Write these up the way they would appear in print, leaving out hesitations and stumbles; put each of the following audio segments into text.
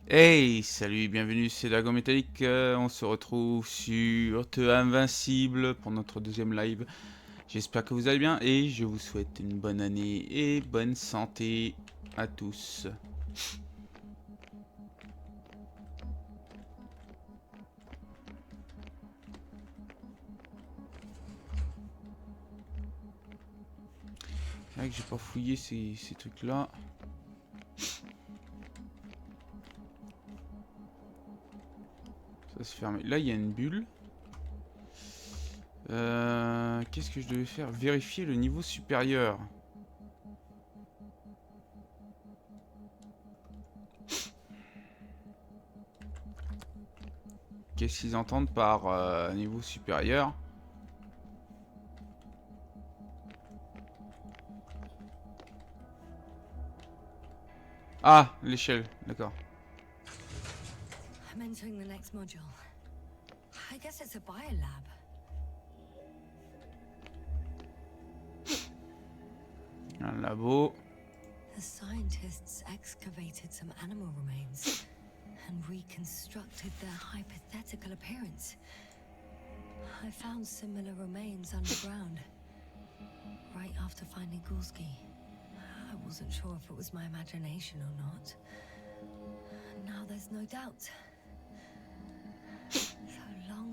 Hey, salut, bienvenue, c'est Dragon Métallique. On se retrouve sur Invincible pour notre deuxième live. J'espère que vous allez bien et je vous souhaite une bonne année et bonne santé à tous. C'est vrai que j'ai pas fouillé ces trucs-là. Ça se ferme. Là, il y a une bulle. Qu'est-ce que je devais faire? Vérifier le niveau supérieur. Qu'est-ce qu'ils entendent par niveau supérieur? Ah, l'échelle, d'accord. I'm entering the next module. I guess it's a biolab. Un labo. The scientists excavated some animal remains and reconstructed their hypothetical appearance. I found similar remains underground, right after finding Gulski. I wasn't sure if it was my imagination or not. Now there's no doubt. So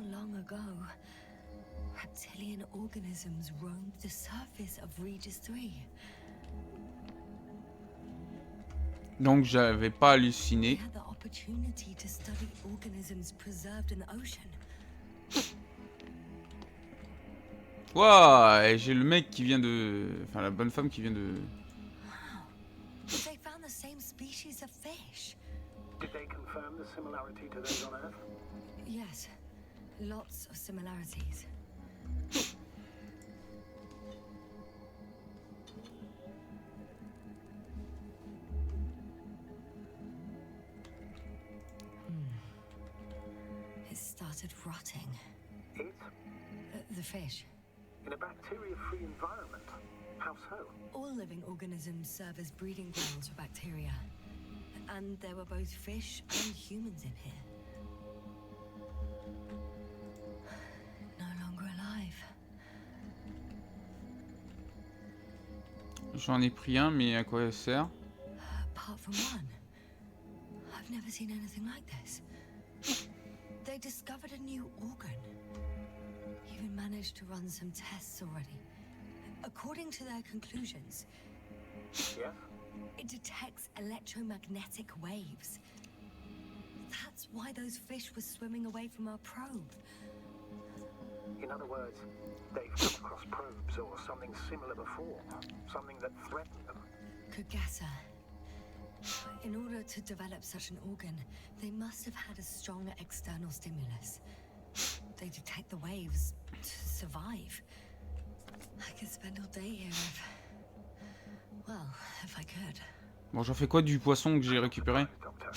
long ago, reptilian organisms roamed the surface of Regis 3. Donc j'avais pas We halluciné. had the opportunity to study organisms preserved in the ocean. Waouh, et j'ai le mec qui vient de... Enfin, la bonne femme qui vient de... Wow. They found the same species of fish. Did they confirm the similarity to those on Earth? Yes, lots of similarities. It started rotting. It? The fish. In a bacteria-free environment? How so? All living organisms serve as breeding grounds for bacteria. And there were both fish and humans in here. No longer alive. J'en ai pris un, mais à quoi ça sert? Apart from one, I've never seen anything like this. They discovered a new organ. Even managed to run some tests already. According to their conclusions, Yes? it detects electromagnetic waves. That's why those fish were swimming away from our probe. In other words, they've come across probes or something similar before. Something that threatened them. Could guess her. In order to develop such an organ, they must have had a strong external stimulus. They detect the waves to survive. I could spend all day here if I could. Bon, j'en fais quoi du poisson que j'ai récupéré? Doctor.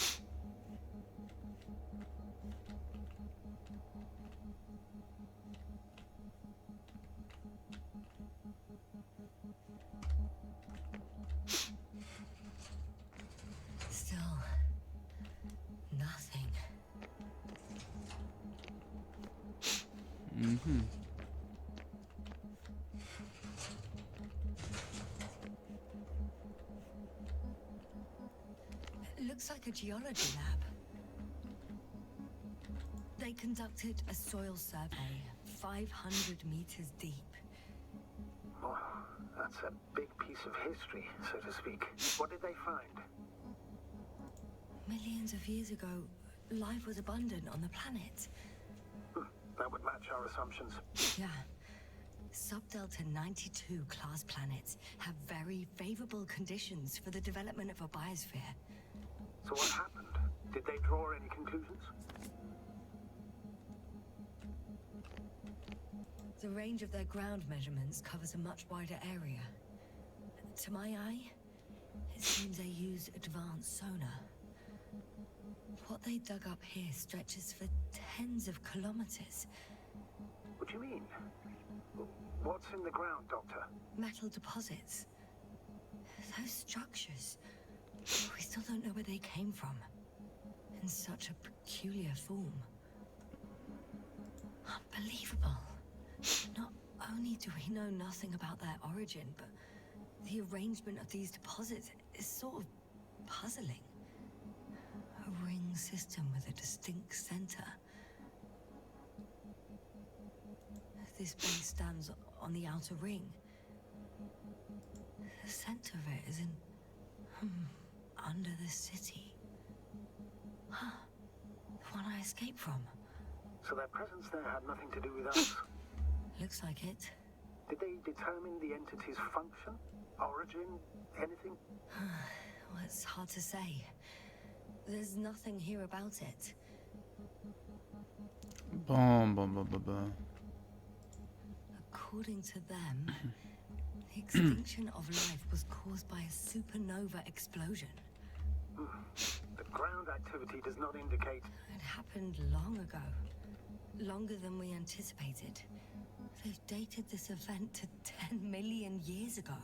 Still, nothing. It looks like a geology lab. They conducted a soil survey 500 meters deep. Oh, that's a big piece of history, so to speak. What did they find? Millions of years ago, life was abundant on the planet. That would match our assumptions. Yeah. Subdelta 92 class planets have very favorable conditions for the development of a biosphere. So what happened? Did they draw any conclusions? The range of their ground measurements covers a much wider area. To my eye, it seems they use advanced sonar. What they dug up here stretches for tens of kilometers. What do you mean? What's in the ground, Doctor? Metal deposits. Those structures We still don't know where they came from. In such a peculiar form. Unbelievable. Not only do we know nothing about their origin, but the arrangement of these deposits is sort of puzzling. A ring system with a distinct center. This base stands on the outer ring. The center of it is in... under the city. Huh. The one I escaped from. So their presence there had nothing to do with us? Looks like it. Did they determine the entity's function? Origin? Anything? Well, it's hard to say. There's nothing here about it. Bon. According to them, the extinction of life was caused by a supernova explosion. The ground activity does not indicate... It happened long ago. Longer than we anticipated. They've dated this event to 10 million years ago.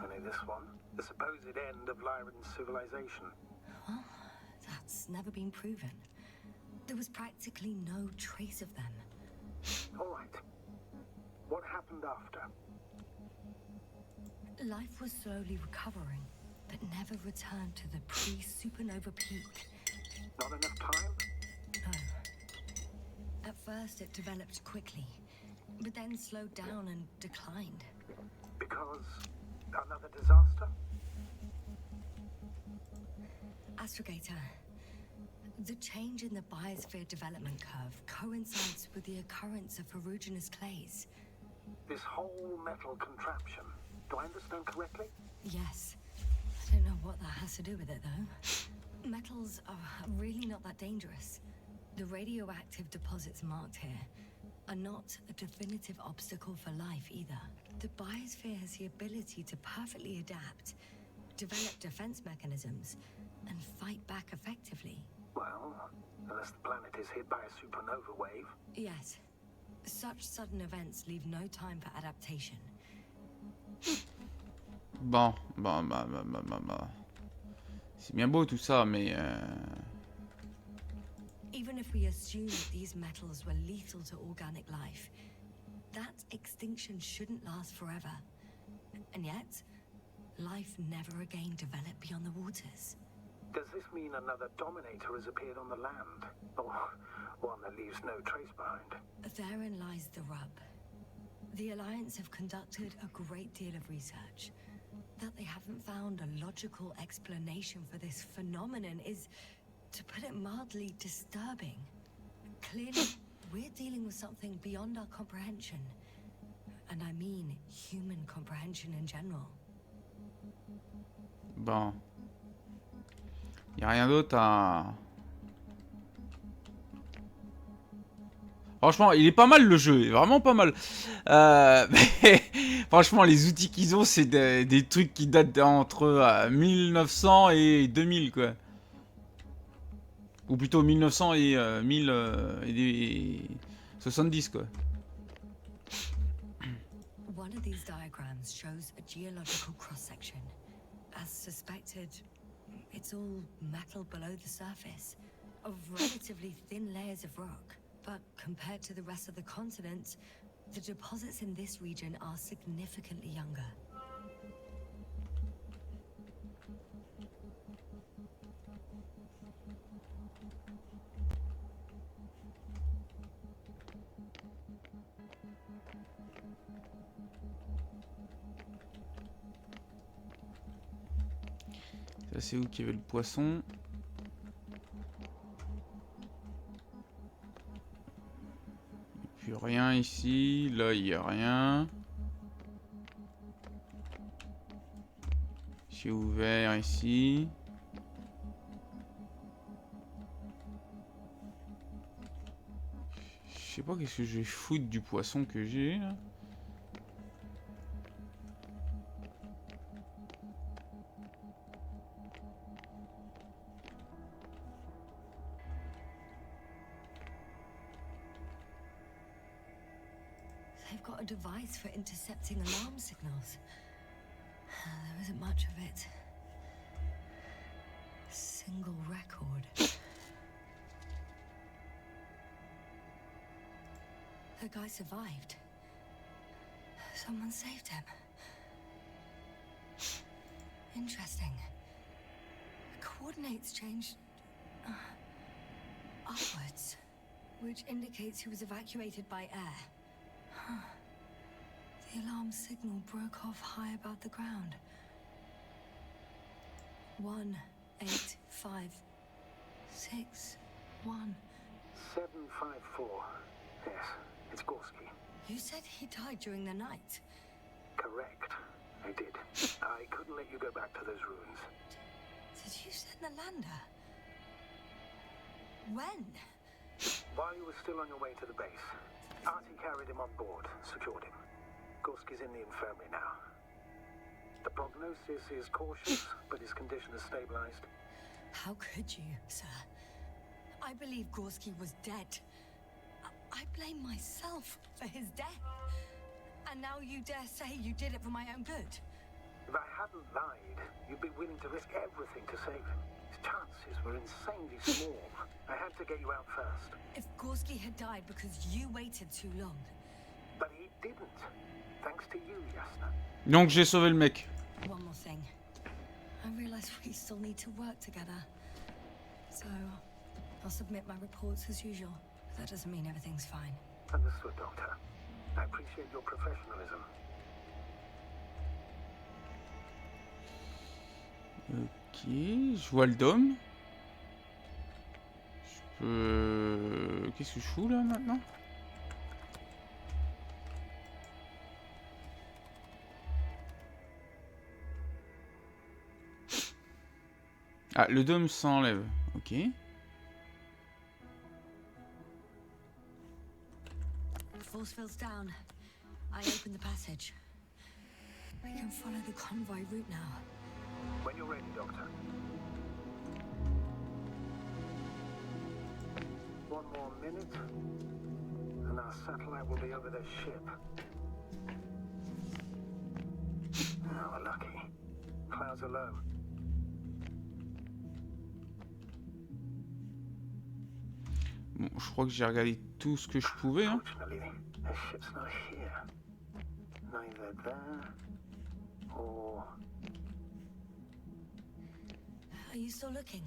Only this one. The supposed end of Lyran's civilization. Well, that's never been proven. There was practically no trace of them. All right. What happened after? Life was slowly recovering, but never returned to the pre-supernova peak. Not enough time? No. At first it developed quickly, but then slowed down and declined. Because another disaster? Astrogator, the change in the biosphere development curve coincides with the occurrence of ferruginous clays. This whole metal contraption. Do I understand correctly? Yes. I don't know what that has to do with it, though. Metals are really not that dangerous. The radioactive deposits marked here are not a definitive obstacle for life either. The biosphere has the ability to perfectly adapt, develop defense mechanisms, and fight back effectively. Well, unless the planet is hit by a supernova wave. Yes. Such sudden events leave no time for adaptation. Bon. C'est bien beau tout ça, mais... Even if we assume that these metals were lethal to organic life, that extinction shouldn't last forever. And yet, life never again developed beyond the waters. Does this mean another dominator has appeared on the land? Or one that leaves no trace behind? Therein lies the rub. The Alliance have conducted a great deal of research. That they haven't found a logical explanation for this phenomenon is, to put it mildly, disturbing. Clearly, we're dealing with something beyond our comprehension. And I mean human comprehension in general. Bon. Y a rien d'autre à... Franchement, il est pas mal le jeu, il est vraiment pas mal. Mais, franchement, les outils qu'ils ont, c'est des trucs qui datent entre 1900 et 2000, quoi. Ou plutôt 1900 et 1070, quoi. One of these diagrams shows a geological cross-section. As suspected, it's all metal below the surface, of relatively thin layers of rock. But compared to the rest of the continent, the deposits in this region are significantly younger. Ça, c'est où qu'il y avait le poisson? Puis rien ici, là il n'y a rien. J'ai ouvert ici. Je sais pas qu'est-ce que je vais foutre du poisson que j'ai là. They've got a device for intercepting alarm signals. There isn't much of it. single record. The guy survived. Someone saved him. Interesting. Coordinates changed upwards, which indicates he was evacuated by air. Huh. The alarm signal broke off high above the ground. 1, 8, 5, 6, 1. 754. Yes, it's Gorski. You said he died during the night. Correct. I did. I couldn't let you go back to those ruins. Did you send the lander? When? While you were still on your way to the base, Artie carried him on board, secured him. Gorski's in the infirmary now. The prognosis is cautious, but his condition has stabilized. How could you, sir? I believe Gorski was dead. I blame myself for his death. And now you dare say you did it for my own good. If I hadn't lied, you'd be willing to risk everything to save him. His chances were insanely small. I had to get you out first. If Gorski had died because you waited too long. But he didn't. Thanks to you, Yasna. Donc j'ai sauvé le mec. One more thing. I realize we still need to work together. So, I'll submit my reports as usual. That doesn't mean everything's fine. Understood, Doctor. I appreciate your professionalism. Ok, je vois le dôme. Je peux... Qu'est-ce que je fous là maintenant? Ah, le dôme s'enlève. Ok. Force field's down. I open the passage. We can follow the convoy route now. When you're ready, Doctor. One more minute, and our satellite will be over their ship. Oh, we're lucky. Clouds are low. Bon, je crois que j'ai regardé tout ce que je pouvais. Hein. Fortunately, their ship's not here. Neither there or... Are you still looking?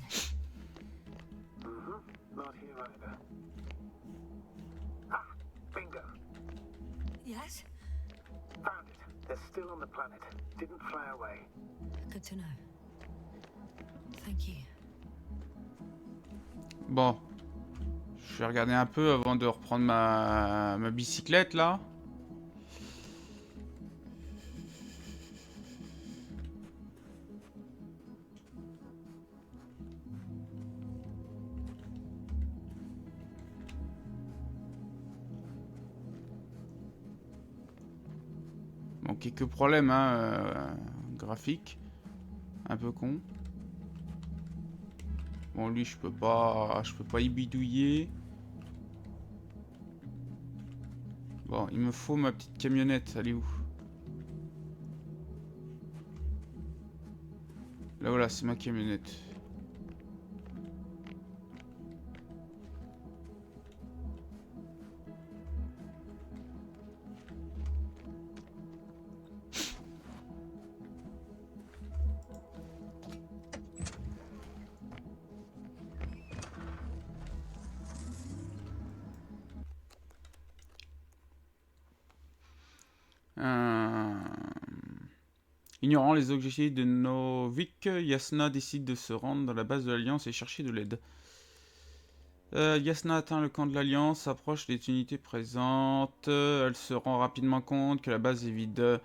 Not here either. Ah, bingo. Yes? Found it. They're still on the planet. Didn't fly away. Good to know. Thank you. Bon. Je vais regarder un peu avant de reprendre ma bicyclette là. Bon, quelques problèmes hein, graphiques. Un peu con. Bon, lui, je peux pas y bidouiller. Bon, il me faut ma petite camionnette. Elle est où? Là, voilà, c'est ma camionnette. Ignorant les objectifs de Novik, Yasna décide de se rendre dans la base de l'Alliance et chercher de l'aide. Yasna atteint le camp de l'Alliance, approche des unités présentes. Elle se rend rapidement compte que la base est vide.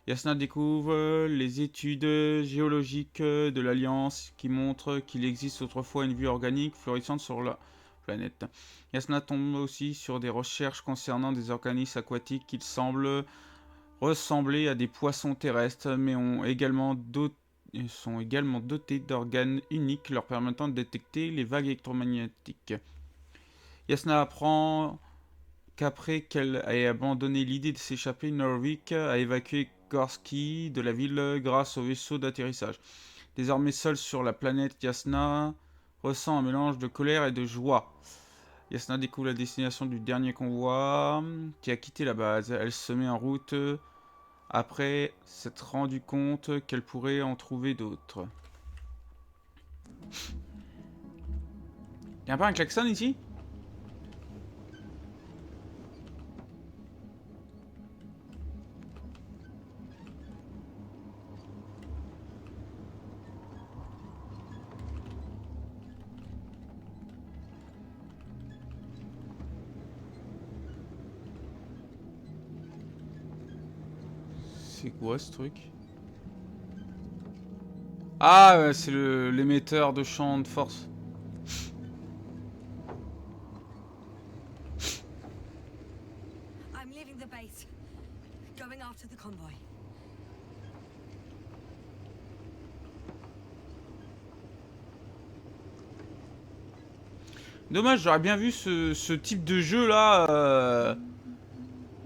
Yasna découvre les études géologiques de l'Alliance qui montrent qu'il existe autrefois une vie organique florissante sur la planète. Yasna tombe aussi sur des recherches concernant des organismes aquatiques qui semblent ressembler à des poissons terrestres, mais sont également dotés d'organes uniques leur permettant de détecter les vagues électromagnétiques. Yasna apprend qu'après qu'elle ait abandonné l'idée de s'échapper, Norvik a évacué Gorski de la ville grâce au vaisseau d'atterrissage. Désormais seul sur la planète, Yasna ressent un mélange de colère et de joie. Yasna découvre la destination du dernier convoi qui a quitté la base. Elle se met en route après s'être rendu compte qu'elle pourrait en trouver d'autres. Y'a pas un klaxon ici? C'est quoi ce truc? Ah, ouais, c'est l'émetteur de champ de force. I'm leaving the base. Going after the convoy. Dommage, j'aurais bien vu ce type de jeu là.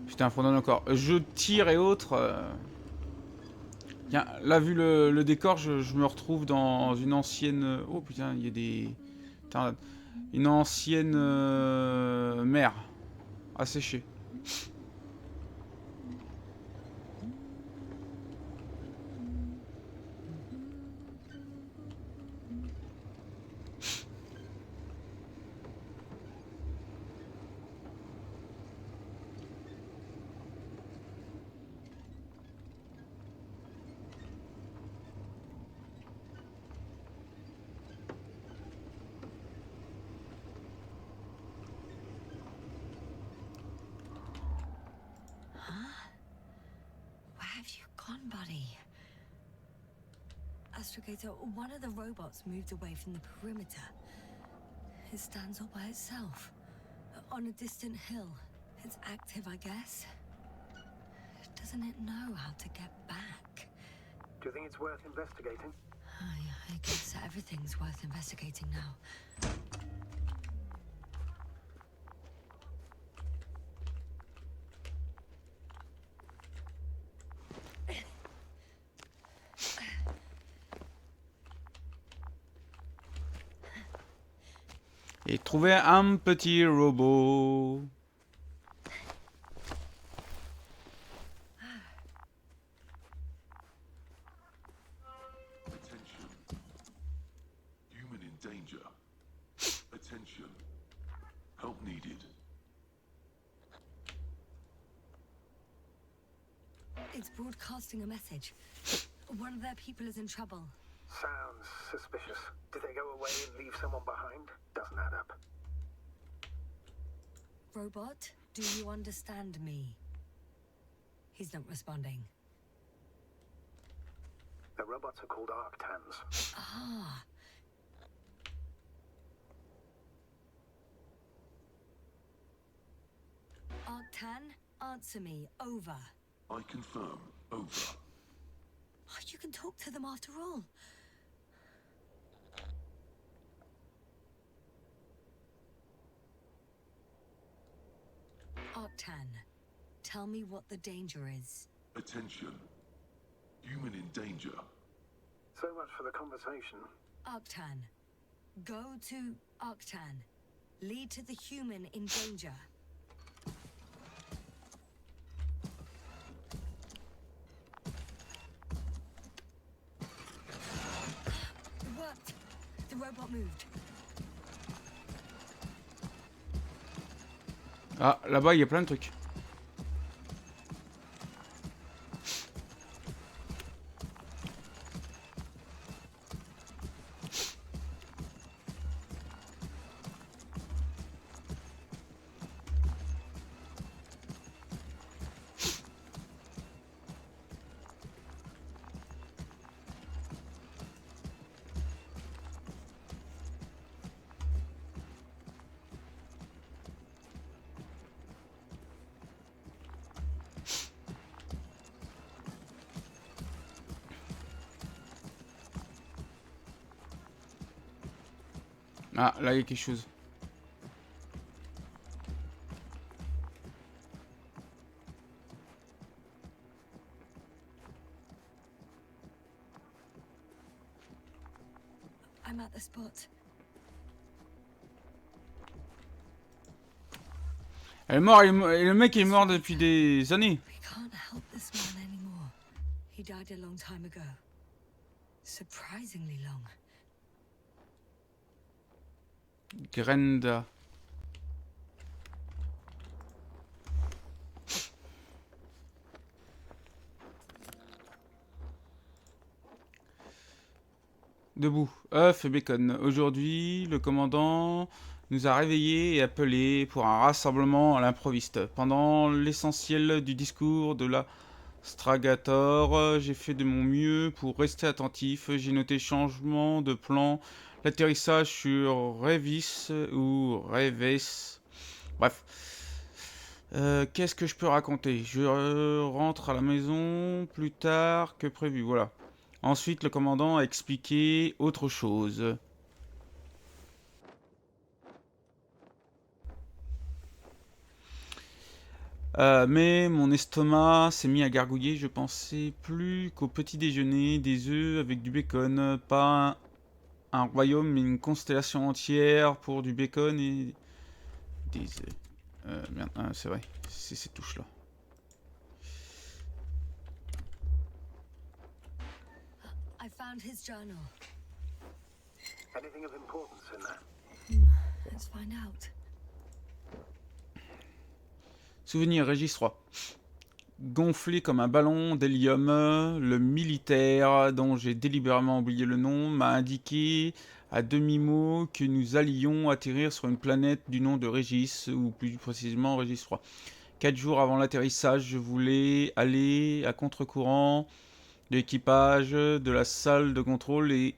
Putain, faut en encore. Jeu de tir et autres. Tiens, là, vu le décor, je me retrouve dans une ancienne. Oh putain, il y a des. Putain, une ancienne mer asséchée. Where have you gone, buddy? Astrogator, one of the robots moved away from the perimeter. It stands all by itself. On a distant hill. It's active, I guess. Doesn't it know how to get back? Do you think it's worth investigating? I guess everything's worth investigating now. Et trouver un petit robot. Attention. Human in danger. Attention. Help needed. It's broadcasting a message. One of their people is in trouble. Sounds suspicious. Did they go away and leave someone behind? Doesn't add up. Robot, do you understand me? He's not responding. The robots are called Arctans. Ah. Arctan, answer me. Over. I confirm. Over. Oh, you can talk to them after all. Arctan, tell me what the danger is. Attention. Human in danger. So much for the conversation. Arctan, go to Arctan. Lead to the human in danger. Worked. The robot moved. Ah, là-bas, il y a plein de trucs. Ah, là, il y a quelque chose. I'm at the spot. Elle est morte, et le mec est mort depuis des années. We can't help this man anymore. He died a long time ago. Surprisingly long. Grenda. Debout, œuf et bacon. Aujourd'hui, le commandant nous a réveillés et appelés pour un rassemblement à l'improviste. Pendant l'essentiel du discours de la Stragator, j'ai fait de mon mieux pour rester attentif. J'ai noté changement de plan, l'atterrissage sur Revis ou Reves. Bref. Qu'est-ce que je peux raconter? Je rentre à la maison plus tard que prévu, voilà. Ensuite, le commandant a expliqué autre chose. Mais mon estomac s'est mis à gargouiller. Je pensais plus qu'au petit déjeuner, des œufs avec du bacon. Pas un royaume, mais une constellation entière pour du bacon et des œufs. Merde, c'est vrai. C'est ces touches-là. I found his journal. Anything of importance in there? Let's find out. Souvenir, Régis 3. Gonflé comme un ballon d'hélium, le militaire, dont j'ai délibérément oublié le nom, m'a indiqué à demi-mot que nous allions atterrir sur une planète du nom de Régis, ou plus précisément Régis 3. 4 jours avant l'atterrissage, je voulais aller à contre-courant de l'équipage de la salle de contrôle et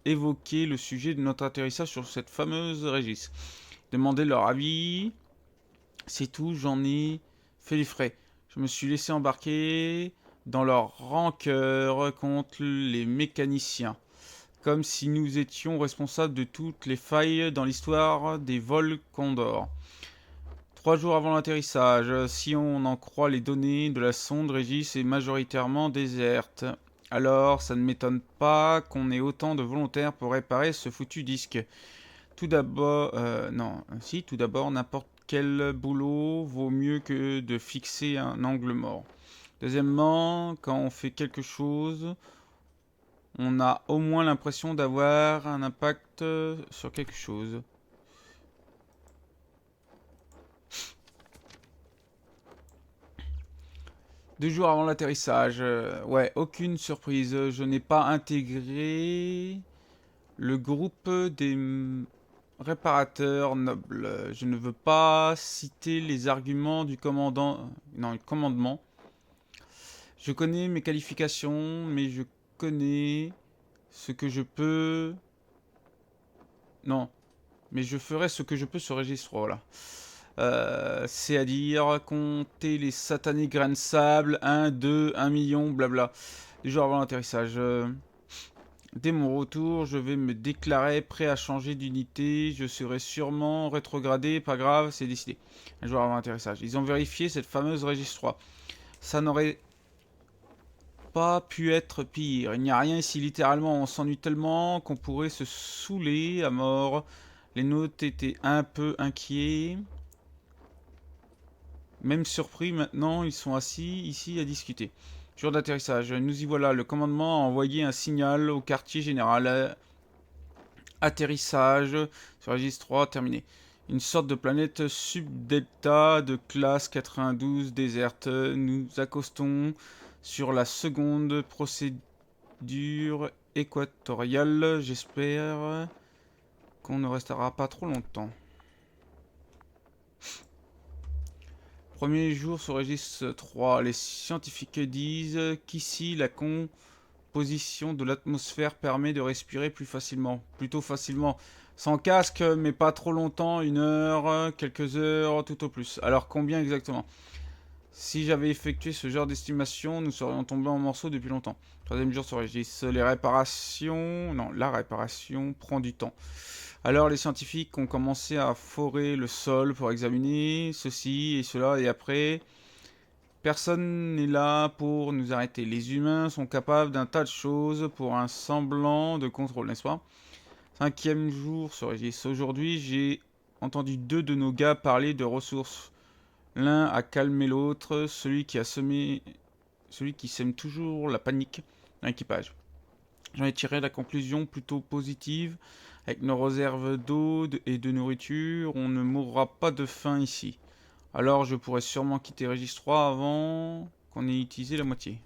évoquer le sujet de notre atterrissage sur cette fameuse Régis. Demander leur avis, c'est tout, j'en ai fait les frais. Je me suis laissé embarquer dans leur rancœur contre les mécaniciens, comme si nous étions responsables de toutes les failles dans l'histoire des vols Condor. 3 jours avant l'atterrissage, si on en croit les données de la sonde, Régis est majoritairement déserte. Alors, ça ne m'étonne pas qu'on ait autant de volontaires pour réparer ce foutu disque. Tout d'abord, tout d'abord, n'importe quel boulot vaut mieux que de fixer un angle mort. Deuxièmement, quand on fait quelque chose, on a au moins l'impression d'avoir un impact sur quelque chose. Deux jours avant l'atterrissage, ouais, aucune surprise. Je n'ai pas intégré le groupe des réparateurs nobles. Je ne veux pas citer les arguments du commandement. Je connais mes qualifications, mais je connais ce que je peux. Non, mais je ferai ce que je peux sur Régis 3, voilà. C'est-à-dire compter les satanés grains de sable, 1, 2, 1 million, blabla. Du jour avant l'atterrissage. Dès mon retour, je vais me déclarer prêt à changer d'unité. Je serai sûrement rétrogradé, pas grave, c'est décidé. Un jour avant l'atterrissage. Ils ont vérifié cette fameuse Régis 3. Ça n'aurait pas pu être pire. Il n'y a rien ici, littéralement. On s'ennuie tellement qu'on pourrait se saouler à mort. Les nôtres étaient un peu inquiets. Même surpris, maintenant, ils sont assis ici à discuter. Jour d'atterrissage, nous y voilà. Le commandement a envoyé un signal au quartier général. Atterrissage sur Régis 3, terminé. Une sorte de planète sub-delta de classe 92 déserte. Nous accostons sur la seconde procédure équatoriale. J'espère qu'on ne restera pas trop longtemps. Premier jour sur Régis 3, les scientifiques disent qu'ici la composition de l'atmosphère permet de respirer plus facilement. Plutôt facilement. Sans casque, mais pas trop longtemps, 1 heure, quelques heures, tout au plus. Alors combien exactement? Si j'avais effectué ce genre d'estimation, nous serions tombés en morceaux depuis longtemps. Troisième jour sur Régis, la réparation prend du temps. Alors les scientifiques ont commencé à forer le sol pour examiner ceci et cela, et après, personne n'est là pour nous arrêter. Les humains sont capables d'un tas de choses pour un semblant de contrôle, n'est-ce pas? 5e jour sur Régis. Aujourd'hui, j'ai entendu 2 de nos gars parler de ressources. L'un a calmé l'autre, celui qui sème toujours la panique dans l'équipage. J'en ai tiré la conclusion plutôt positive. Avec nos réserves d'eau et de nourriture, on ne mourra pas de faim ici. Alors je pourrais sûrement quitter Régis 3 avant qu'on ait utilisé la moitié.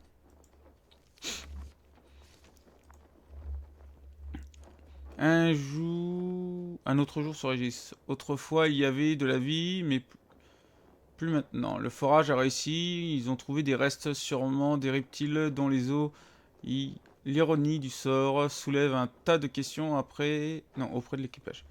Un autre jour sur Régis. Autrefois, il y avait de la vie, mais plus maintenant. Le forage a réussi, ils ont trouvé des restes, sûrement des reptiles dont les os. L'ironie du sort soulève un tas de questions auprès de l'équipage.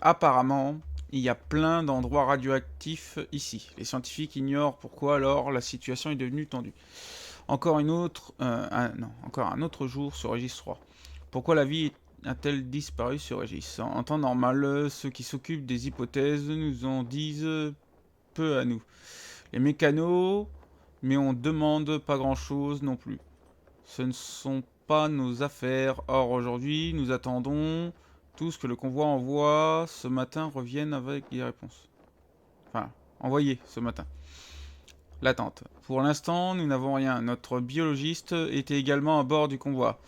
Apparemment, il y a plein d'endroits radioactifs ici. Les scientifiques ignorent pourquoi alors la situation est devenue tendue. Encore un autre jour sur Régis 3. Pourquoi la vie a-t-elle disparu sur Régis? En temps normal, ceux qui s'occupent des hypothèses nous en disent peu à nous. Les mécanos, mais on demande pas grand-chose non plus. Ce ne sont pas nos affaires. Or, aujourd'hui, nous attendons tous que le convoi envoie ce matin revienne avec des réponses. Enfin, envoyé ce matin. L'attente. Pour l'instant, nous n'avons rien. Notre biologiste était également à bord du convoi.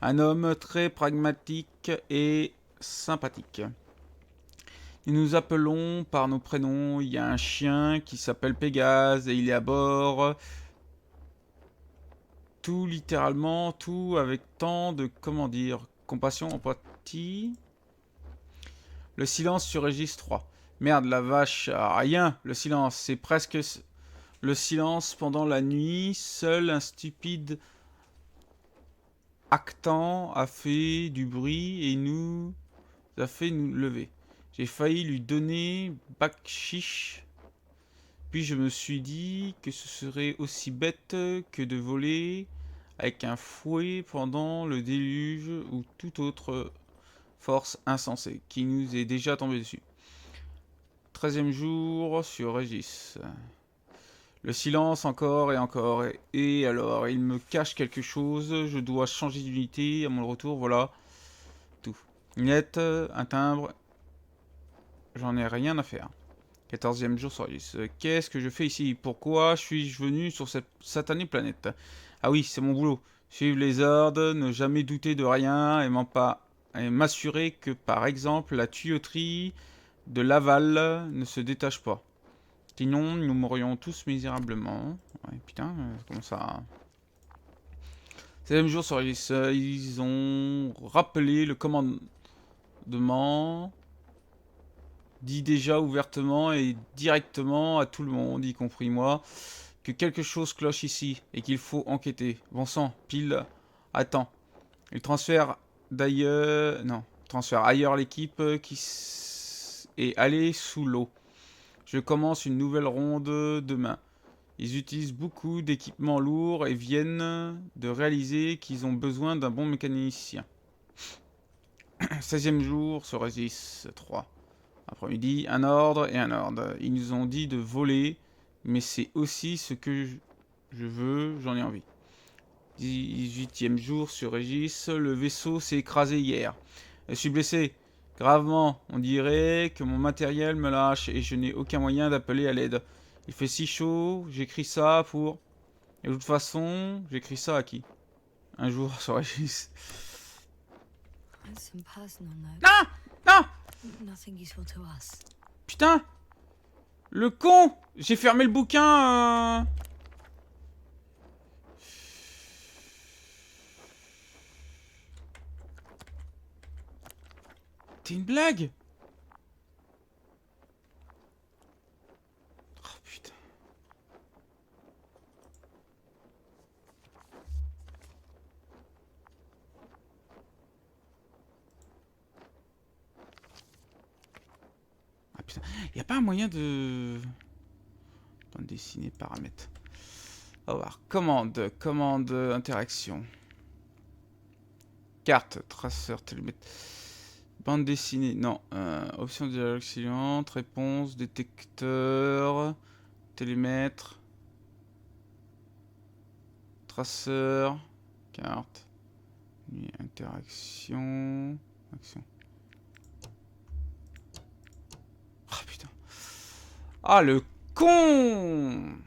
Un homme très pragmatique et sympathique. Nous nous appelons par nos prénoms. Il y a un chien qui s'appelle Pégase et il est à bord. Tout, littéralement, tout avec tant de, compassion, empathie. Le silence sur Régis 3. Merde, la vache, rien, le silence, c'est presque le silence pendant la nuit. Seul un stupide actant a fait du bruit et nous a fait nous lever. J'ai failli lui donner bakchiche. Puis je me suis dit que ce serait aussi bête que de voler avec un fouet pendant le déluge ou toute autre force insensée qui nous est déjà tombée dessus. 13e jour sur Régis. Le silence encore et encore. Et alors, il me cache quelque chose. Je dois changer d'unité à mon retour. Voilà. Tout. Une lettre, un timbre. J'en ai rien à faire. 14e jour sur Régis. Qu'est-ce que je fais ici? Pourquoi suis-je venu sur cette satanée planète? Ah oui, c'est mon boulot. Suivre les ordres, ne jamais douter de rien et m'assurer que, par exemple, la tuyauterie de l'aval ne se détache pas. Sinon, nous mourrions tous misérablement. Ouais, putain, comment ça... 16e jour sur Régis. Ils ont rappelé le commandement... dit déjà ouvertement et directement à tout le monde, y compris moi, que quelque chose cloche ici et qu'il faut enquêter. Bon sang, pile, attends. Il transfère ailleurs l'équipe qui est allée sous l'eau. Je commence une nouvelle ronde demain. Ils utilisent beaucoup d'équipements lourds et viennent de réaliser qu'ils ont besoin d'un bon mécanicien. 16e jour sur Régis 3. Après-midi, un ordre et un ordre. Ils nous ont dit de voler, mais c'est aussi ce que je veux, j'en ai envie. 18e jour sur Régis, le vaisseau s'est écrasé hier. Je suis blessé, gravement. On dirait que mon matériel me lâche et je n'ai aucun moyen d'appeler à l'aide. Il fait si chaud, j'écris ça pour... Et de toute façon, j'écris ça à qui? Un jour sur Régis. Non! Non! Putain! Le con! J'ai fermé le bouquin. T'es une blague? Oh putain. Ah putain. Y a pas un moyen de... Bande dessinée, paramètres. On va voir. Commande, interaction. Carte, traceur, télémètre. Bande dessinée, non. Option de dialogue suivante, réponse, détecteur, télémètre. traceur. Carte. Interaction. Action. Ah putain. Ah le con!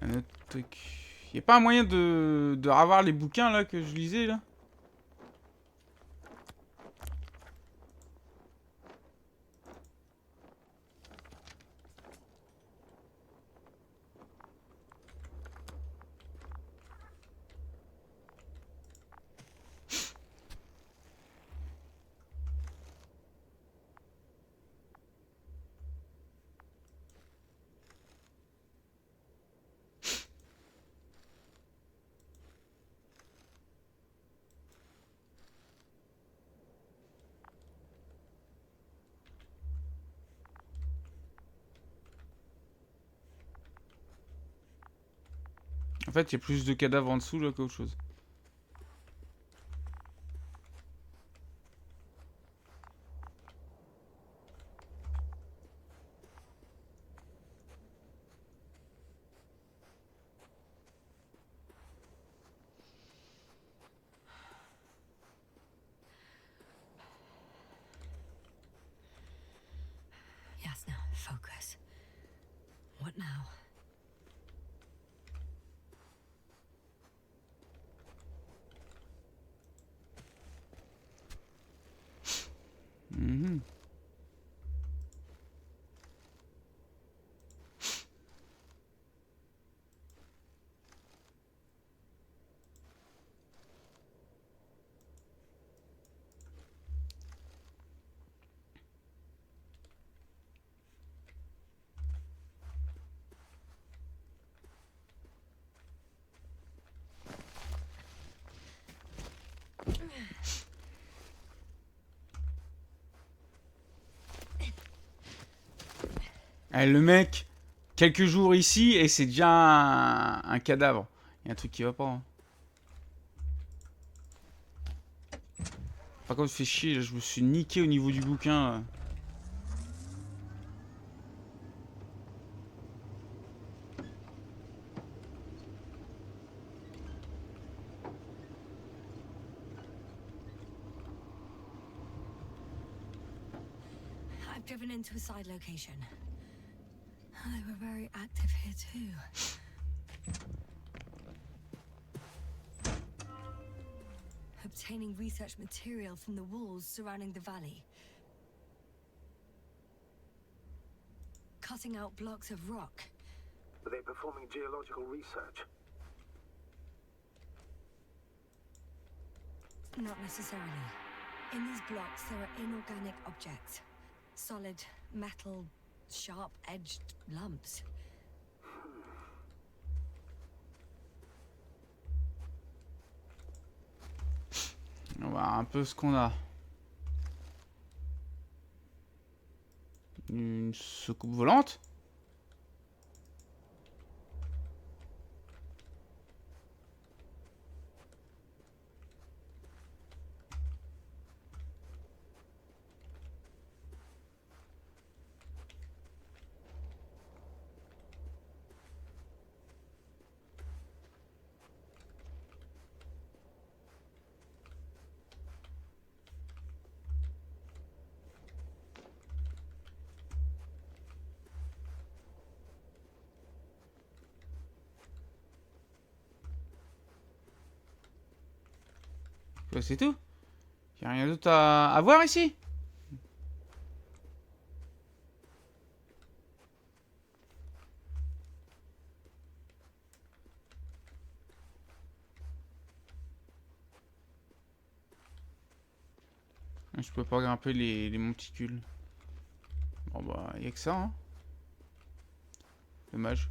Un autre truc. Y a pas un moyen de revoir les bouquins là que je lisais là? En fait, il y a plus de cadavres en dessous là qu'autre chose. Yes, now focus. What now? Mhm. Eh, le mec, quelques jours ici et c'est déjà un cadavre. Il y a un truc qui va pas. Hein. Par contre, fait chier, là, je me suis niqué au niveau du bouquin. Là. I've driven into a side location. They were very active here too. Obtaining research material from the walls surrounding the valley. Cutting out blocks of rock. Are they performing geological research? Not necessarily. In these blocks there are inorganic objects. Solid, metal, sharp-edged lumps. On va voir un peu ce qu'on a. Une soucoupe volante. Ouais, c'est tout. Y a rien d'autre à voir ici. Je peux pas grimper les monticules. Bon bah, y a que ça, hein. Dommage.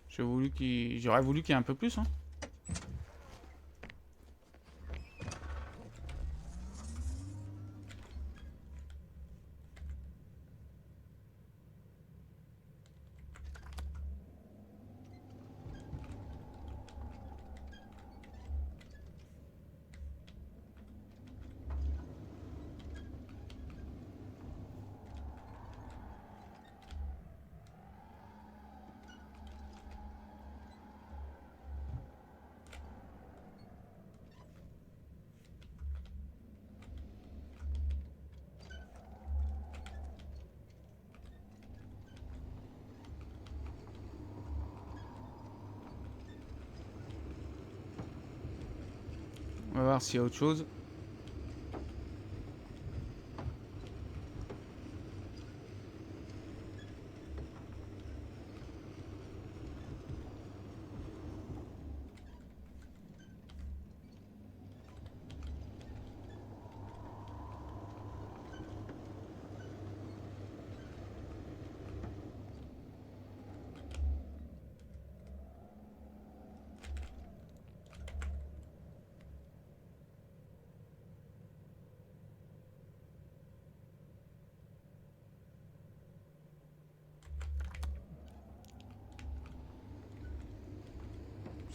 J'aurais voulu qu'il y ait un peu plus, hein. voir s'il y a autre chose.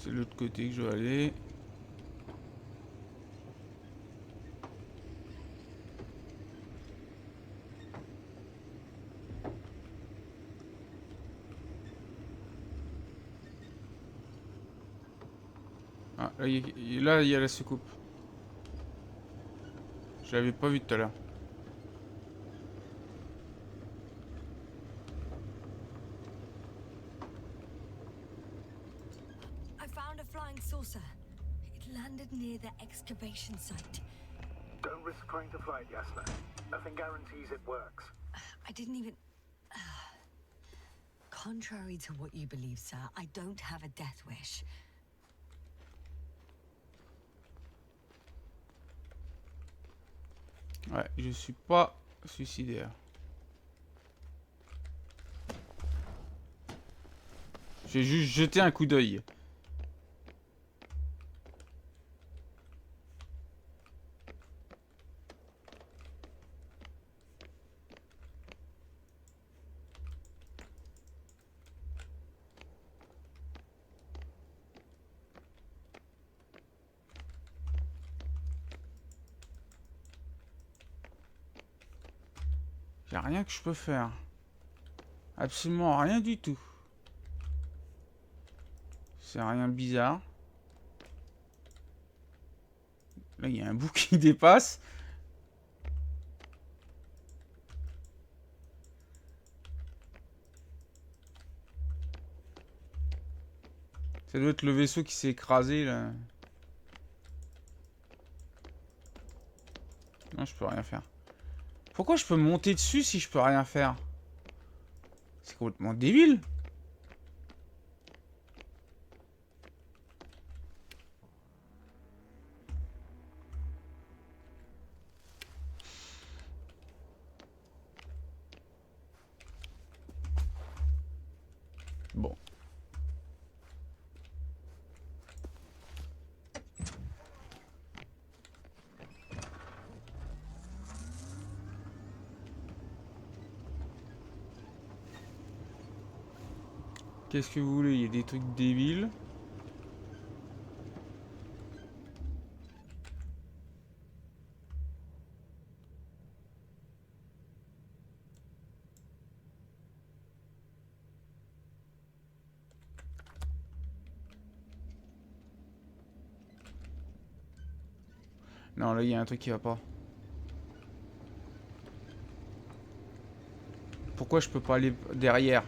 C'est l'autre côté que je dois aller. Ah, là, il y a la soucoupe. Je l'avais pas vu tout à l'heure. I found a flying saucer. It landed near the excavation site. Don't risk trying to fly it, Yasna. Nothing guarantees it works. I didn't even... Contrary to what you believe, sir, I don't have a death wish. Ouais, je suis pas suicidaire. J'ai juste jeté un coup d'œil. Y a rien que je peux faire. Absolument rien du tout. C'est rien de bizarre. Là, il y a un bout qui dépasse. Ça doit être le vaisseau qui s'est écrasé, là. Non, je peux rien faire. Pourquoi je peux monter dessus si je peux rien faire? C'est complètement débile. Bon. Qu'est-ce que vous voulez? Il y a des trucs débiles. Non, là, il y a un truc qui va pas. Pourquoi je peux pas aller derrière?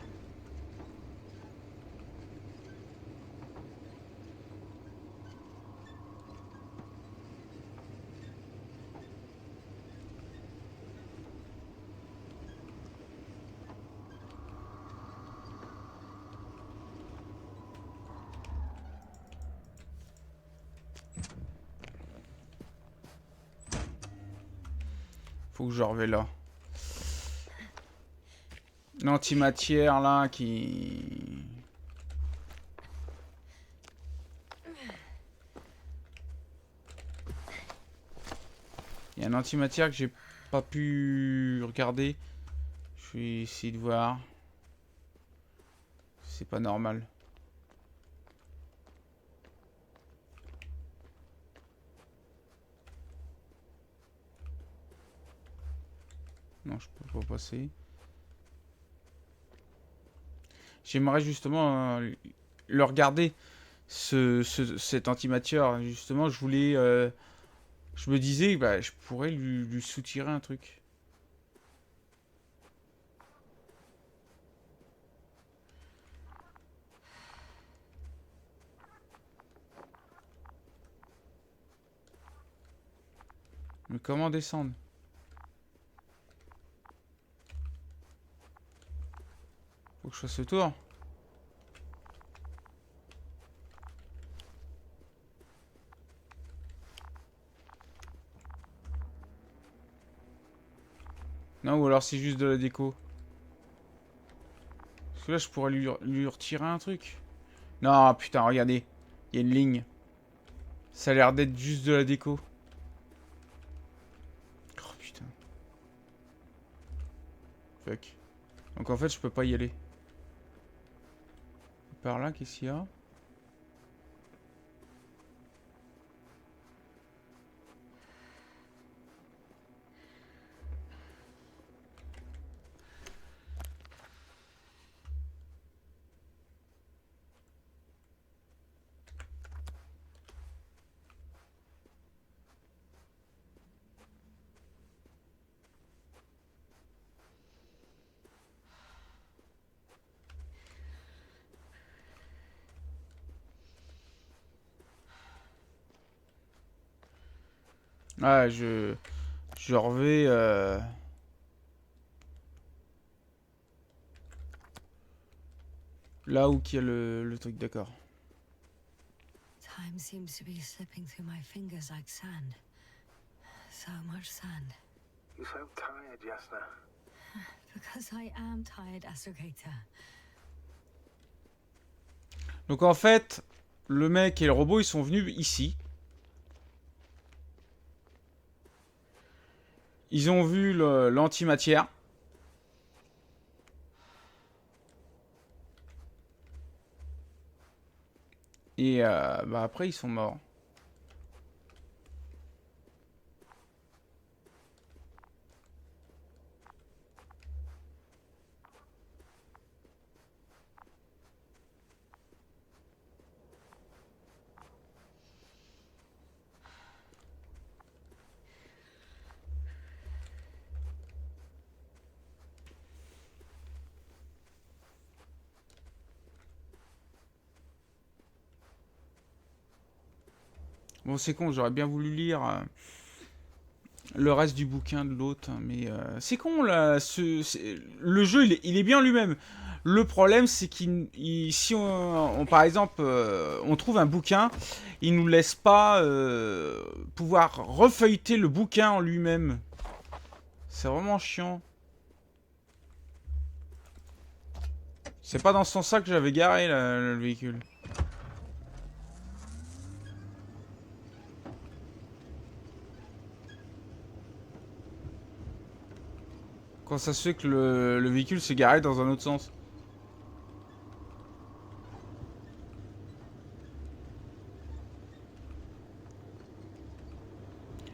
Faut que je revienne là. L'antimatière là qui... Il y a un antimatière que j'ai pas pu regarder. Je vais essayer de voir. C'est pas normal. Non, je peux pas passer. J'aimerais justement le regarder, cet antimatière. Justement, je voulais... je me disais, bah, je pourrais lui soutirer un truc. Mais comment descendre? Faut que je fasse le tour. Non, ou alors c'est juste de la déco. Parce que là, je pourrais lui retirer un truc. Non, putain, regardez. Il y a une ligne. Ça a l'air d'être juste de la déco. Oh, putain. Fuck. Donc en fait, je peux pas y aller. Par là, qu'est-ce qu'il y a? Ah, je revais... Là où qu'il y a le truc, d'accord. Time seems to be slipping through my fingers like sand. So much sand. You sound tired, Jasna. Because I am tired, Astrogator. Donc en fait, le mec et le robot, ils sont venus ici. Ils ont vu l'antimatière. Et bah après, ils sont morts. Bon, c'est con, j'aurais bien voulu lire le reste du bouquin de l'autre, mais c'est con là. Le jeu, il est bien lui-même. Le problème, c'est si par exemple, on trouve un bouquin, il nous laisse pas pouvoir refeuilleter le bouquin en lui-même. C'est vraiment chiant. C'est pas dans ce sens-là que j'avais garé le véhicule. Quand ça se fait que le véhicule s'est garé dans un autre sens.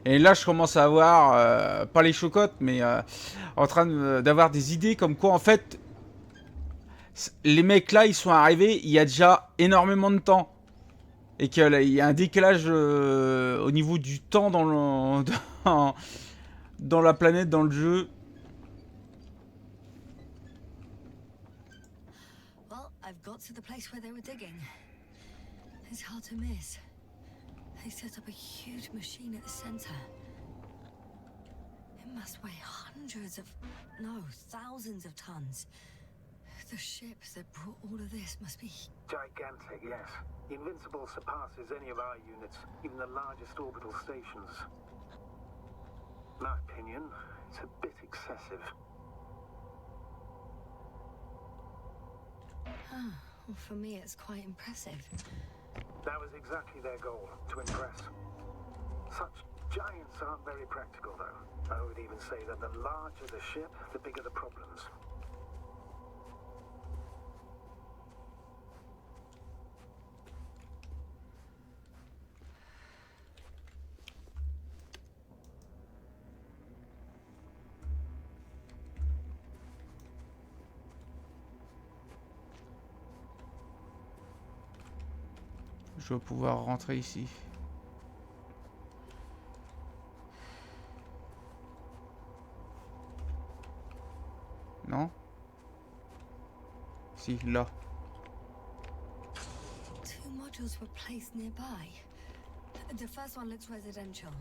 Et là, je commence à avoir, pas les chocottes, mais en train d'avoir des idées comme quoi, en fait, les mecs là, ils sont arrivés il y a déjà énormément de temps. Et qu'il y a un décalage au niveau du temps dans la planète, dans le jeu. Well, I've got to the place where they were digging. It's hard to miss. They set up a huge machine at the center. It must weigh thousands of tons. The ship that brought all of this must be... Gigantic, yes. The Invincible surpasses any of our units, even the largest orbital stations. In my opinion, it's a bit excessive. Well, for me, it's quite impressive. That was exactly their goal, to impress. Such giants aren't very practical, though. I would even say that the larger the ship, the bigger the problems. Je vais pouvoir rentrer ici. Non? Si, là. Two modules were placed nearby. The first one looks residential.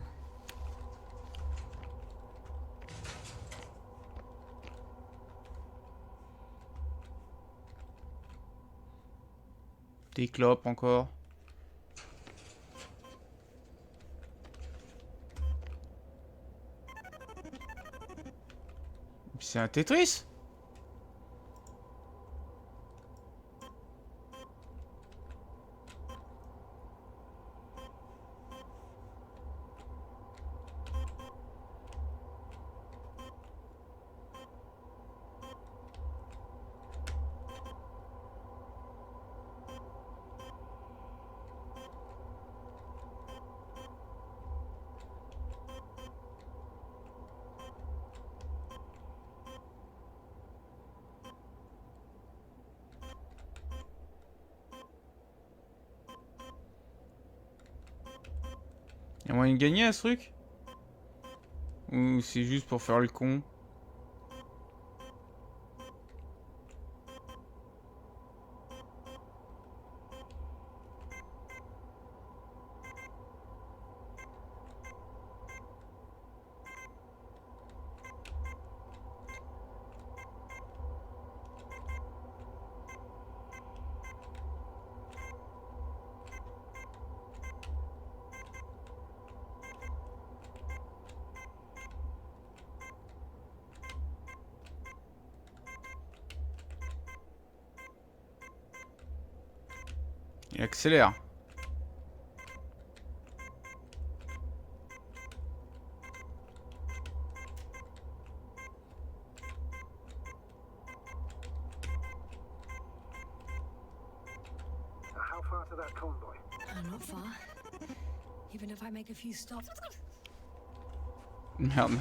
Des clopes encore. C'est un Tetris? Y'a moyen de gagner à ce truc? Ou c'est juste pour faire le con? Il accélère. How far to that convoy? Not far. Even if I make a few stops. Merde.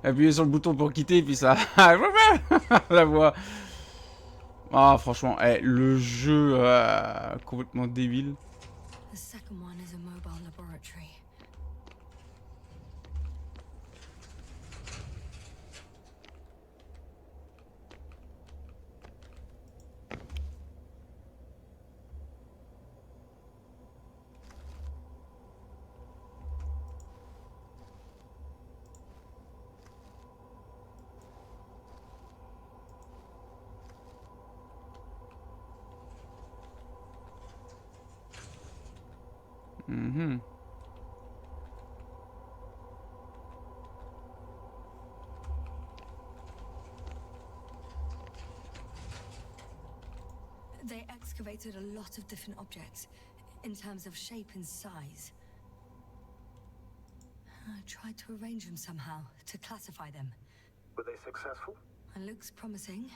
Appuyez sur le bouton pour quitter, puis ça... La voix. Ah, franchement, le jeu complètement débile. The second one is a mobile laboratory. Mhm. They excavated a lot of different objects in terms of shape and size. I tried to arrange them somehow to classify them. Were they successful? It looks promising.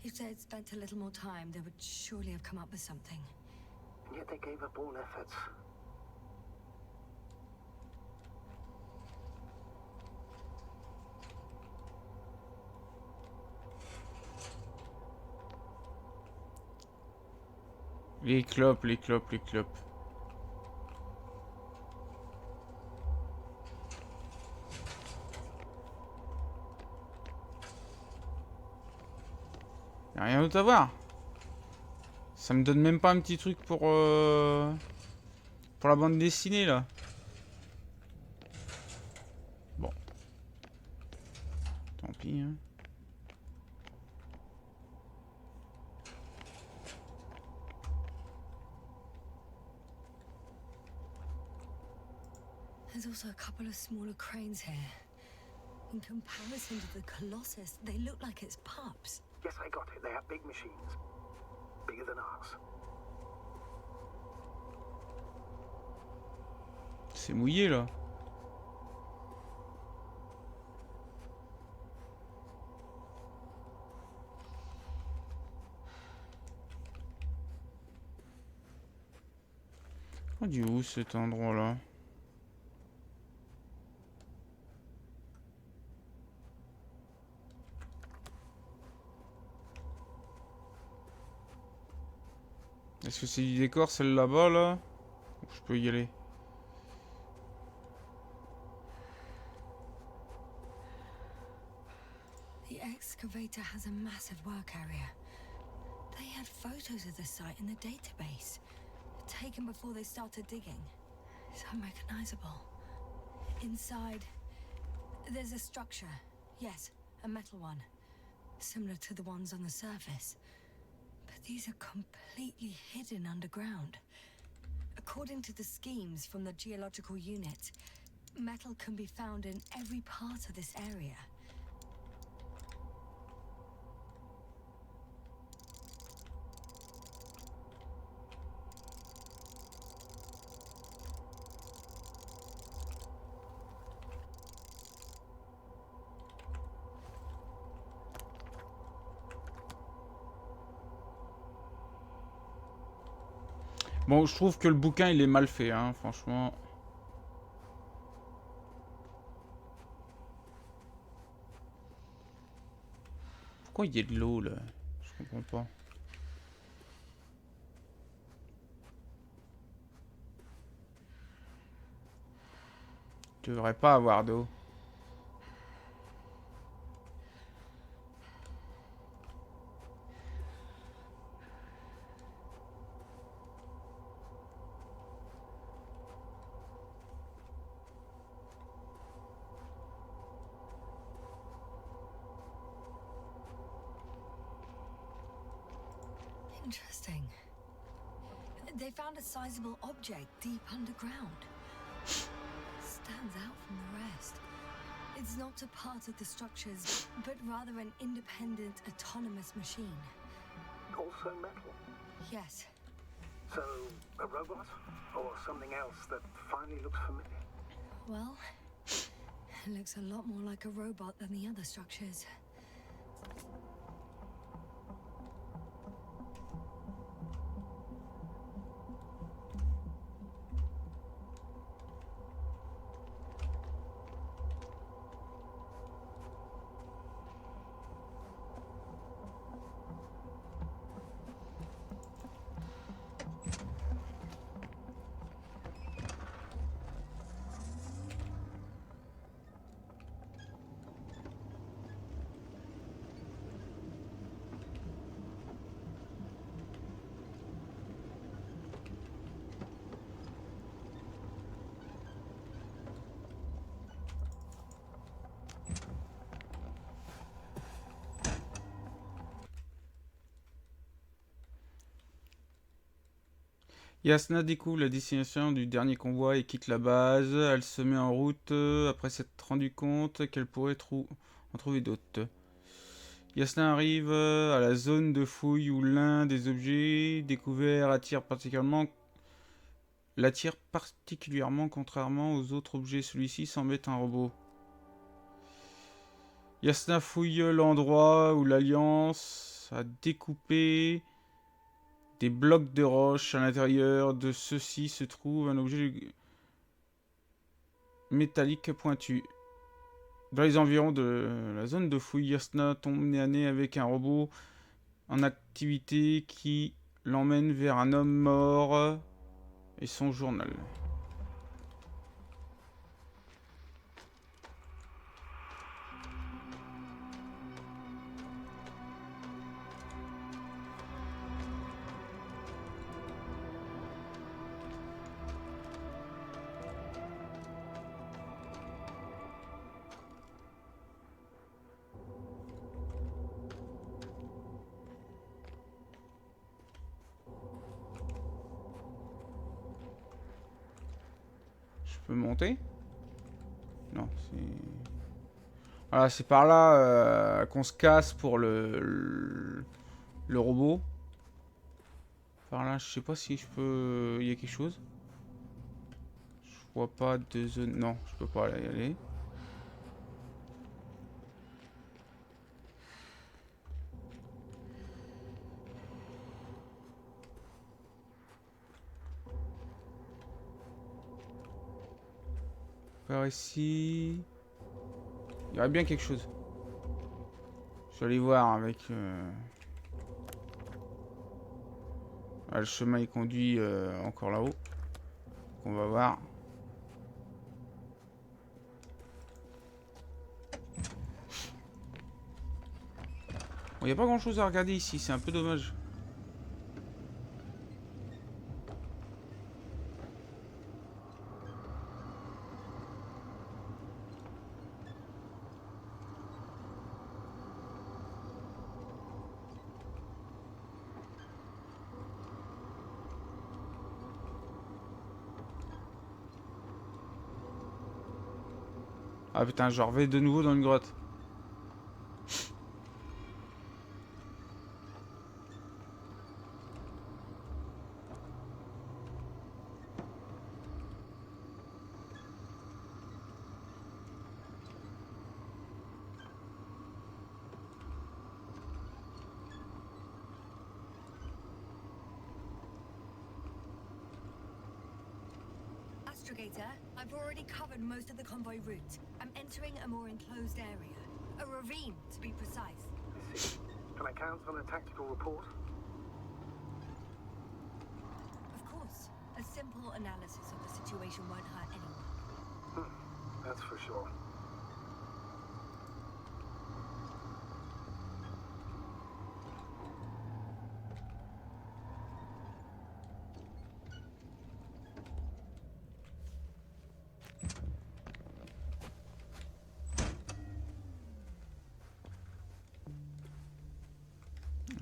If they had spent a little more time, they would surely have come up with something. And yet they gave up all efforts. Les clopes, les clopes, les clopes. Y'a rien d'autre à voir. Ça me donne même pas un petit truc pour la bande dessinée là. Bon. Tant pis hein. There's also a couple of smaller cranes here. In comparison to the Colossus, they look like it's pups. Yes, I got it. They have big machines. Bigger than ours. C'est mouillé là. On dit où cet endroit là? Est-ce que c'est du décor celle là-bas là? Je peux y aller. The excavator has a massive work area. They had photos of the site in the database, taken before they started digging. It's unrecognizable. Inside, there's a structure. Yes, a metal one. Similar to the ones on the surface. But These are completely hidden underground. According to the schemes from the geological unit, metal can be found in every part of this area. Bon, je trouve que le bouquin, il est mal fait, hein, franchement. Pourquoi il y a de l'eau, là? Je comprends pas. Tu devrais pas avoir d'eau. Interesting. They found a sizable object deep underground. Stands out from the rest. It's not a part of the structures, but rather an independent, autonomous machine. Also metal. Yes. So, a robot? Or something else that finally looks familiar? Well, it looks a lot more like a robot than the other structures. Yasna découvre la destination du dernier convoi et quitte la base. Elle se met en route après s'être rendu compte qu'elle pourrait en trouver d'autres. Yasna arrive à la zone de fouille où l'un des objets découverts l'attire particulièrement, contrairement aux autres objets. Celui-ci semble être un robot. Yasna fouille l'endroit où l'Alliance a découpé des blocs de roche. À l'intérieur de ceux-ci se trouve un objet métallique pointu. Dans les environs de la zone de fouille, Yasna tombe nez à nez avec un robot en activité qui l'emmène vers un homme mort et son journal. Je peux monter? Non, c'est... Voilà, c'est par là qu'on se casse pour le robot. Par là, je sais pas si je peux... Il y a quelque chose? Je vois pas de zone... Non, je peux pas y aller. Par ici... Il y aurait bien quelque chose. Je vais aller voir avec... Ah, le chemin il conduit encore là-haut. On va voir. Il n'y a pas grand chose à regarder ici, c'est un peu dommage. Ah putain, je reviens de nouveau dans une grotte. Astrogator, I've already covered most of the convoy route. I'm entering a more enclosed area. A ravine, to be precise. I see. Can I count on a tactical report? Of course. A simple analysis of the situation won't hurt anyone. That's for sure.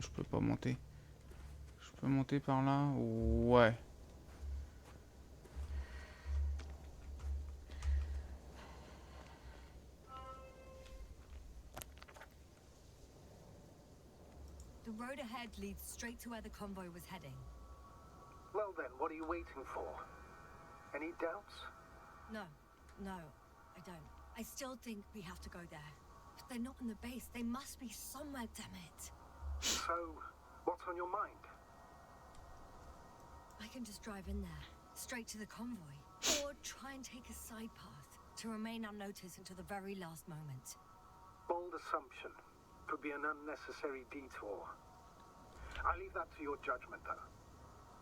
Je peux pas monter. Je peux monter par là? Ouais. The road ahead leads straight to where the convoy was heading. Well then, what are you waiting for? Any doubts? No, I don't. I still think we have to go there. But they're not in the base. They must be somewhere, damn it. So, what's on your mind? I can just drive in there, straight to the convoy. Or try and take a side path to remain unnoticed until the very last moment. Bold assumption. Could be an unnecessary detour. I leave that to your judgment, though.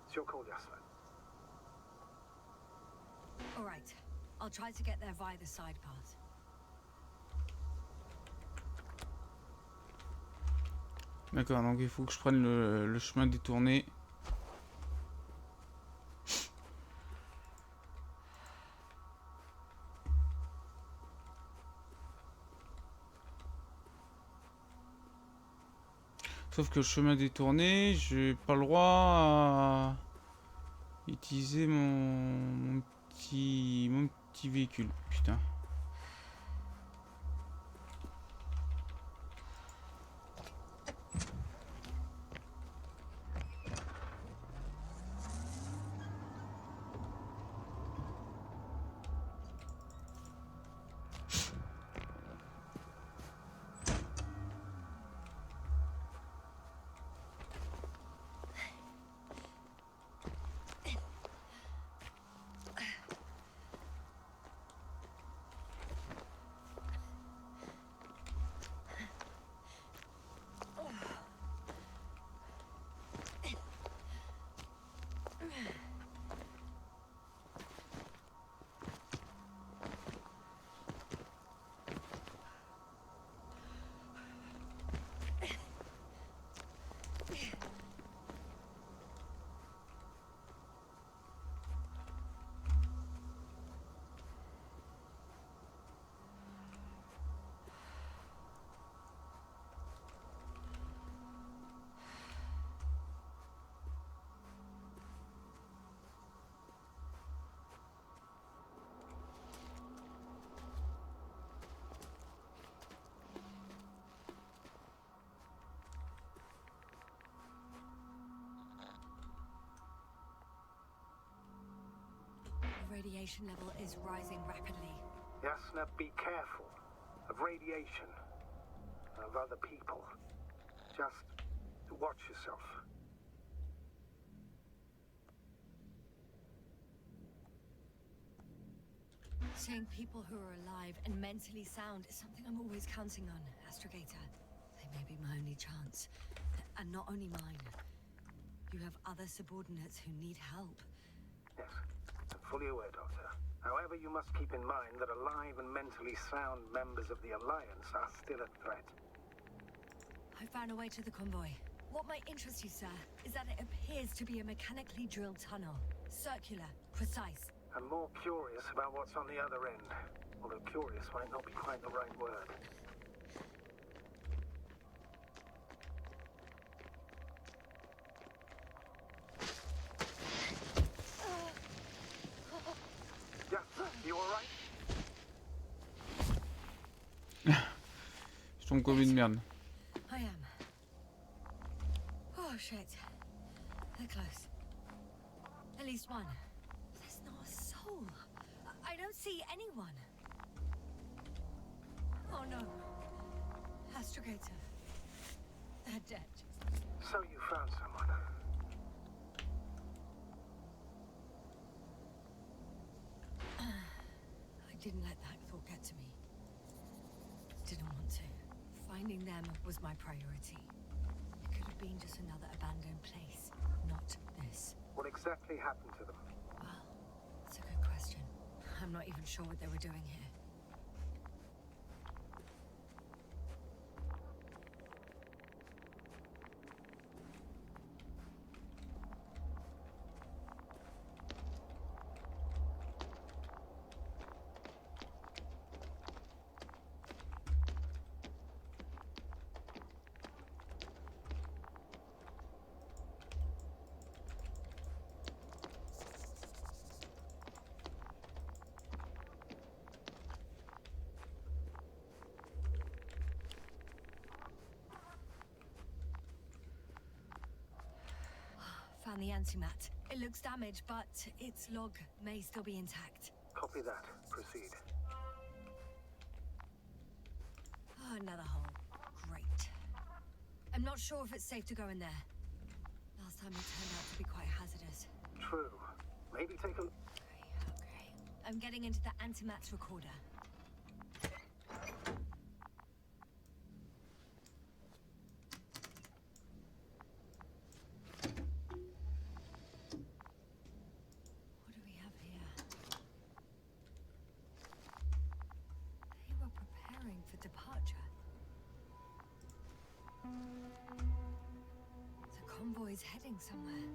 It's your call, Yasmin. All right. I'll try to get there via the side path. D'accord, donc il faut que je prenne le chemin détourné. Sauf que le chemin détourné, j'ai pas le droit à utiliser mon petit véhicule. Putain. Radiation level is rising rapidly. Yasna, be careful of radiation, of other people. Just watch yourself. Seeing people who are alive and mentally sound is something I'm always counting on, Astrogator. They may be my only chance. And not only mine. You have other subordinates who need help. Yes, I'm fully aware, Doctor. However, you must keep in mind that alive and mentally sound members of the Alliance are still a threat. I found a way to the convoy. What might interest you, sir, is that it appears to be a mechanically drilled tunnel. Circular, precise. I'm more curious about what's on the other end. Although curious might not be quite the right word. Yeah, you alright? tombe comme une merde. I am. Oh shit. They're close. At least one. There's not a soul. I don't see anyone. Oh no. Astrogator. They're dead. So you found someone. I didn't let that thought get to me. Didn't want to. Finding them was my priority. It could have been just another abandoned place, not this. What exactly happened to them? Well, that's a good question. I'm not even sure what they were doing here. Found the antimat. It looks damaged, but its log may still be intact. Copy that. Proceed. Oh, another hole. Great. I'm not sure if it's safe to go in there. Last time it turned out to be quite hazardous. True. Maybe take a... Okay. I'm getting into the antimat's recorder. What do we have here? They were preparing for departure. The convoy's heading somewhere.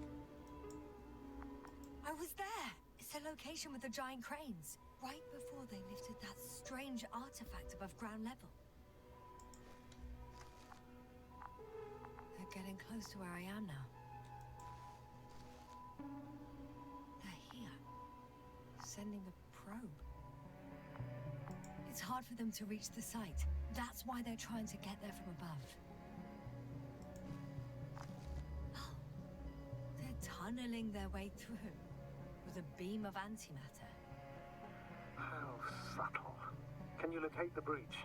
I was there! It's a location with the giant cranes. Right before they lifted that strange artifact above ground level. They're getting close to where I am now. They're here. Sending a probe. It's hard for them to reach the site. That's why they're trying to get there from above. Oh. They're tunneling their way through with a beam of antimatter. How subtle. Can you locate the breach?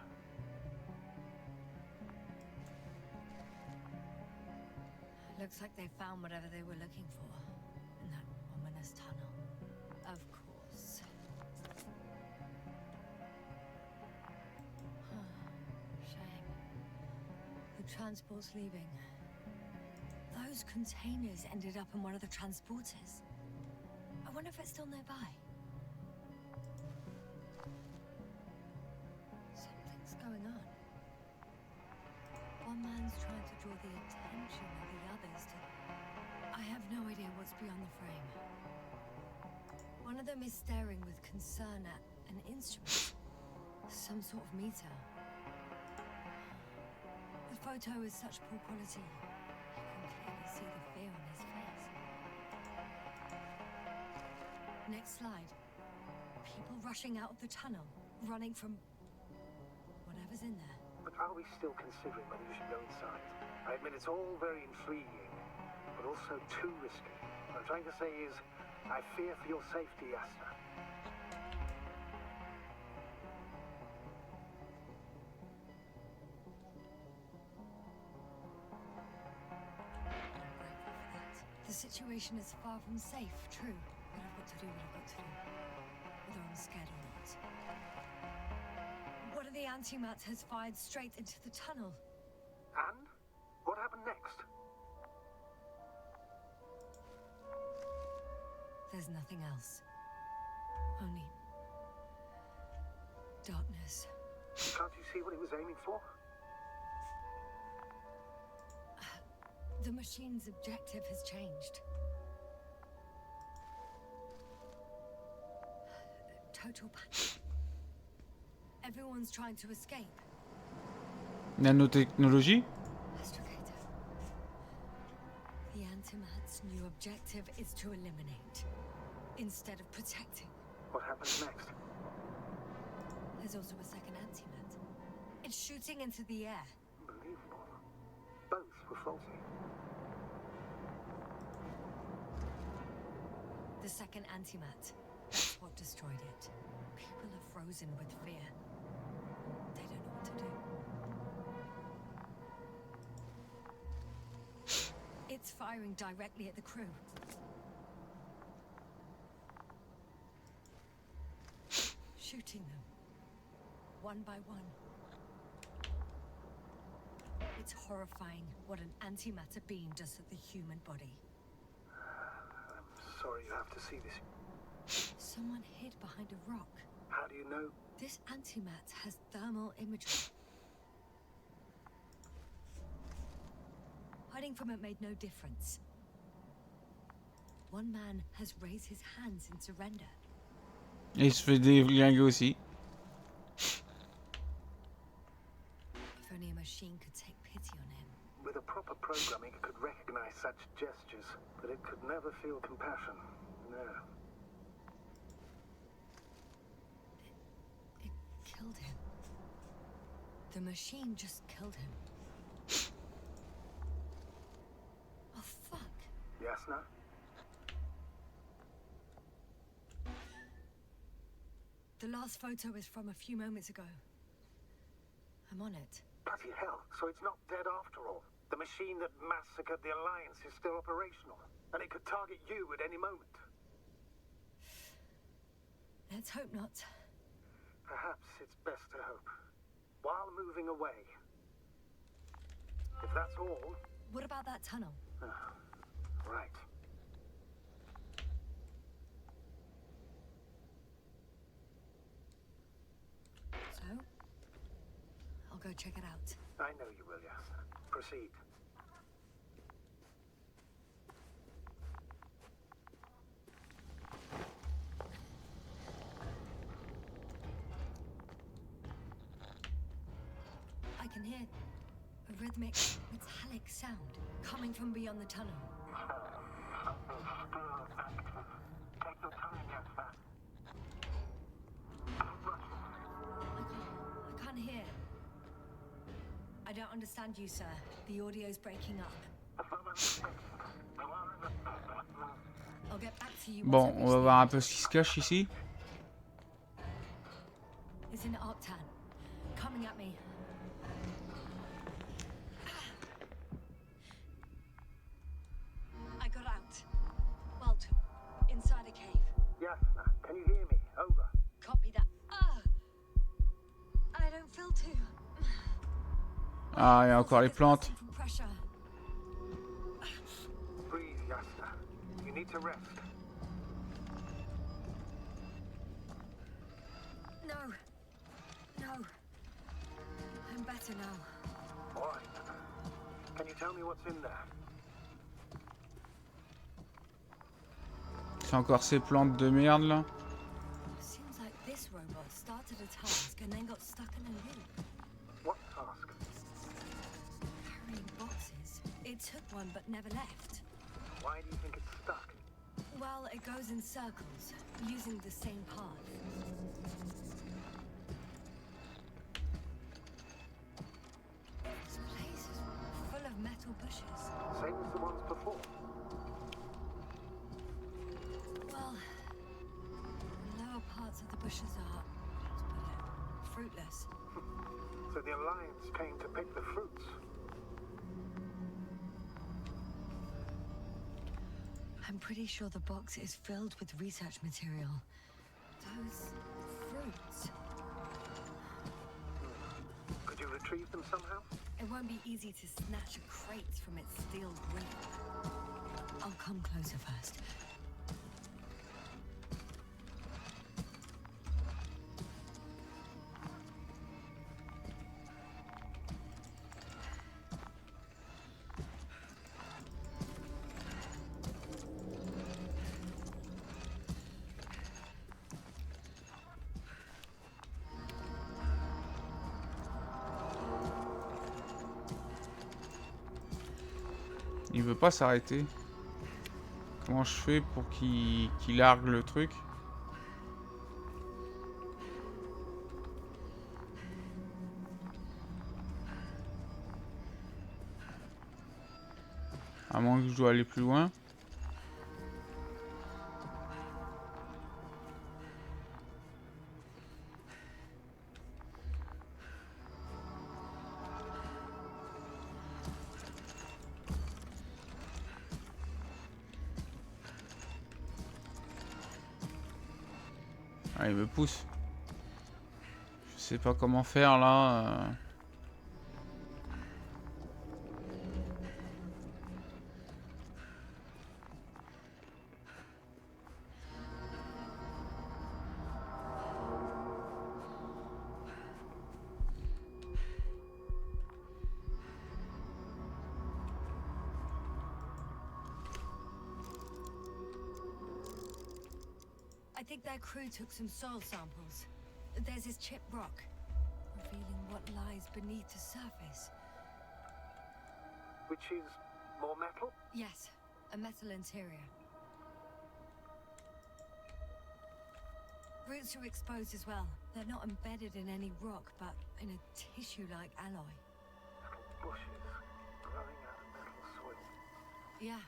Looks like they found whatever they were looking for in that ominous tunnel. Of course. Shame. The transport's leaving. Those containers ended up in one of the transporters. I wonder if it's still nearby. Something's going on. One man's trying to draw the attention of the others to... I have no idea what's beyond the frame. One of them is staring with concern at an instrument. Some sort of meter. The photo is such poor quality. You can clearly see the fear on his face. Next slide. People rushing out of the tunnel, running from whatever's in there. But are we still considering whether you should go inside? I admit it's all very intriguing, but also too risky. What I'm trying to say is, I fear for your safety, Asta. The situation is far from safe, true. But I've got to do what I've got to do. Whether I'm scared or not. One of the antimats has fired straight into the tunnel. And? What happened next? There's nothing else. Only... darkness. Can't you see what he was aiming for? The machine's objective has changed. Total panic. Everyone's trying to escape. Nanotechnologie? Astrogator. The Antimat's new objective is to eliminate, instead of protecting. What happens next? There's also a second Antimat. It It's shooting into the air. Unbelievable. Both were faulty. The second antimat. That's what destroyed it. People are frozen with fear. They don't know what to do. It's firing directly at the crew. Shooting them. One by one. It's horrifying what an antimatter beam does to the human body. I'm sorry you have to see this. Someone hid behind a rock. How do you know? This antimat has thermal imagery. Hiding from it made no difference. One man has raised his hands in surrender. Et il se fait déglinguer aussi. If only a machine could take pity on him. With a proper programming, it could recognize such gestures, but it could never feel compassion. No. It killed him. The machine just killed him. Oh, fuck. Yasna? The last photo is from a few moments ago. I'm on it. Bloody hell, so it's not dead after all. The machine that massacred the Alliance is still operational, and it could target you at any moment. Let's hope not. Perhaps it's best to hope. While moving away. If that's all... What about that tunnel? Right. So? I'll go check it out. I know you will, Yasna. Proceed. I can hear a rhythmic, metallic sound coming from beyond the tunnel. Take your time, Yasna. I can't hear. I don't understand you, sir. The audio's breaking up. I'll get back to you. Bon, on va voir un peu ce qui se cache ici. It's an Octan. Coming at me. I got out. Well, inside a cave. Yasna, can you hear me? Over. Copy that. I don't feel too. Ah, il y a encore les plantes. Breathe, Yasna. You need to rest. No. I'm better now. All right. Can you tell me what's in there? C'est encore ces plantes de merde là. Seems like this robot started a task and then got stuck in a loop. What task? Carrying boxes. It took one but never left. Why do you think it's stuck? Well, it goes in circles, using the same path. This place is full of metal bushes. Same as the ones before. Well, the lower parts of the bushes are, let's put it, fruitless. So the Alliance came to pick the fruits. I'm pretty sure the box is filled with research material. Those fruits. Could you retrieve them somehow? It won't be easy to snatch a crate from its steel grip. I'll come closer first. Il veut pas s'arrêter. Comment je fais pour qu'il largue le truc? À moins que je dois aller plus loin. Ah, il me pousse. Je sais pas comment faire là. I think their crew took some soil samples. There's this chip rock, revealing what lies beneath the surface. Which is more metal? Yes, a metal interior. Roots are exposed as well. They're not embedded in any rock, but in a tissue-like alloy. Little bushes growing out of metal soil. Yeah,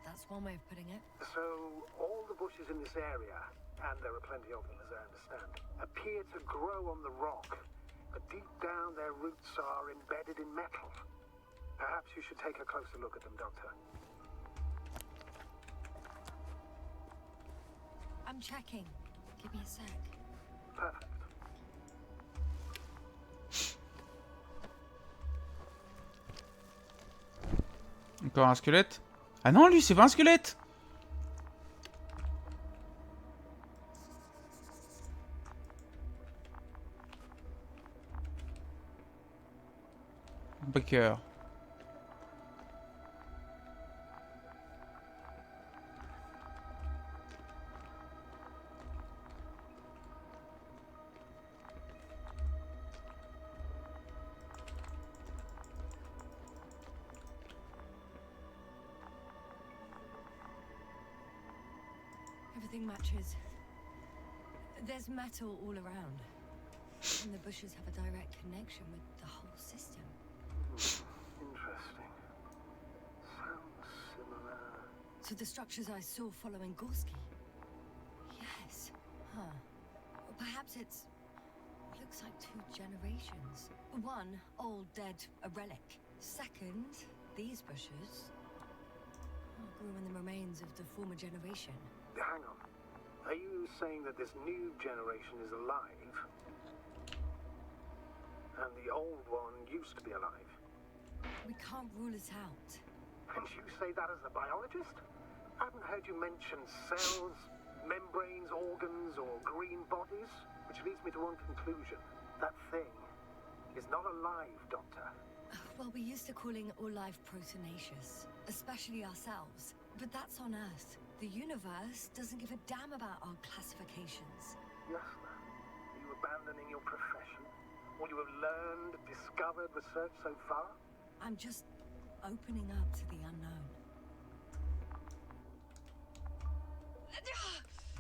that's one way of putting it. So, all the bushes in this area, and there are plenty of them as I understand, appear to grow on the rock, but deep down their roots are embedded in metal. Perhaps you should take a closer look at them, Doctor. I'm checking. Give me a sec. Perfect. Encore un squelette? Ah non, lui, c'est pas un squelette! Baker. Everything matches. There's metal all around. And the bushes have a direct connection with the whole system. Interesting. Sounds similar. To the structures I saw following Gorski. Yes. Huh. Or perhaps it's... looks like 2 generations. One, old, dead, a relic. Second, these bushes grew in the remains of the former generation. Hang on. Are you saying that this new generation is alive? And the old one used to be alive? We can't rule it out. And you say that as a biologist? I haven't heard you mention cells, membranes, organs, or green bodies, which leads me to one conclusion. That thing is not alive, Doctor. Well, we're used to calling all life proteinaceous, especially ourselves. But that's on Earth. The universe doesn't give a damn about our classifications. Yes, ma'am. Are you abandoning your profession? All you have learned, discovered, researched so far? I'm just opening up to the unknown.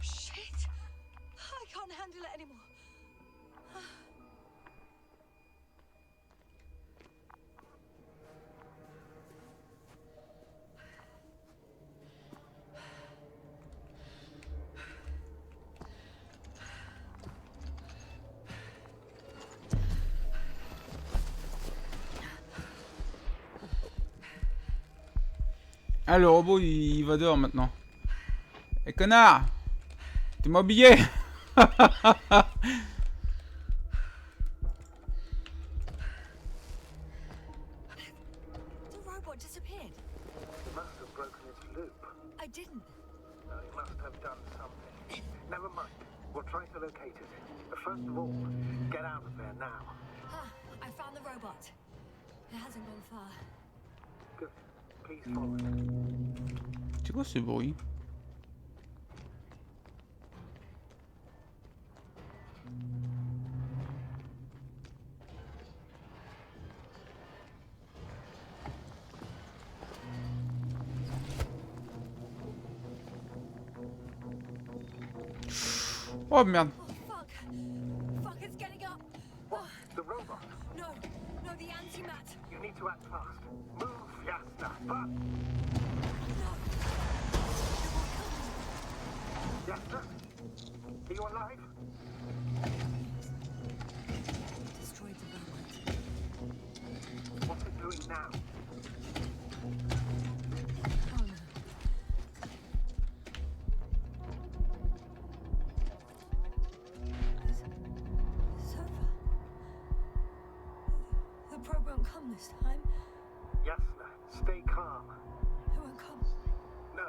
Shit! I can't handle it anymore. Ah, le robot, il va dehors maintenant. Eh, connard! T'es m'habillé! The robot disappeared. You must have broken its loop. I didn't. No, you must have done something. Never mind. We'll try to locate it. But first of all, get out of there now. I found the robot. It hasn't gone far. Good. Please follow it. C'est quoi ce bruit? Oh merde. Oh, fuck. Fuck, it's getting up. What? The robot? No, the antimat. You need to act fast. Move, Yasna. Fast. you alive? Destroyed the robot. What's it doing now? Oh no. It's over. The probe won't come this time. Yasna, stay calm. It won't come. No,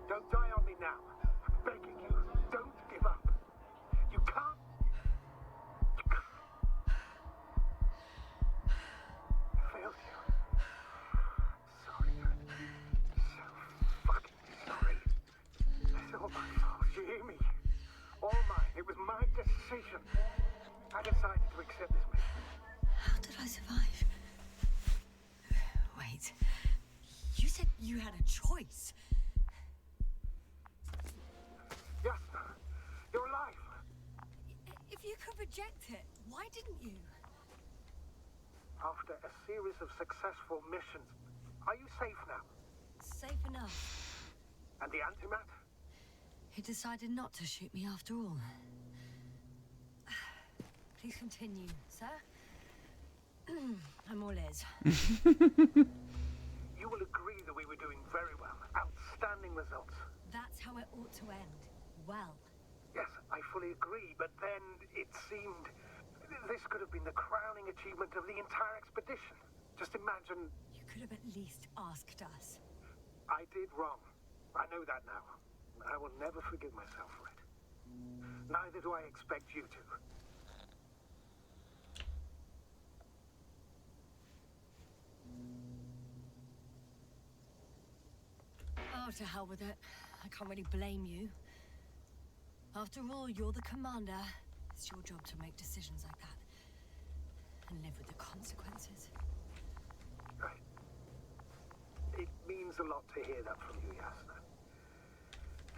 don't die on me now. I'm begging you, don't give up. You can't. You can't. I failed you. Sorry. So fucking sorry. It's all my fault. You hear me? All mine. It was my decision. I decided to accept this mission. How did I survive? Wait. You said you had a choice. Yasna, you're alive. If you could reject it, why didn't you? After a series of successful missions, are you safe now? Safe enough. And the antimat? He decided not to shoot me after all. Please continue, sir. I'm all ears. You will agree that we were doing very well. Outstanding results. That's how it ought to end. Well. Yes, I fully agree, but then it seemed this could have been the crowning achievement of the entire expedition. Just imagine. You could have at least asked us. I did wrong. I know that now. I will never forgive myself for it. Neither do I expect you to. Oh, to hell with it. I can't really blame you. After all, you're the commander. It's your job to make decisions like that. And live with the consequences. Right. It means a lot to hear that from you, Yasna.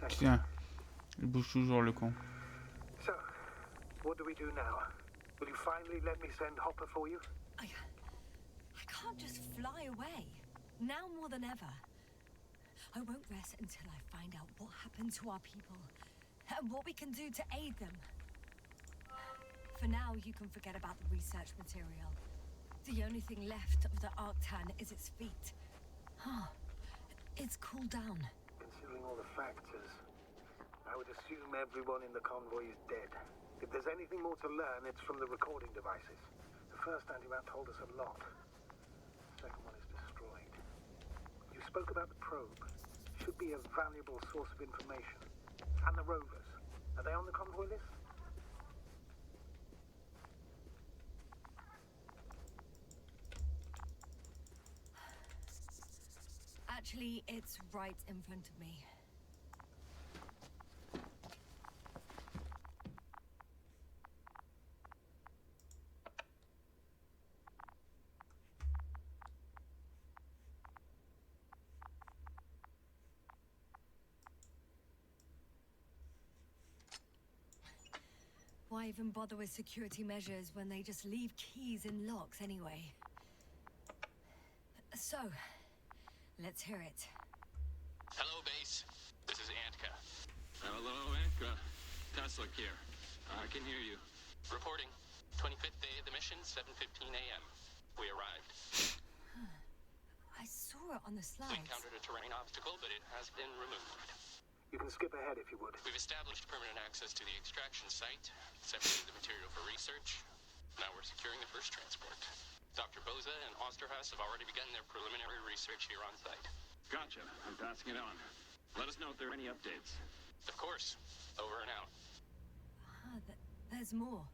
Thank you. Tiens, il bouge toujours le con. So, what do we do now? Will you finally let me send Hopper for you? I can't just fly away. Now more than ever. I won't rest until I find out what happened to our people. And what we can do to aid them. For now, you can forget about the research material. The only thing left of the Arctan is its feet. Huh. It's cooled down. Considering all the factors, I would assume everyone in the convoy is dead. If there's anything more to learn, it's from the recording devices. The first antimat told us a lot. The second one is destroyed. You spoke about the probe. Should be a valuable source of information. And the rovers. Are they on the convoy list? Actually, it's right in front of me. Why even bother with security measures when they just leave keys in locks anyway? So, let's hear it. Hello, base. This is Antka. Hello, Antka. Tesla here. I can hear you. Reporting. 25th day of the mission, 7:15 a.m. We arrived. I saw it on the We slides. encountered a terrain obstacle, but it has been removed. You can skip ahead if you would. We've established permanent access to the extraction site, separated the material for research. Now we're securing the first transport. Dr. Boza and Osterhaus have already begun their preliminary research here on site. Gotcha. I'm passing it on. Let us know if there are any updates. Of course. Over and out. There's more.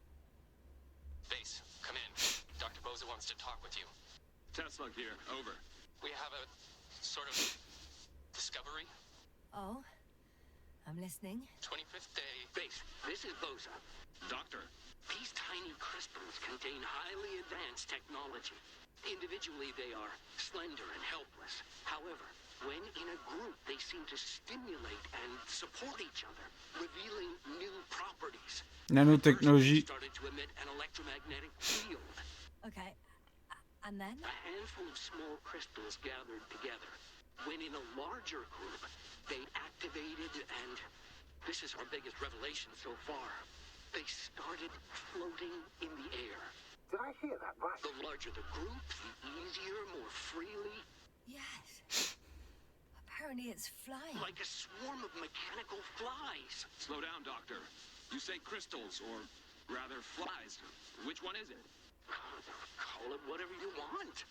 Base, come in. Dr. Boza wants to talk with you. Tesla here. Over. We have a sort of discovery. Oh? I'm listening. 25th day. Base, this is Boza. Doctor. These tiny crystals contain highly advanced technology. Individually, they are slender and helpless. However, when in a group, they seem to stimulate and support each other, revealing new properties. Nanotechnologie. First, they started to emit an electromagnetic field. Okay. And then? A handful of small crystals gathered together. When in a larger group, they activated and This is our biggest revelation so far. They started floating in the air. Did I hear that right? The larger the group, the easier, more freely. Yes. Apparently it's flying. Like a swarm of mechanical flies. Slow down, Doctor. You say crystals, or rather flies. Which one is it? Call it whatever you want.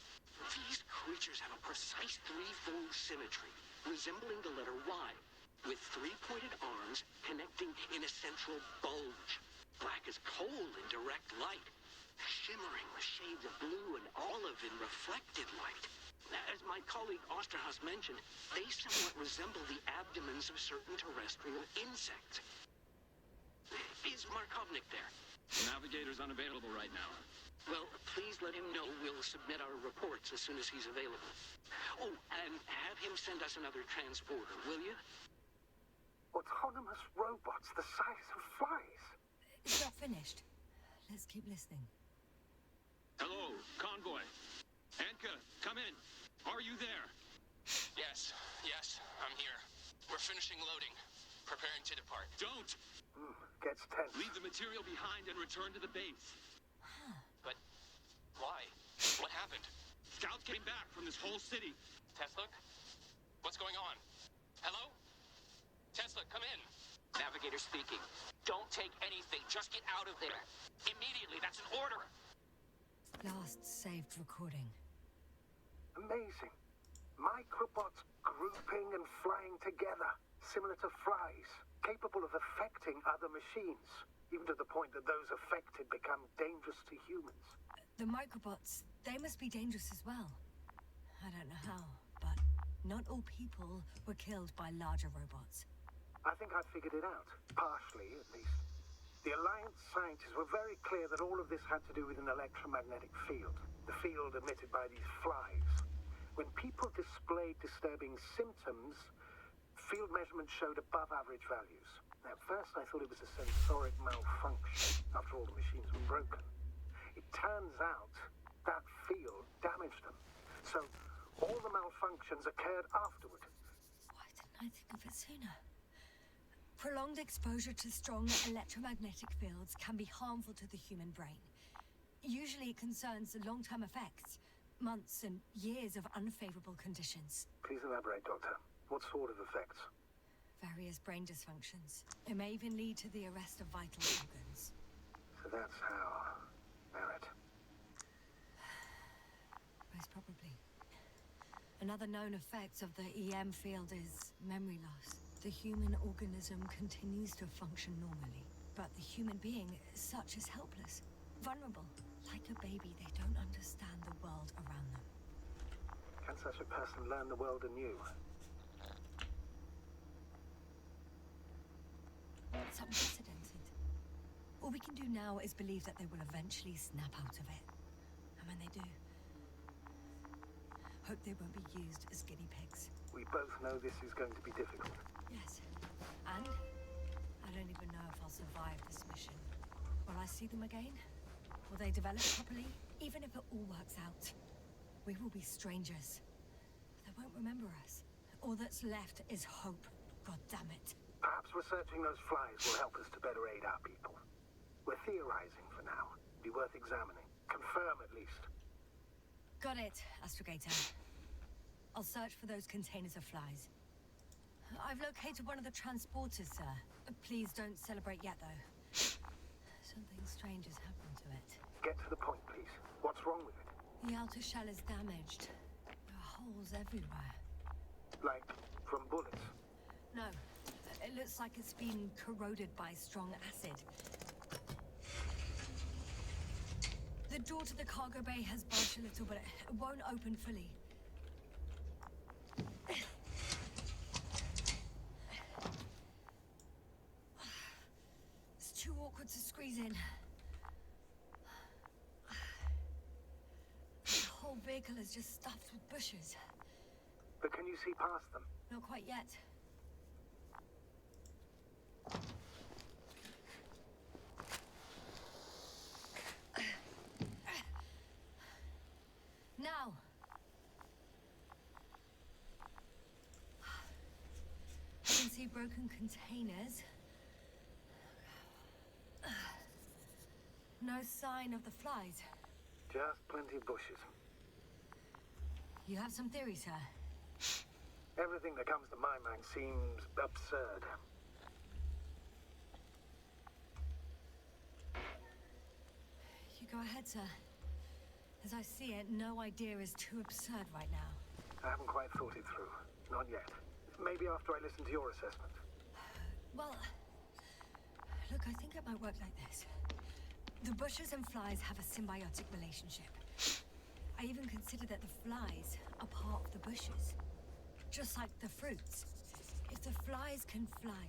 These creatures have a precise threefold symmetry, resembling the letter Y, with three-pointed arms connecting in a central bulge. Black as coal in direct light, shimmering with shades of blue and olive in reflected light. As my colleague Osterhaus mentioned, they somewhat resemble the abdomens of certain terrestrial insects. Is Markovnik there? Navigator's unavailable right now. Well, please let him know we'll submit our reports as soon as he's available. Oh, and have him send us another transporter, will you? Autonomous robots the size of flies. It's not finished. Let's keep listening. Hello, convoy. Anka, come in. Are you there? Yes, I'm here. We're finishing loading. Preparing to depart. Don't! Gets tense. Leave the material behind and return to the base. But why? What happened? Scouts came back from this whole city. Tesla? What's going on? Hello? Tesla, come in. Navigator speaking. Don't take anything. Just get out of there. Immediately. That's an order. Last saved recording. Amazing. Microbots grouping and flying together, similar to flies, capable of affecting other machines, even to the point that those affected become dangerous to humans. The microbots, they must be dangerous as well. I don't know how, but not all people were killed by larger robots. I think I figured it out, partially at least. The Alliance scientists were very clear that all of this had to do with an electromagnetic field, the field emitted by these flies. When people displayed disturbing symptoms, field measurements showed above average values. At first I thought it was a sensoric malfunction, after all the machines were broken. It turns out that field damaged them. So all the malfunctions occurred afterward. Why didn't I think of it sooner? Prolonged exposure to strong electromagnetic fields can be harmful to the human brain. Usually it concerns the long-term effects, months and years of unfavorable conditions. Please elaborate, Doctor. What sort of effects? Various brain dysfunctions. It may even lead to the arrest of vital organs. So that's how... Barrett. Most probably. Another known effect of the EM field is memory loss. The human organism continues to function normally, but the human being as such is helpless, vulnerable. Like a baby, they don't understand the world around them. Can such a person learn the world anew? It's unprecedented. All we can do now is believe that they will eventually snap out of it. And when they do, hope they won't be used as guinea pigs. We both know this is going to be difficult. Yes. And I don't even know if I'll survive this mission. Will I see them again? Will they develop properly? Even if it all works out, we will be strangers. They won't remember us. All that's left is hope. God damn it. Perhaps researching those flies will help us to better aid our people. We're theorizing for now. Be worth examining. Confirm at least. Got it, Astrogator. I'll search for those containers of flies. I've located one of the transporters, sir. Please don't celebrate yet, though. Something strange has happened to it. Get to the point, please. What's wrong with it? The outer shell is damaged. There are holes everywhere. Like, from bullets? No, it looks like it's been corroded by strong acid. The door to the cargo bay has budged a little, but it won't open fully. It's too awkward to squeeze in. The whole vehicle is just stuffed with bushes. But can you see past them? Not quite yet. Now! I can see broken containers, No sign of the flies. Just plenty of bushes. You have some theories, sir? Everything that comes to my mind seems absurd. You go ahead, sir. As I see it, no idea is too absurd right now. I haven't quite thought it through. Not yet. Maybe after I listen to your assessment. Well, look, I think it might work like this. The bushes and flies have a symbiotic relationship. I even consider that the flies are part of the bushes. Just like the fruits. If the flies can fly,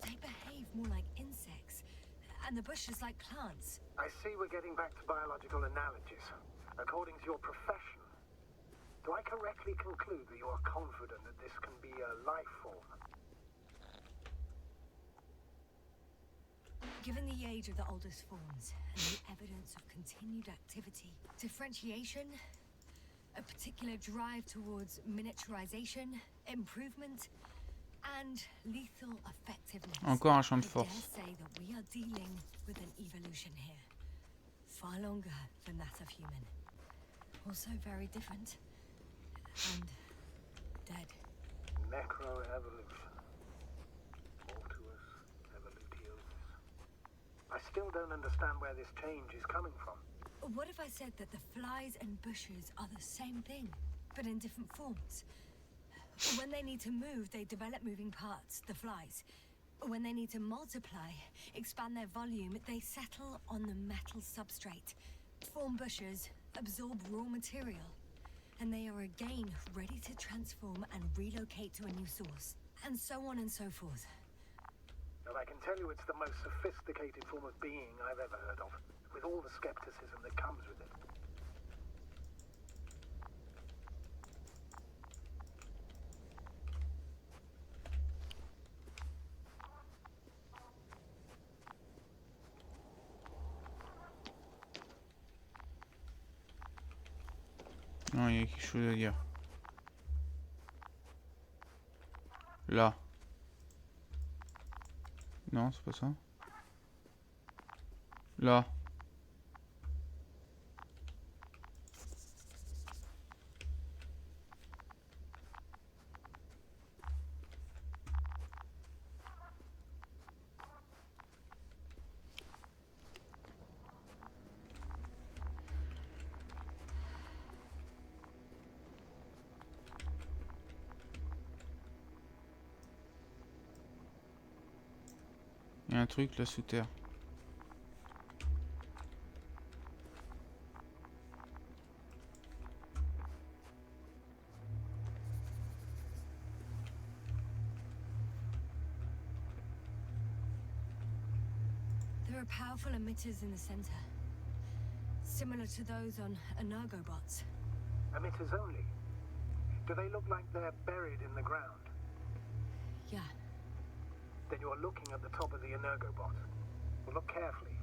they behave more like insects. And the bushes like plants. I see we're getting back to biological analogies. According to your profession, do I correctly conclude that you are confident that this can be a life form? Given the age of the oldest forms and the evidence of continued activity, differentiation, a particular drive towards miniaturization, improvement, and lethal effectiveness, Encore un champ de I force. dare say that we are dealing with an evolution here, far longer than that of human. Also very different and dead. Necroevolution. Mortuus evolutiosus. I still don't understand where this change is coming from. What if I said that the flies and bushes are the same thing, but in different forms? When they need to move, they develop moving parts, the flies. When they need to multiply, expand their volume, they settle on the metal substrate, form bushes, absorb raw material, and they are again ready to transform and relocate to a new source, and so on and so forth. And I can tell you it's the most sophisticated form of being I've ever heard of, with all the skepticism that comes with it. Non, il y a quelque chose à dire. Là. Non, c'est pas ça. Là. Il y a un truc là sous terre. There are powerful emitters in the center, similar to those on energobots. Emitters only? Do they look like they're buried in the ground? Yeah, Then you're looking at the top of the energobot. Well, look carefully.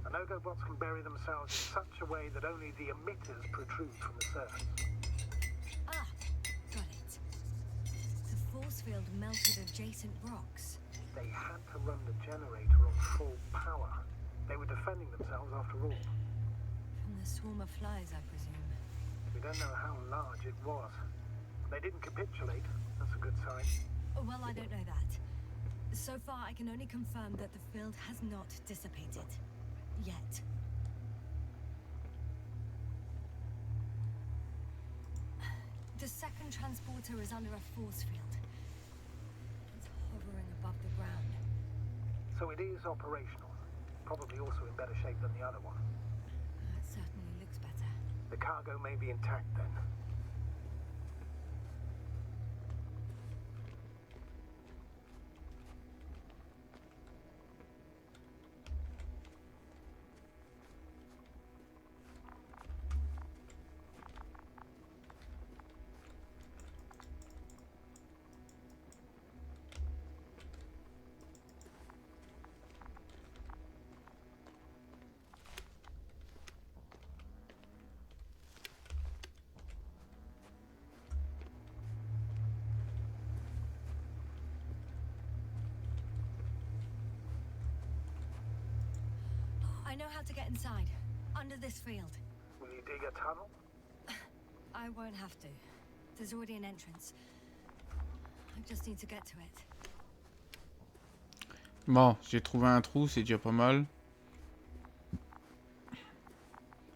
Energobots can bury themselves in such a way that only the emitters protrude from the surface. ah, got it. The force field melted adjacent rocks. They had to run the generator on full power. They were defending themselves after all. From the swarm of flies, I presume. We don't know how large it was. They didn't capitulate. That's a good sign. Oh, well, I don't know that. So far, I can only confirm that the field has not dissipated. Yet. The second transporter is under a force field. It's hovering above the ground. So it is operational. Probably also in better shape than the other one. It certainly looks better. The cargo may be intact then. I know how to get inside. Under this field. Will you dig a tunnel? I won't have to. There's already an entrance. I just need to get to it. Bon, j'ai trouvé un trou, c'est déjà pas mal.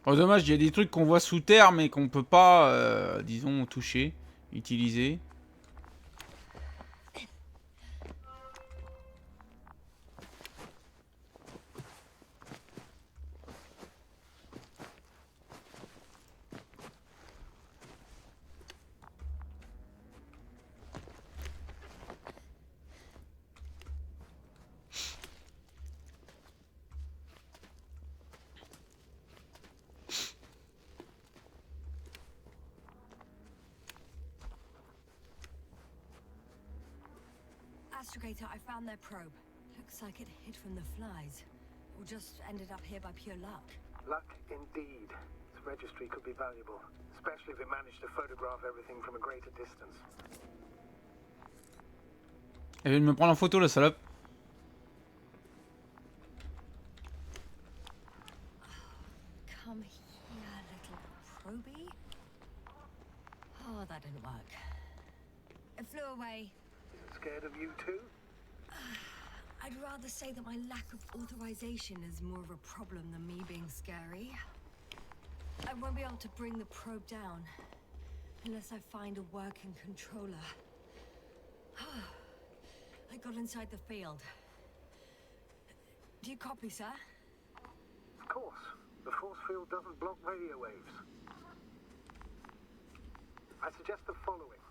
Oh, dommage, il y a des trucs qu'on voit sous terre, mais qu'on peut pas, disons, toucher, utiliser. Astrogator, I found their probe. Looks like it hid from the flies. Or just ended up here by pure luck. Luck indeed. This registry could be valuable, especially if it managed to photograph everything from a greater distance. Elle vient de me prendre en photo, la salope. Come here, little probie. Oh, that didn't work. It flew away. Is it scared of you too? I'd rather say that my lack of authorization is more of a problem than me being scary. I won't be able to bring the probe down unless I find a working controller. I got inside the field. Do you copy, sir? Of course. The force field doesn't block radio waves. I suggest the following.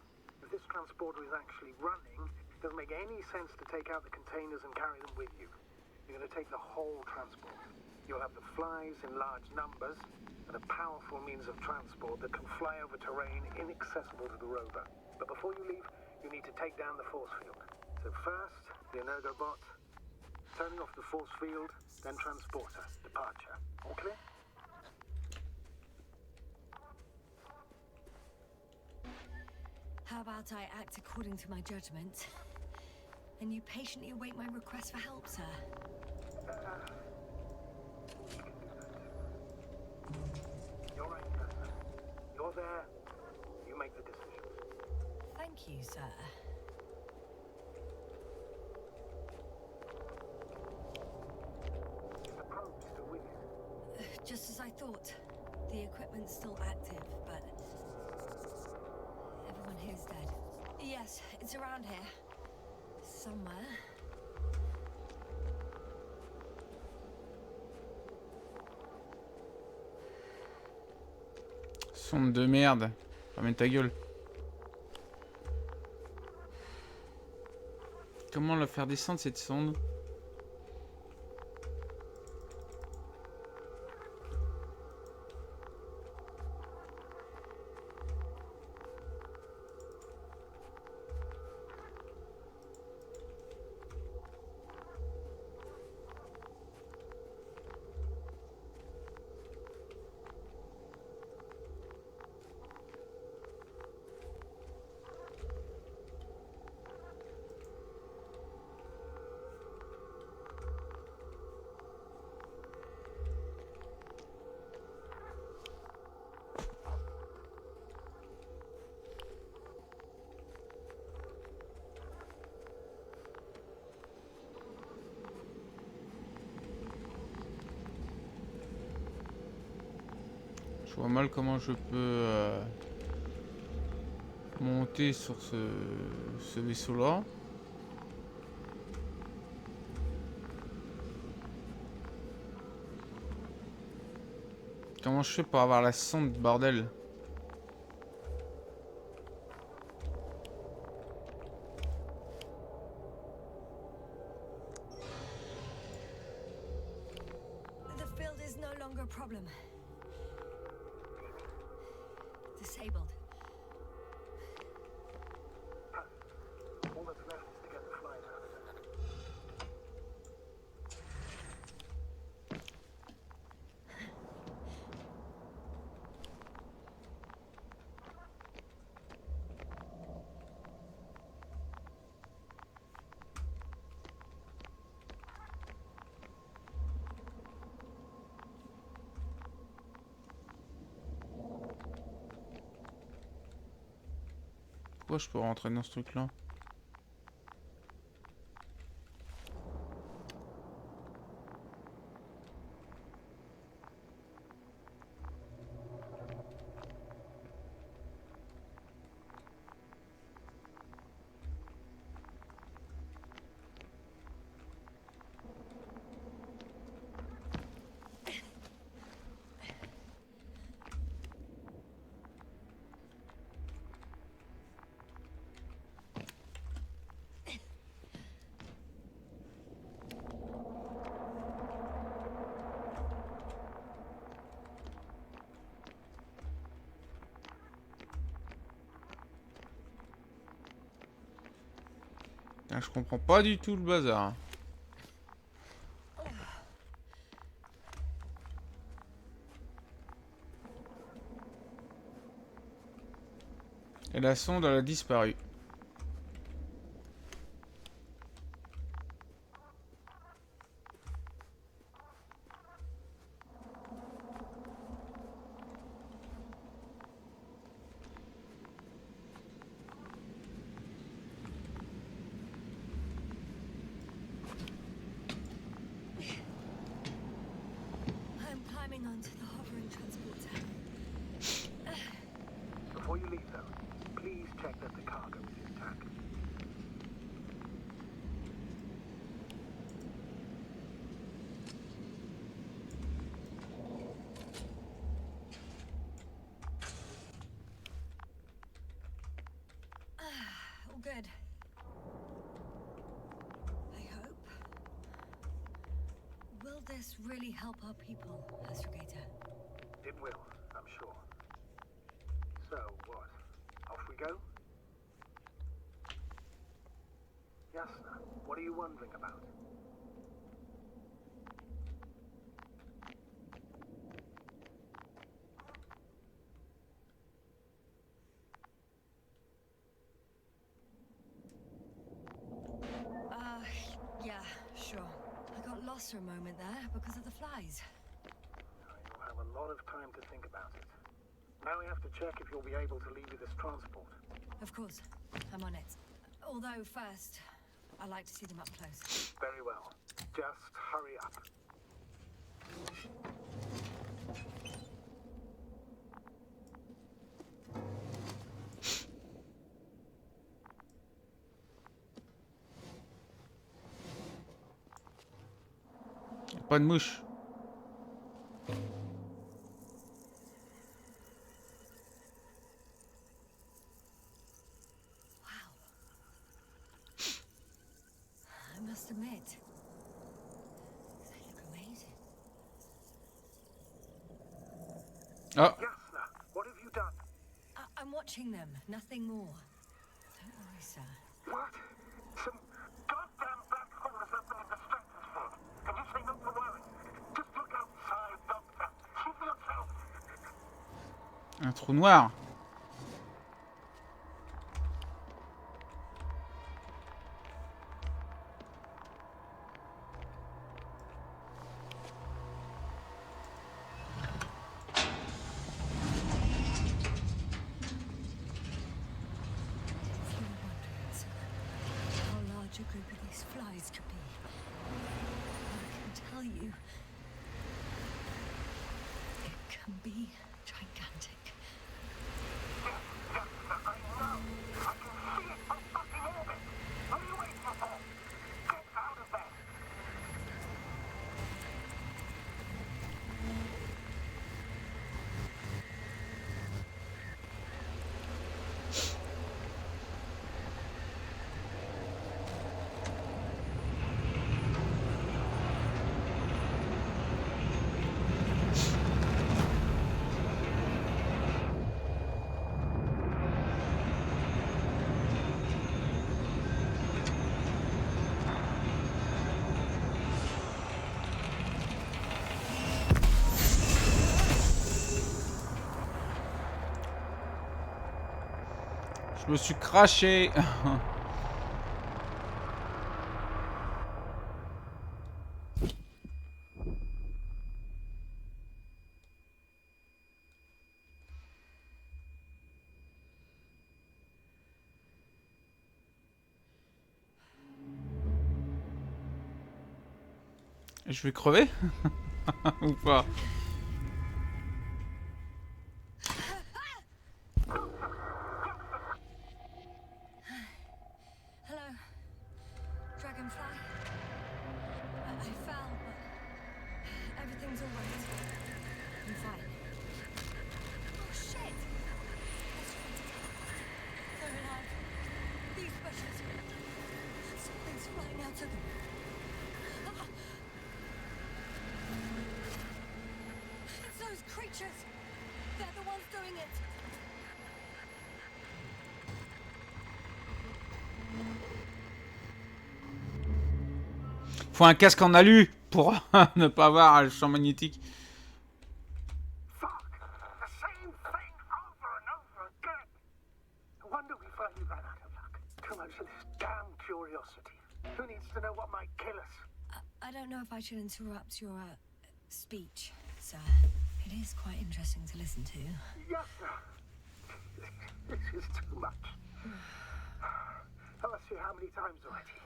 If this transporter is actually running, it doesn't make any sense to take out the containers and carry them with you. You're going to take the whole transport. You'll have the flies in large numbers and a powerful means of transport that can fly over terrain inaccessible to the rover. But before you leave, you need to take down the force field. So first, the Energobot, turning off the force field, then transporter, departure. All clear? How about I act according to my judgment, and you patiently await my request for help, sir? You're right, person. You're there. You make the decision. Thank you, sir. Is the probe still with you? Just as I thought. The equipment's still active, but everyone here's dead. Yes, it's around here. Somewhere. Sonde de merde. Ramène ta gueule. Comment la faire descendre cette sonde? Je vois mal comment je peux monter sur ce vaisseau-là. Comment je fais pour avoir la sonde, bordel? The field is no longer a problem. Disabled. All that's left is to get the flies out of there. fois je peux rentrer dans ce truc-là? Ah, je comprends pas du tout le bazar. Et la sonde, elle a disparu. I'm climbing onto the hovering transporter. Before you leave, though, please check that the cargo is intact. All good. I hope. Will this really help our people, Astrogator? It will, I'm sure. So, what? Off we go? Yasna, what are you wondering about? Yeah, sure. I got lost for a moment there because of the flies. You'll have a lot of time to think about it. Now we have to check if you'll be able to leave with this transport. Of course, I'm on it. Although first, I like to see them up close. Very well. Just hurry up. Pas de mouche. Wow. I must admit, they look amazing. Ah, Yasna, what have you done? I'm watching them, nothing more. Don't worry, sir. What? Some goddamn black hole has opened in the stratosphere. And you say not to worry. Just look outside, Doctor. See for yourself. un trou noir. If you were wondering, sir, how large a group of these flies could be, I can tell you, it can be gigantic. Je me suis craché. Je vais crever ou pas? Hello, Dragonfly. I fell, but everything's all right. I'm fine. Oh shit! They're alive. These bushes. Something's flying out of them. Ah! It's those creatures. They're the ones doing it. Faut un casque en alu pour ne pas avoir le champ magnétique. Fuck! The same thing over and over again! No wonder we finally ran out of luck. Too much of this damn curiosity. Who needs to know what might kill us? I don't know if I should interrupt your speech, sir. It is quite interesting to listen to. Yes, sir. This is too much. I've asked you how many times already.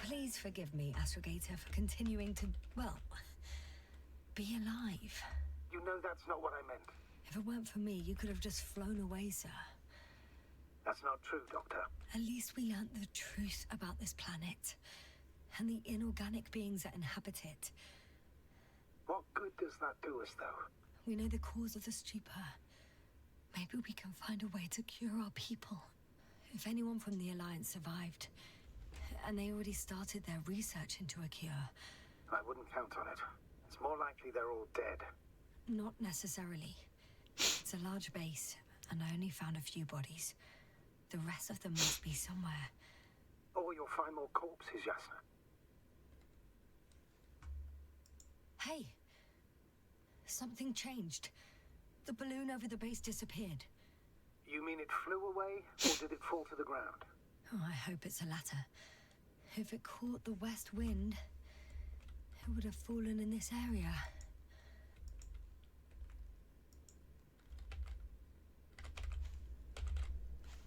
Please forgive me, Astrogator, for continuing to, well, be alive. You know that's not what I meant. If it weren't for me, you could have just flown away, sir. That's not true, Doctor. At least we learnt the truth about this planet and the inorganic beings that inhabit it. What good does that do us, though? We know the cause of the stupor. Maybe we can find a way to cure our people. If anyone from the Alliance survived, and they already started their research into a cure. I wouldn't count on it. It's more likely they're all dead. Not necessarily. It's a large base, and I only found a few bodies. The rest of them must be somewhere. Or you'll find more corpses, Yasna. Hey! Something changed. The balloon over the base disappeared. You mean it flew away, or did it fall to the ground? Oh, I hope it's the latter. If it caught the west wind, it would have fallen in this area.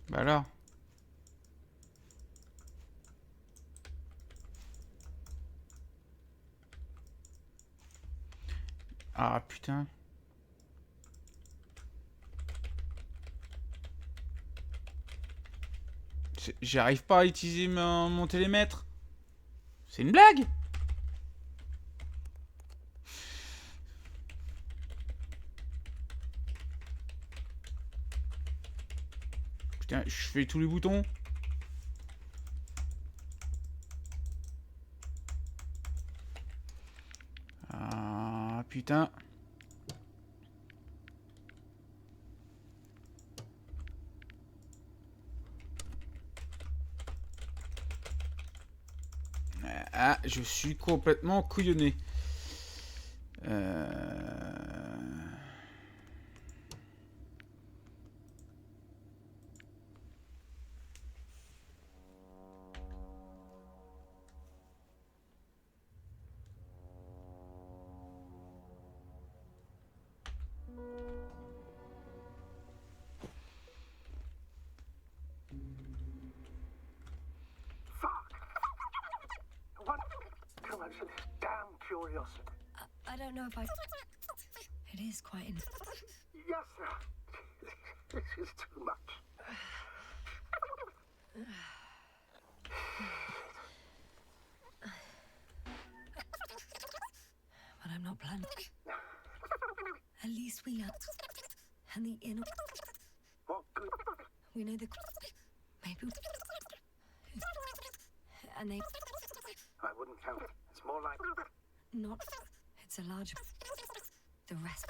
Bah alors. Ah putain. J'arrive pas à utiliser mon télémètre. C'est une blague? Putain, je fais tous les boutons. Ah putain. Ah, je suis complètement couillonné. Too much of this damn curiosity. I don't know if I... It is quite... Yes, sir. This is too much. But I'm not planning. At least we learned. And the inner... What good? We know the... Maybe... And they... I wouldn't count it. It's more like... Not... It's a large... The rest...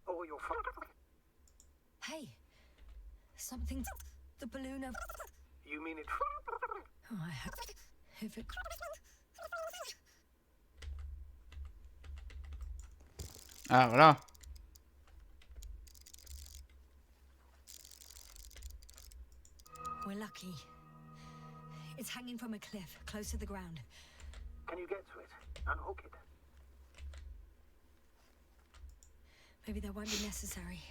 Or you'll find... Hey! Something... The balloon of... You mean it... Oh, I hope... If it... Ah voilà. We're lucky. It's hanging from a cliff, close to the ground. Can you get to it? Unhook it. Maybe that won't be necessary.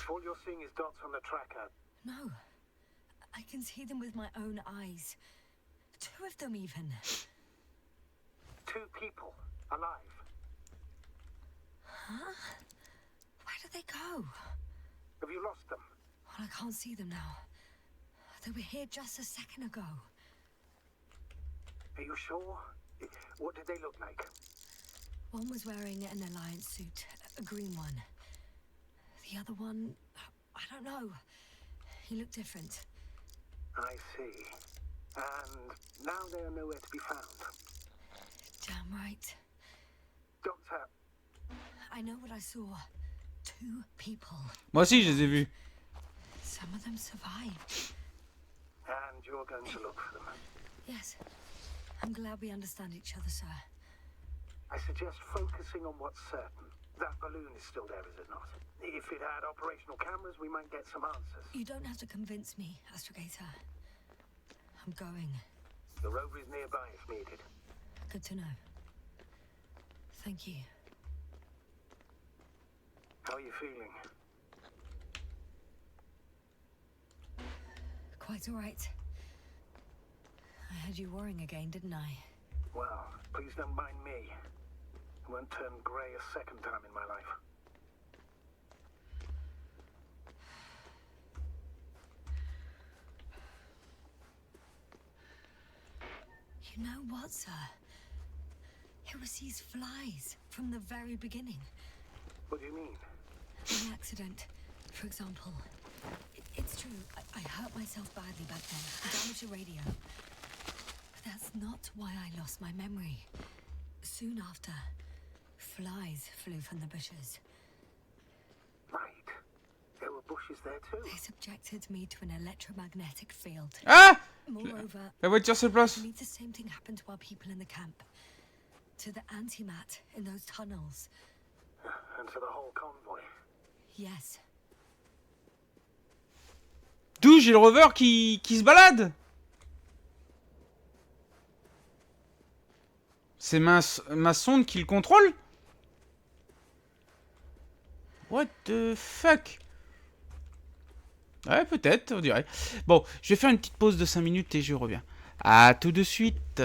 If all you're seeing is dots on the tracker, No. I can see them with my own eyes. 2 of them, even. 2 people alive. Huh? Where did they go? Have you lost them? Well, I can't see them now. They were here just a second ago. Are you sure? What did they look like? One was wearing an Alliance suit, a green one. The other one, I don't know. He looked different. I see. And now they are nowhere to be found. Damn right. Doctor, I know what I saw. 2 people. Moi aussi, je les ai vus. Some of them survived. and you're going to look for them. Yes. I'm glad we understand each other, sir. I suggest focusing on what's certain. That balloon is still there, is it not? If it had operational cameras, we might get some answers. You don't have to convince me, Astrogator. I'm going. The rover is nearby if needed. Good to know. Thank you. How are you feeling? Quite all right. I had you worrying again, didn't I? Well, please don't mind me. I won't turn grey a second time in my life. You know what, sir? It was these flies from the very beginning. What do you mean? My accident, for example. It's true, I hurt myself badly back then. I damaged the radio. But that's not why I lost my memory. Soon after, flies flew from the bushes. Right. There were bushes there too. They subjected me to an electromagnetic field. Ah! Moreover, La voiture se place. to me the same thing happened to our people in the camp. To the antimat in those tunnels. And to the whole convoy. Yes. D'où j'ai le rover qui se balade. C'est ma sonde qui le contrôle. What the fuck? Ouais, peut-être, on dirait. Bon, je vais faire une petite pause de 5 minutes et je reviens. À tout de suite.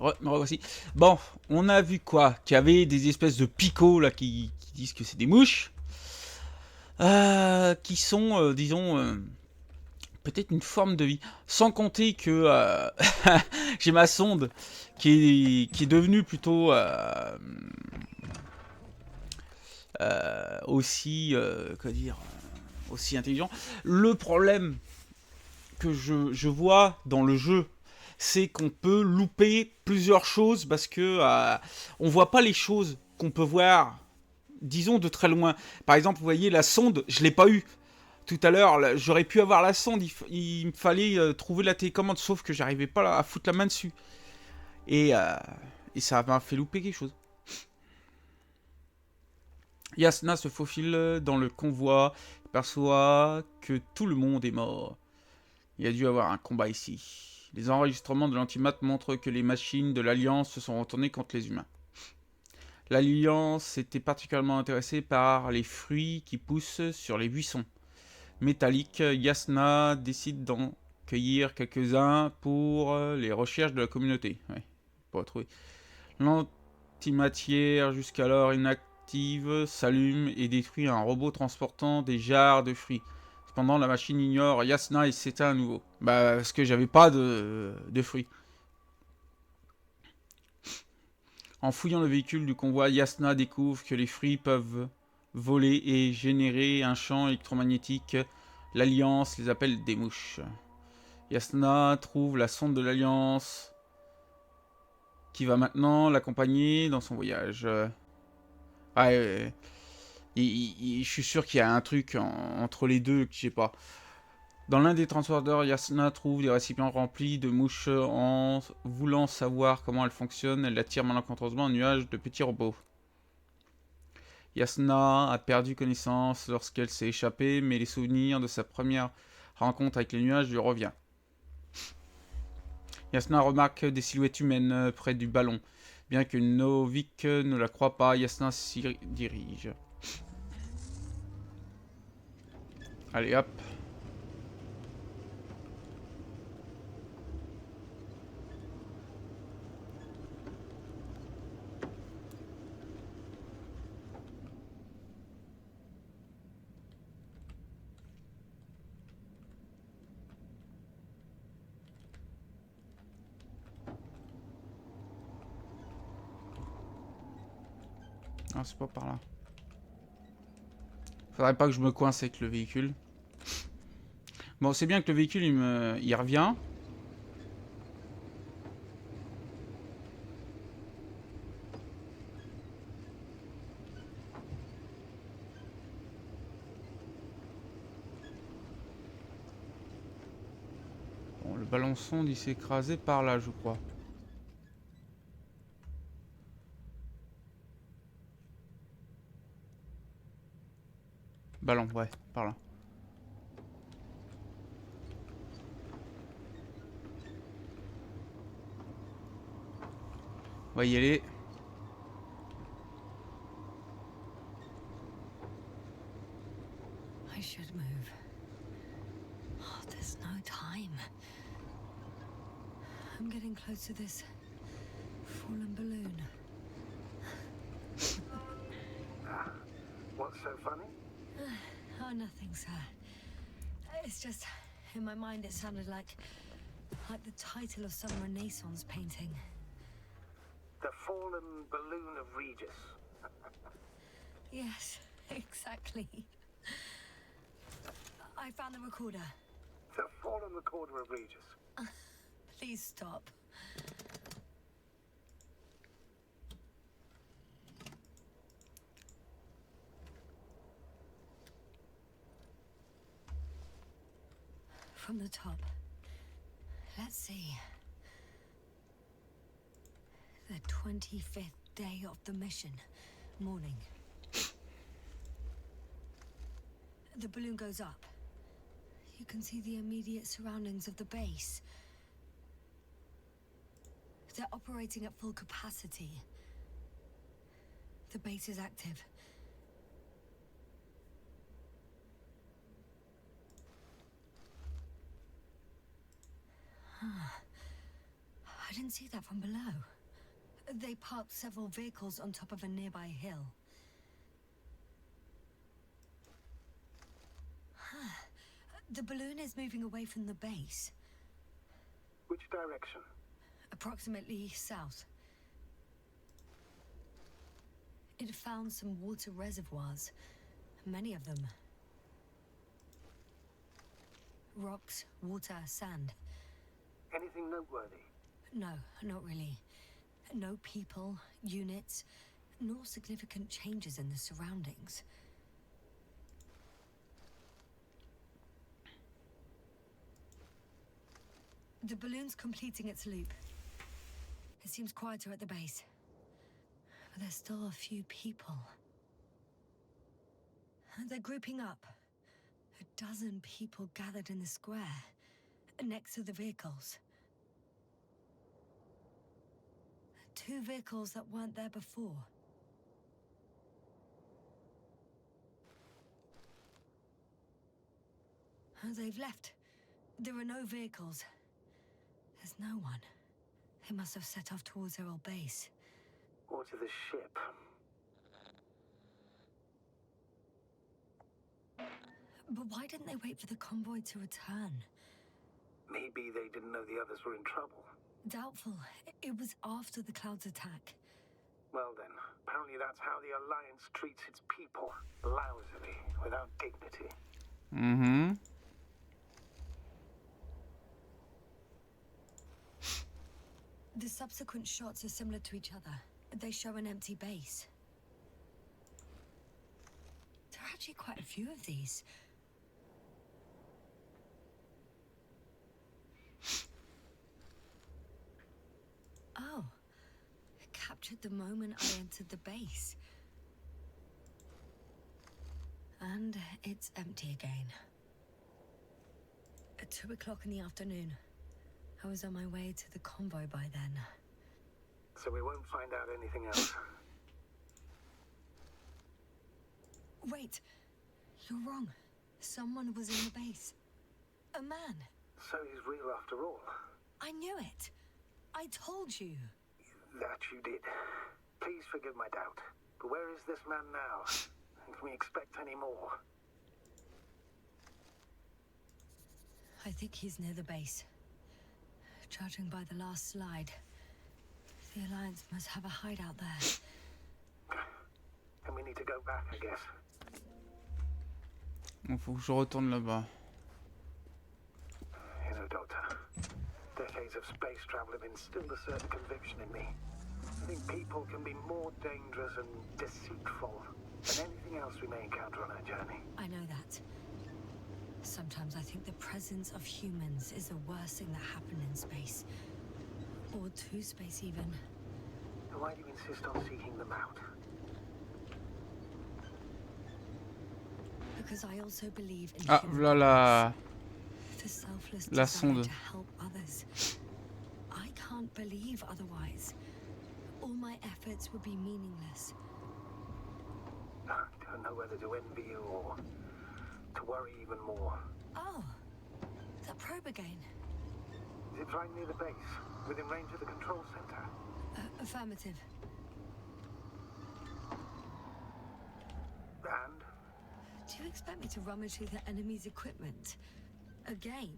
Me revoici. Bon, on a vu quoi? Qu'il y avait des espèces de picots là qui disent que c'est des mouches. Qui sont, disons, peut-être une forme de vie. Sans compter que j'ai ma sonde qui est devenue plutôt aussi, comment dire, aussi intelligent. Le problème que je vois dans le jeu, c'est qu'on peut louper plusieurs choses parce que on voit pas les choses qu'on peut voir, disons, de très loin. Par exemple, vous voyez, la sonde, je l'ai pas eu. Tout à l'heure, j'aurais pu avoir la sonde, il me fallait trouver la télécommande, sauf que j'arrivais pas à foutre la main dessus. Et ça m'a fait louper quelque chose. Yasna se faufile dans le convoi, perçoit que tout le monde est mort. Il y a dû avoir un combat ici. Les enregistrements de l'antimat montrent que les machines de l'Alliance se sont retournées contre les humains. L'Alliance était particulièrement intéressée par les fruits qui poussent sur les buissons métalliques. Yasna décide d'en cueillir quelques-uns pour les recherches de la communauté. Ouais, pour trouver. L'antimatière, jusqu'alors inactive, s'allume et détruit un robot transportant des jarres de fruits. Cependant, la machine ignore Yasna et s'éteint à nouveau. Bah, parce que j'avais pas de fruits. En fouillant le véhicule du convoi, Yasna découvre que les fruits peuvent voler et générer un champ électromagnétique. L'Alliance les appelle des mouches. Yasna trouve la sonde de l'Alliance qui va maintenant l'accompagner dans son voyage. Je suis sûr qu'il y a un truc entre les deux que j'ai pas. Dans l'un des transporteurs, Yasna trouve des récipients remplis de mouches. En voulant savoir comment elles fonctionnent, elle attire malencontreusement un nuage de petits robots. Yasna a perdu connaissance lorsqu'elle s'est échappée, mais les souvenirs de sa première rencontre avec les nuages lui reviennent. Yasna remarque des silhouettes humaines près du ballon. Bien que Novik ne la croie pas, Yasna s'y dirige. Allez hop. Non, c'est pas par là. Faudrait pas que je me coince avec le véhicule. Bon, c'est bien que le véhicule, il revient. Bon, le ballon sonde, il s'est écrasé par là, je crois. Ballon, ouais, par là. On va y aller. I should move. Oh, there's no time. I'm getting close to this fallen balloon. What's so funny? Oh, nothing, sir. It's just, in my mind it sounded like the title of some Renaissance painting. The fallen balloon of Regis. Yes, exactly. I found the recorder. The fallen recorder of Regis. Please stop. From the top. Let's see. The 25th day of the mission. Morning. The balloon goes up. You can see the immediate surroundings of the base. They're operating at full capacity. The base is active. I didn't see that from below. They parked several vehicles on top of a nearby hill. The balloon is moving away from the base. Which direction? Approximately south. It found some water reservoirs. Many of them. Rocks, water, sand. Anything noteworthy? No, not really. No people, units, nor significant changes in the surroundings. The balloon's completing its loop. It seems quieter at the base. But there's still a few people. They're grouping up. 12 people gathered in the square, next to the vehicles. 2 vehicles that weren't there before. They've left. There are no vehicles. There's no one. They must have set off towards their old base. Or to the ship. But why didn't they wait for the convoy to return? Maybe they didn't know the others were in trouble. Doubtful. It was after the Cloud's attack. Well then, apparently that's how the Alliance treats its people. Lousily, without dignity. Mhm. The subsequent shots are similar to each other. They show an empty base. There are actually quite a few of these. Oh, it captured the moment I entered the base. And it's empty again. At 2 o'clock in the afternoon. I was on my way to the convoy by then. So we won't find out anything else. Wait, you're wrong. Someone was in the base. A man. So he's real after all. I knew it. I told you. That you did. Please forgive my doubt. But where is this man now? And can we expect any more? I think he's near the base. Judging by the last slide, the Alliance must have a hideout there. And we need to go back, I guess. Bon, faut que je retourne là-bas. You know, Doctor, decades of space travel have instilled a certain conviction in me. I think people can be more dangerous and deceitful than anything else we may encounter on our journey. I know that. Sometimes I think the presence of humans is the worst thing that happened in space. Or to space, even. And why do you insist on seeking them out? Because I also believe in Ah, human voilà the selfless la desire sonde. to help others. I can't believe otherwise. All my efforts would be meaningless. I don't know whether to envy you or to worry even more. Oh, that probe again. Is it right near the base, within range of the control center? Affirmative. And? Do you expect me to rummage through the enemy's equipment? Again?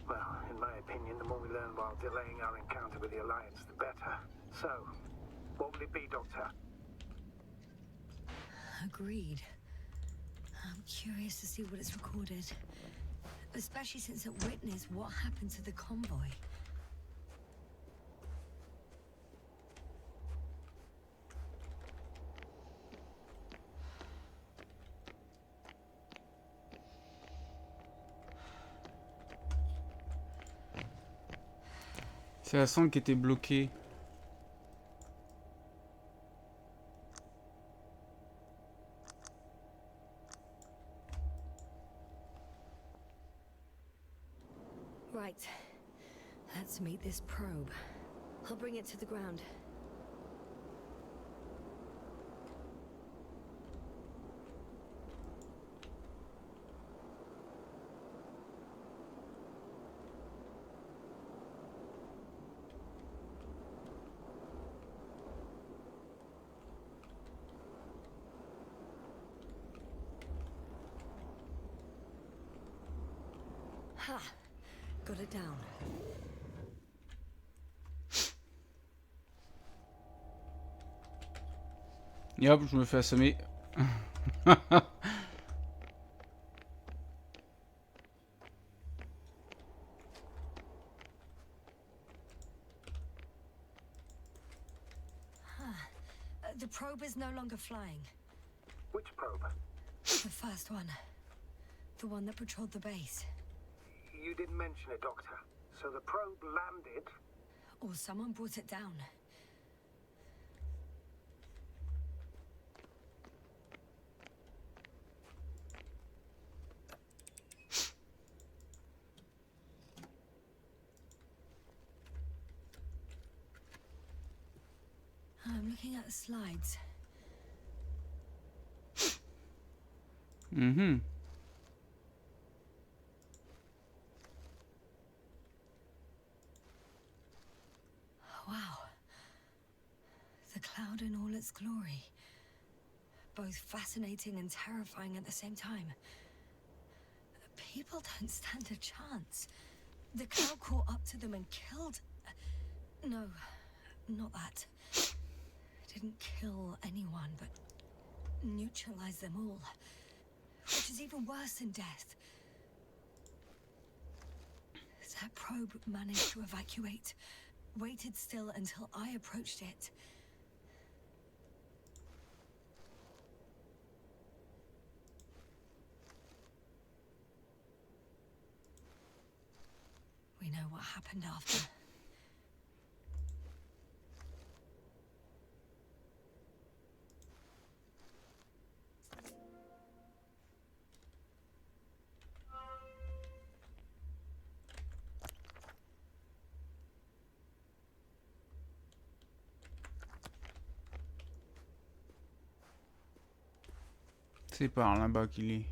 Well, in my opinion, the more we learn while delaying our encounter with the Alliance, the better. So, what will it be, Doctor? Agreed. I'm curious to see what it's recorded. Especially since it witnessed what happened to the convoy. C'est la sonde qui était bloquée. Right. Let's meet this probe. I'll bring it to the ground. Ha! Got it down. Et hop, je me fais assommer. The probe is no longer flying. Which probe? The first one. The one that patrolled the base. You didn't mention it, Doctor. So the probe landed. Or someone brought it down. I'm looking at the slides. Mhm. Wow. The cloud in all its glory. Both fascinating and terrifying at the same time. People don't stand a chance. The cloud caught up to them and killed... No, not that. Didn't kill anyone, but neutralized them all. Which is even worse than death. That probe managed to evacuate. Waited still until I approached it. We know what happened after. C'est par là-bas qu'il est.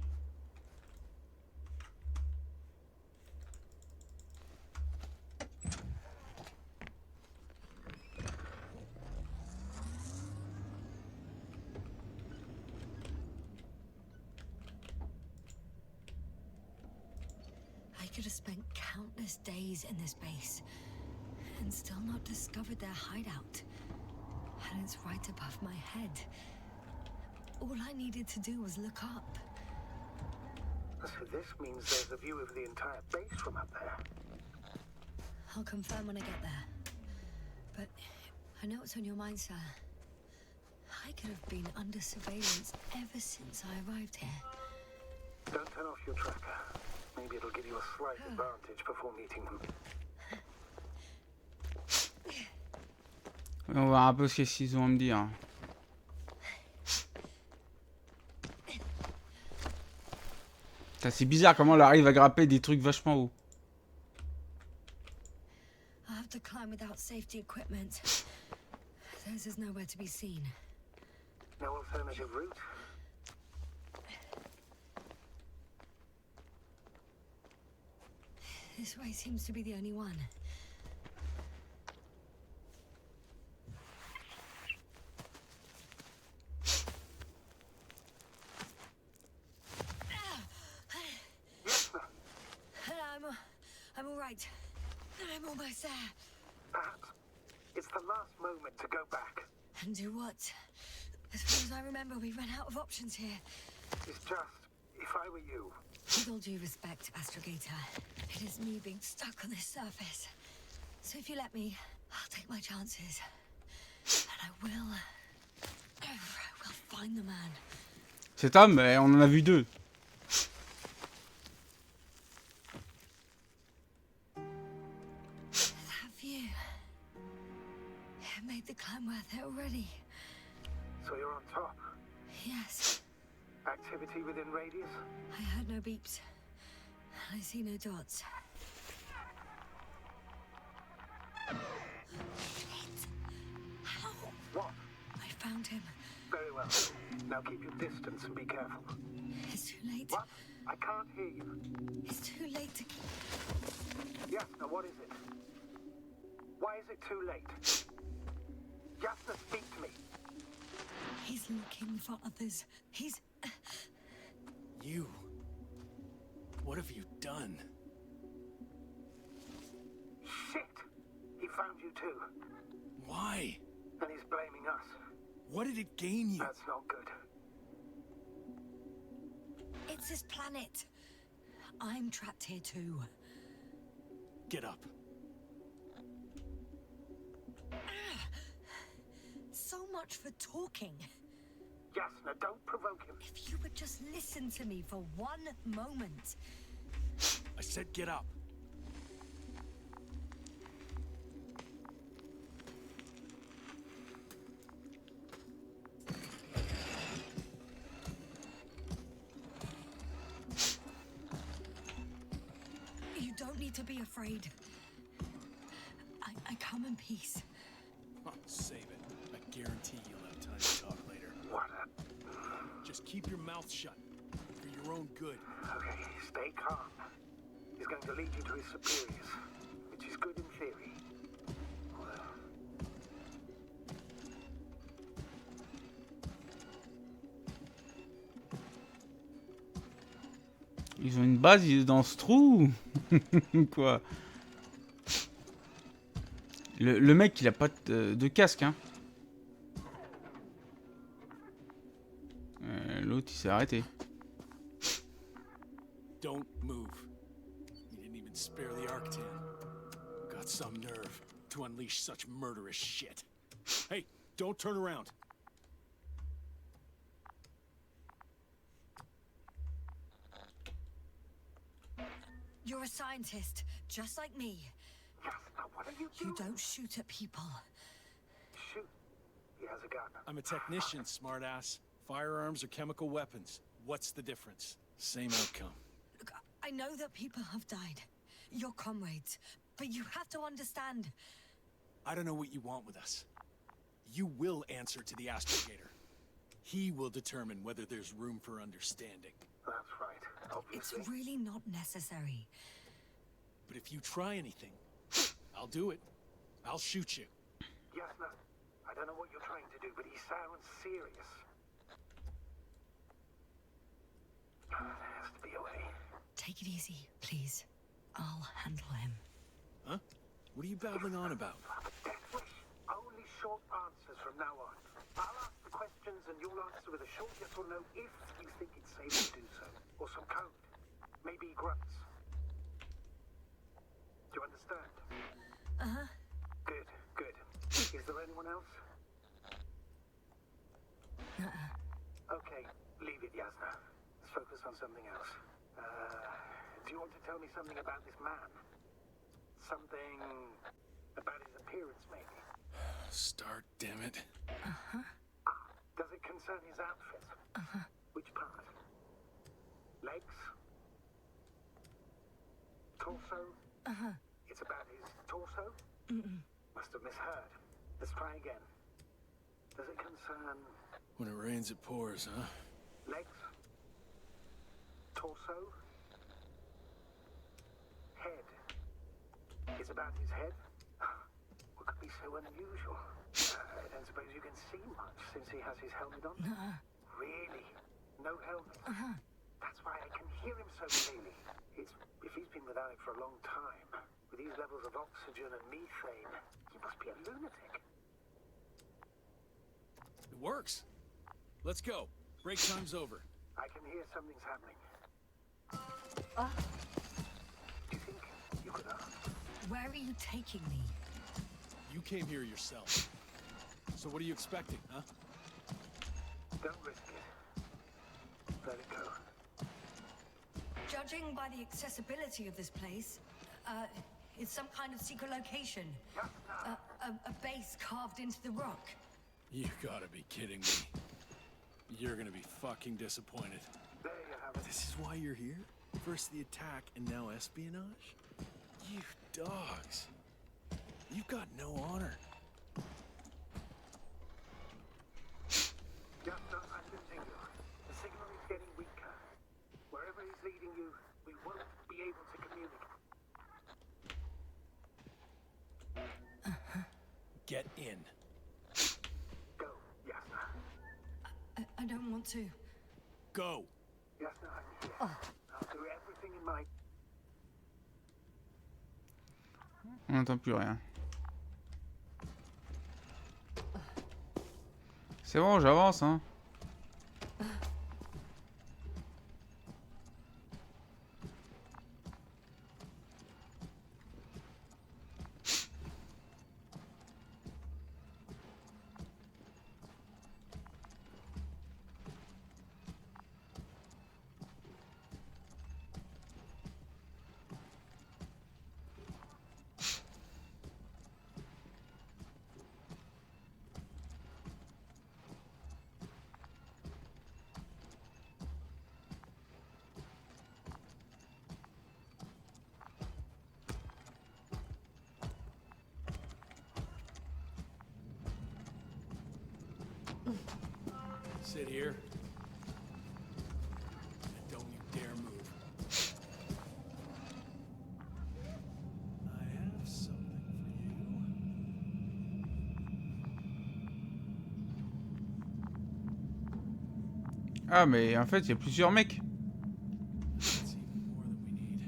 I could have spent countless days in this base and still not discovered their hideout. And it's right above my head. All I needed to do was look up. So this means there's a view of the entire base from up there. I'll confirm when I get there. But I know what's on your mind, sir. I could have been under surveillance ever since I arrived here. Don't turn off your tracker. Maybe it'll give you a slight advantage before meeting them. On va voir un peu ce qu'ils ont à me dire. C'est bizarre comment elle arrive à grapper des trucs vachement hauts. I'll have to climb without safety equipment. Theirs is nowhere to be seen. No alternative route? This way seems to be the only one. I'm all right. I'm almost there. Perhaps it's the last moment to go back. And do what? As far as I remember, we ran out of options here. It's just, if I were you... With all due respect, Astrogator, it is me being stuck on this surface. So if you let me, I'll take my chances. And I will find the man. Cet homme, on en a vu deux. That view. It made the climb worth it already. So you're on top. Yes. Activity within radius? I heard no beeps. I see no dots. Shit. How? What? I found him. Very well. Now keep your distance and be careful. It's too late. What? I can't hear you. It's too late to... Yes, now what is it? Why is it too late? Jasna, speak to me. He's looking for others. He's... You. What have you done? found you too. Why? And he's blaming us. What did it gain you? That's not good. It's his planet. I'm trapped here too. Get up. So much for talking. Yasna, don't provoke him. If you would just listen to me for one moment. I said get up. You don't need to be afraid. I come in peace. Oh, save it. I guarantee you'll have time to talk later. What a... Just keep your mouth shut. For your own good. Okay, stay calm. He's going to lead you to his superiors, which is good in theory. Well, Ils ont une base dans ce trou. Quoi. Le mec, il a pas de casque, hein. L'autre, il s'est arrêté. Don't move. You didn't even spare the Arctan. Got some nerve to unleash such murderous shit. Hey, don't turn around. You're a scientist, just like me. Yasna, what are you You doing? don't shoot at people. Shoot. He has a gun. I'm a technician, smartass. Firearms or chemical weapons. What's the difference? Same outcome. Look, I know that people have died. Your comrades. But you have to understand. I don't know what you want with us. You will answer to the astrogator. He will determine whether there's room for understanding. That's right. It's Obviously. really not necessary. But if you try anything, I'll do it. I'll shoot you. Yasna, I don't know what you're trying to do, but he sounds serious. There has to be a way. Take it easy, please. I'll handle him. Huh? What are you babbling on about? Death wish. Only short answers from now on. I'll ask the questions and you'll answer with a short yes or no if you think it's safe to do so. Or some code. Maybe grunts. Do you understand? Uh-huh. Good, good. Is there anyone else? Okay, leave it, Yasna. Let's focus on something else. Do you want to tell me something about this man? Something about his appearance, maybe? Start, damn it. Does it concern his outfit? Which part? Legs? Torso? It's about his torso? Must have misheard. Let's try again. Does it concern When it rains, it pours, huh? legs? Torso? Head? It's about his head? What could be so unusual? I don't suppose you can see much since he has his helmet on? Really? No helmet? That's why I can hear him so clearly. If he's been without it for a long time, with these levels of oxygen and methane, he must be a lunatic. It works. Let's go. Break time's over. I can hear something's happening. Do you think you could Where are you taking me? You came here yourself. So what are you expecting, huh? Don't risk it. Let it go. Judging by the accessibility of this place, it's some kind of secret location. A base carved into the rock. You gotta be kidding me. You're gonna be fucking disappointed. There you have it. This is why you're here? First the attack and now espionage? You dogs. You've got no honor. Just I'm losing you. The signal is getting weaker. Wherever he's leading you, we won't be able to communicate. Get in. Go, Yasna. I don't want to. Go. Yasna, I'm here. I'll do everything in my... On n'entend plus rien. C'est bon, j'avance, hein. Sit here. And don't you dare move. I have something for you. Ah, mais en fait, il y a plusieurs mecs. That's even more than we need.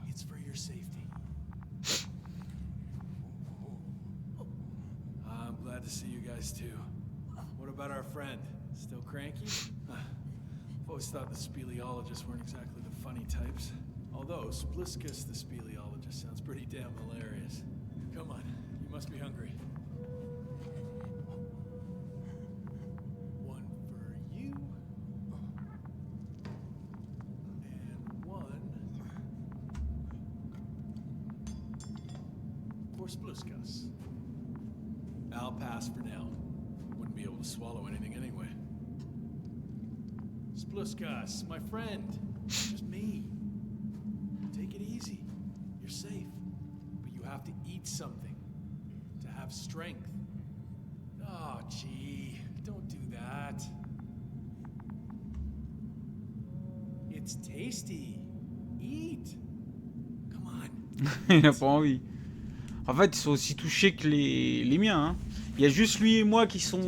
It's for your safety. I'm glad to see you guys too. What about our friend? Still cranky? I've always thought the speleologists weren't exactly the funny types. Although Spliskus the speleologist sounds pretty damn hilarious. Come on, you must be hungry. One for you. And one for Spliskus. I'll pass for now. Wouldn't be able to swallow anything anyway. Spliskus, my friend. Just me. Take it easy. You're safe. But you have to eat something to have strength. Oh, gee. Don't do that. It's tasty. Eat. Come on. Il a pas envie. En fait, ils sont aussi touchés que les miens, hein. Il y a juste lui et moi qui sont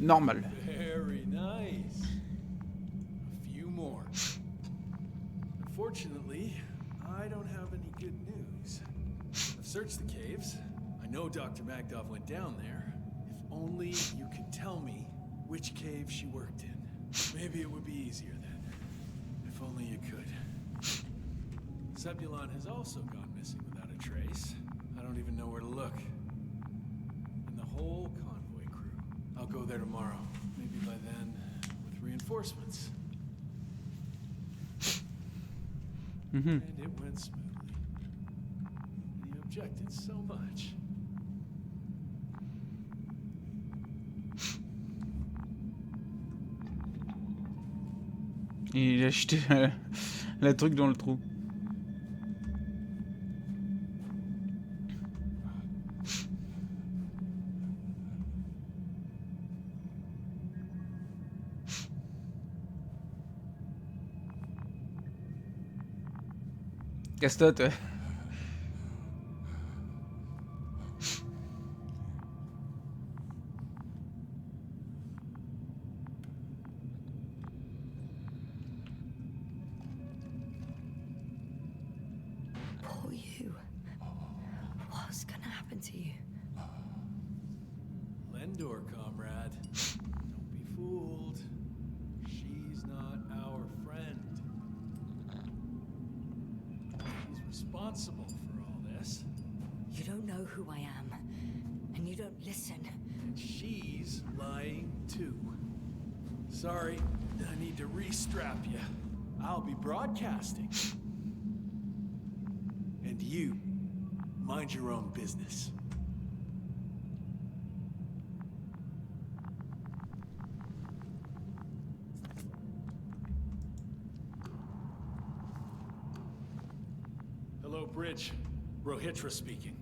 normal. Very nice. A few more. Unfortunately, I don't have any good news. I've searched the caves. I know Dr. Magdov went down there. If only you could tell me which cave she worked in. Maybe it would be easier then. If only you could. Zebulon has also gone missing without a trace. I don't even know where to look. And the whole convoy crew. I'll go there tomorrow. Maybe by then, with reinforcements. And it went smoothly. And you objected so much. Il a jeté la truc dans le trou. Casse-toi, ouais. Poor you. What's gonna happen to you? Lendor, comrade. Don't be fooled. She's not our friend. She's responsible for all this. You don't know who I am, and you don't listen. She's lying too. Sorry, I need to restrap you. I'll be broadcasting. And you, mind your own business. Hello, Bridge. Rohitra speaking.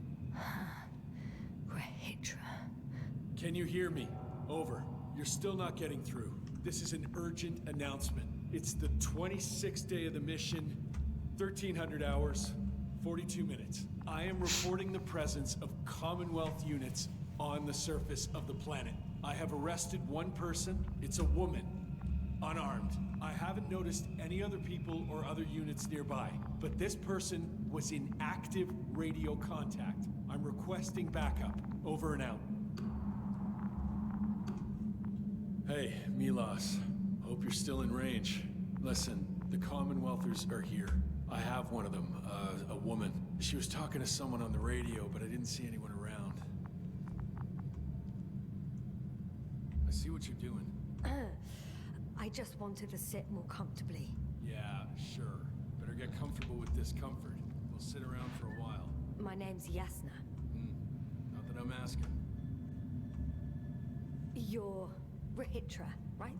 Rahitra. Can you hear me? Over. You're still not getting through. This is an urgent announcement. It's the 26th day of the mission, 1300 hours, 42 minutes. I am reporting the presence of Commonwealth units on the surface of the planet. I have arrested one person. It's a woman. Unarmed. I haven't noticed any other people or other units nearby, but this person was in active radio contact. I'm requesting backup. Over and out. Hey, Milos. Hope you're still in range. Listen, the Commonwealthers are here. I have one of them, a woman. She was talking to someone on the radio, but I didn't see anyone around. I see what you're doing. I just wanted to sit more comfortably. Yeah, sure. Better get comfortable with discomfort. We'll sit around for a while. My name's Yasna. Not that I'm asking. You're Rahitra, right?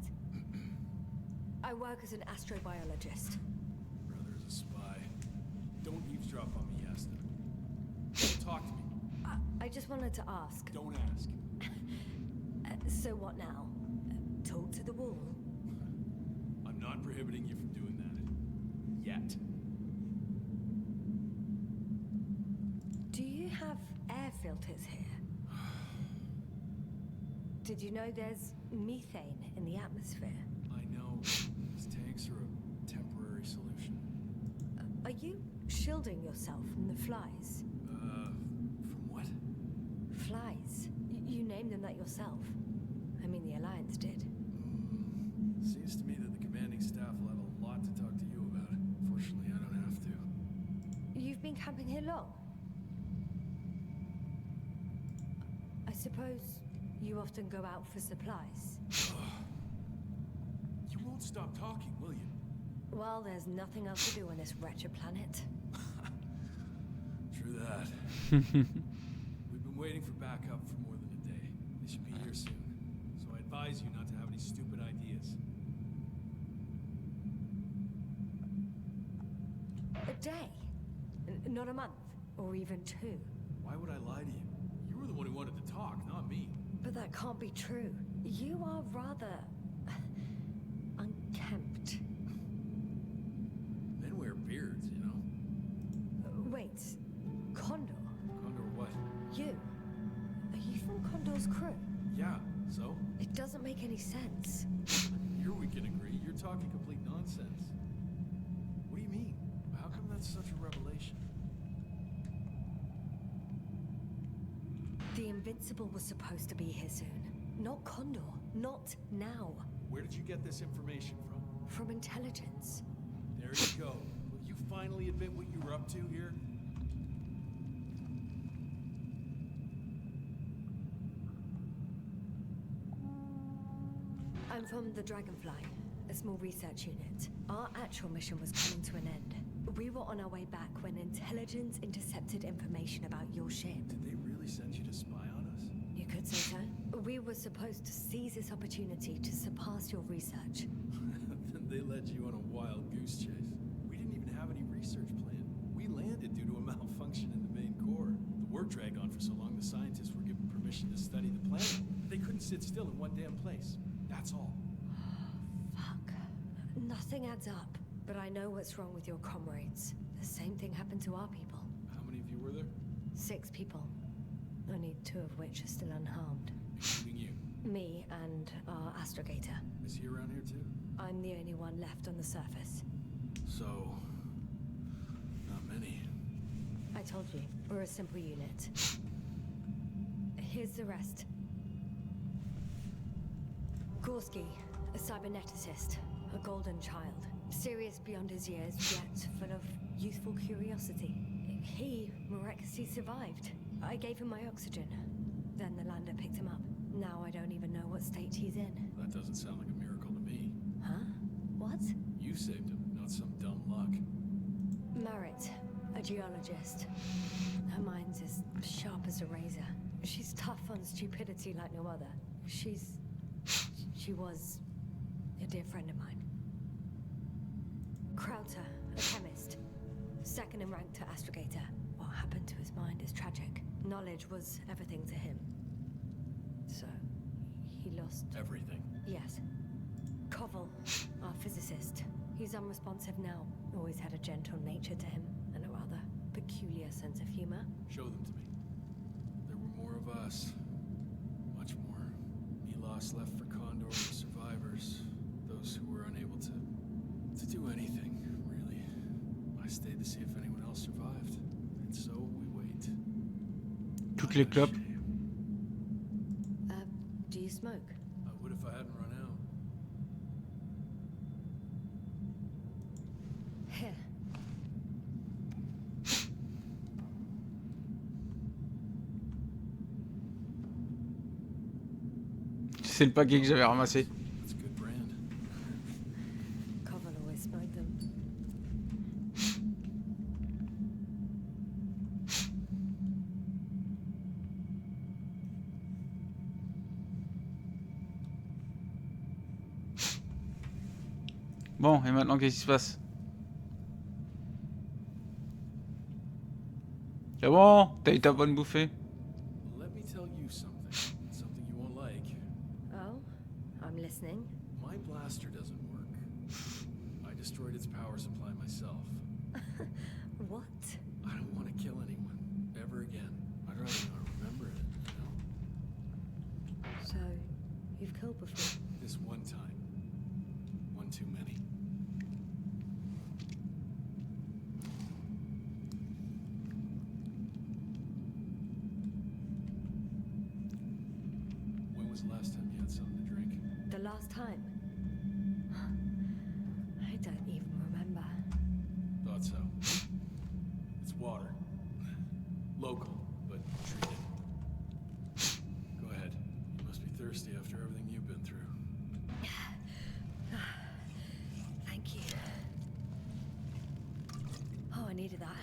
I work as an astrobiologist. Brother is a spy. Don't eavesdrop on me, Yasna. Don't talk to me. I just wanted to ask. Don't ask. So what now? Talk to the wall? I'm not prohibiting you from doing that. Yet. Do you have air filters here? Did you know there's methane in the atmosphere? I know. These tanks are a temporary solution. Are you shielding yourself from the flies? From what? Flies. You named them that yourself. I mean, the Alliance did. Seems to me that the commanding staff will have a lot to talk to you about. Fortunately, I don't have to. You've been camping here long? I suppose you often go out for supplies. You won't stop talking, will you? Well, there's nothing else to do on this wretched planet. True that. We've been waiting for backup for more than a day. They should be here soon. So I advise you not to have any stupid ideas. A day? Not a month, or even 2. Why would I lie to you? You were the one who wanted to talk, not me. But that can't be true. You are rather unkempt. Men wear beards, you know. Wait, Condor? Condor what? You? Are you from Condor's crew? Yeah, so? It doesn't make any sense. Here we can agree. You're talking complete nonsense. What do you mean? How come that's such a revelation? The Invincible was supposed to be here soon. Not Condor. Not now. Where did you get this information from? From intelligence. There you go. Will you finally admit what you were up to here? I'm from the Dragonfly, a small research unit. Our actual mission was coming to an end. We were on our way back when intelligence intercepted information about your ship. Did they really send you to spy on us? You could say so. We were supposed to seize this opportunity to surpass your research. Then they led you on a wild goose chase. We didn't even have any research plan. We landed due to a malfunction in the main core. The work dragged on for so long the scientists were given permission to study the planet. They couldn't sit still in one damn place. That's all. Fuck. Nothing adds up. But I know what's wrong with your comrades. The same thing happened to our people. How many of you were there? 6 people. Only 2 of which are still unharmed. Including you. Me and our astrogator. Is he around here too? I'm the only one left on the surface. So... not many. I told you, we're a simple unit. Here's the rest. Gorski, a cyberneticist, a golden child. Serious beyond his years, yet full of youthful curiosity. He miraculously survived. I gave him my oxygen. Then the lander picked him up. Now I don't even know what state he's in. That doesn't sound like a miracle to me. Huh? What? You saved him, not some dumb luck. Merritt, a geologist. Her mind's as sharp as a razor. She's tough on stupidity like no other. She was a dear friend of mine. Krauter, a chemist. Second in rank to astrogator. What happened to his mind is tragic. Knowledge was everything to him. So, he lost... Everything. Yes. Koval, our physicist. He's unresponsive now. Always had a gentle nature to him, and a rather peculiar sense of humor. Show them to me. There were more of us. Much more. Milos left for Condor with survivors. Those who to see if anyone else survived. And so we wait. Toutes les clopes. Do you smoke? I would if I hadn't run out. Here. C'est le paquet que j'avais ramassé. That's a good brand. Covel always smoked them. Bon, et maintenant, qu'est-ce qui se passe? C'est bon? T'as eu ta bonne bouffée? Let me tell you something. Something you won't like. Oh, I'm listening. My blaster doesn't work. I destroyed its power supply myself. What? I don't want to kill anyone. Ever again. I'd rather not remember it, you know? So, you've killed before? This one time. One too many. When was the last time you had something to drink? The last time? I don't even remember. Thought so. It's water. Local, but treated. Go ahead. You must be thirsty after everything you've been through. Thank you. Oh, I needed that.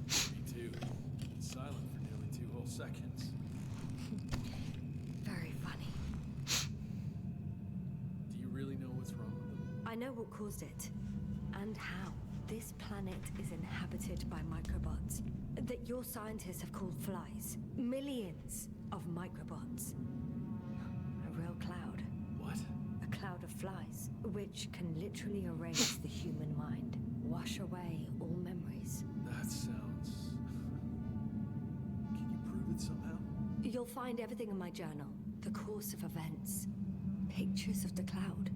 Me too. It's silent for nearly 2 whole seconds. Very funny. Do you really know what's wrong with them? I know what caused it. And how. This planet is inhabited by microbots that your scientists have called flies. Millions of microbots. A real cloud. What? A cloud of flies, which can literally erase the human mind, wash away all memories. That sounds... Can you prove it somehow? You'll find everything in my journal. The course of events. Pictures of the cloud.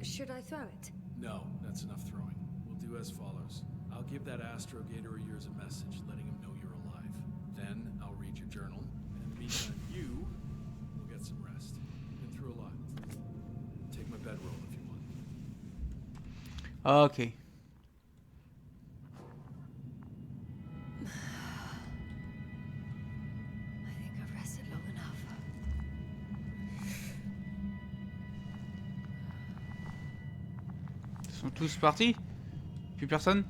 Should I throw it? No, that's enough throwing. We'll do as follows. I'll give that astrogator of yours a message letting him know you're alive. Then I'll read your journal, and in the meantime, you will get some rest. You've been through a lot. Take my bedroll if you want. Ok. I think I've rested long enough. Ils sont tous partis? Plus personne?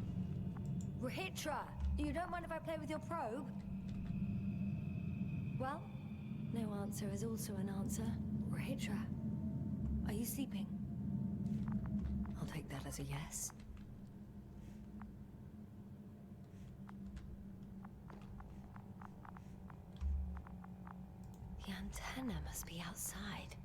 Rahitra, you don't mind if I play with your probe? Well, no answer is also an answer. Rahitra, are you sleeping? I'll take that as a yes. The antenna must be outside.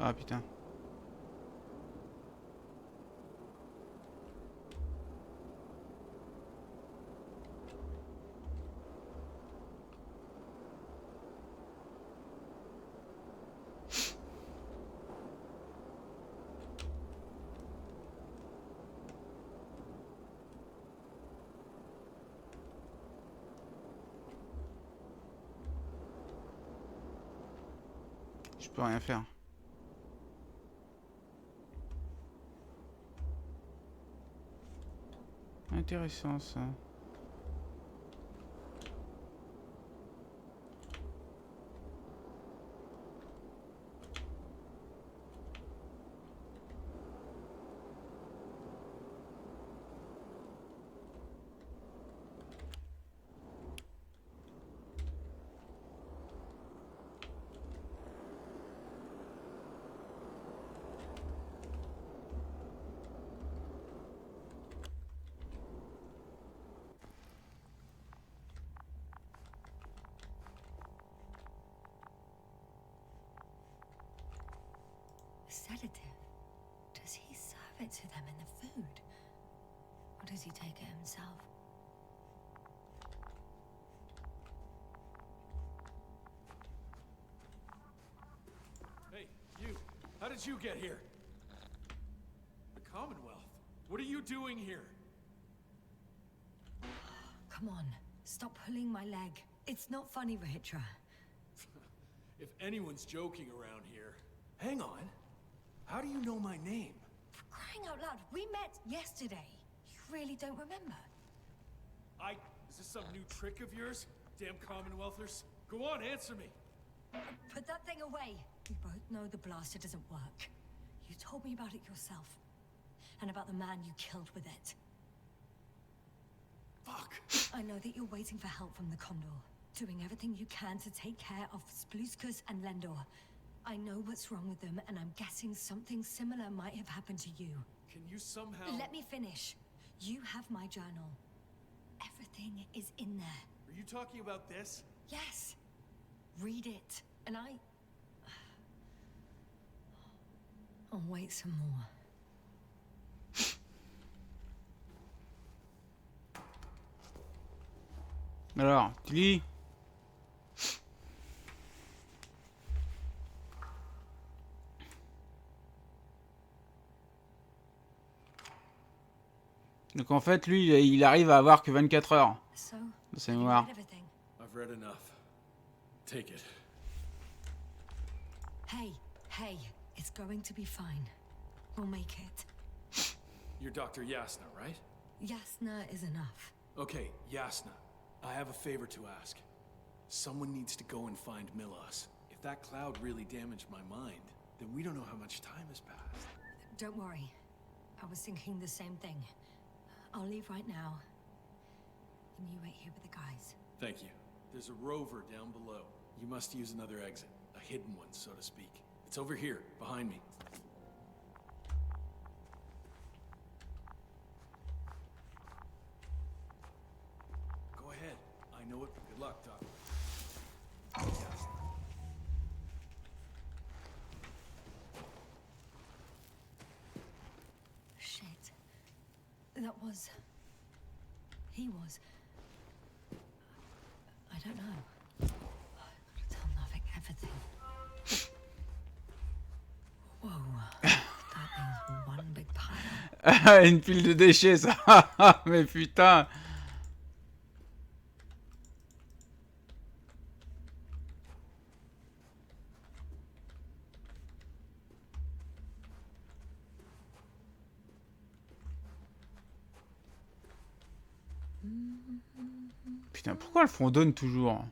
Ah putain. Je peux rien faire. Intéressant ça. sedative. Does he serve it to them in the food? Or does he take it himself? Hey, you. How did you get here? The Commonwealth. What are you doing here? Come on, stop pulling my leg. It's not funny, Rahitra. If anyone's joking around here... Hang on. How do you know my name? For crying out loud, we met yesterday. You really don't remember? Is this some new trick of yours? Damn Commonwealthers. Go on, answer me. Put that thing away. We both know the blaster doesn't work. You told me about it yourself. And about the man you killed with it. Fuck. I know that you're waiting for help from the Condor. Doing everything you can to take care of Spluskus and Lendor. I know what's wrong with them, and I'm guessing something similar might have happened to you. Can you somehow... Let me finish. You have my journal. Everything is in there. Are you talking about this? Yes. Read it. And I'll wait some more. Alors, tu lis. Donc en fait, lui, il arrive à avoir que 24 heures So, dans sa have you mémoire. read everything? I've read enough. Take it. Hey, it's going to be fine. We'll make it. You're Dr. Yasna, right? Yasna is enough. Okay, Yasna. I have a favor to ask. Someone needs to go and find Milos. If that cloud really damaged my mind, then we don't know how much time has passed. Don't worry. I was thinking the same thing. I'll leave right now. And you wait here with the guys. Thank you. There's a rover down below. You must use another exit. A hidden one, so to speak. It's over here, behind me. Go ahead. I know it. Good luck, Doc. Shit. That was... He was... I don't know. I've got to tell Novik everything. Whoa. That is one big pile. Une pile de déchets, ça. Mais putain. Putain, pourquoi le fondonne toujours?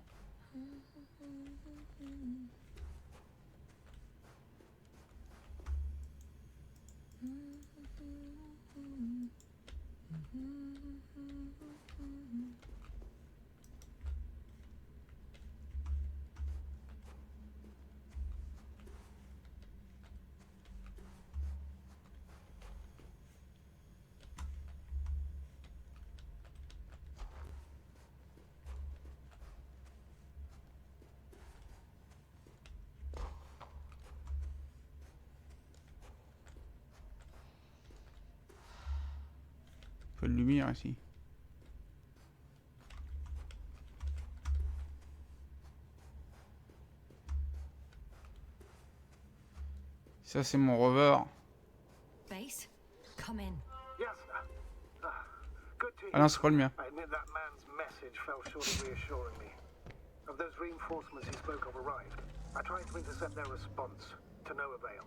Peu de lumière ici. Ça c'est mon rover. Base, come in. Yes, good to Ah non, c'est pas le mien. I admit that man's message fell short of reassuring me. Of those reinforcements he spoke of arrived, I tried to intercept their response, to no avail.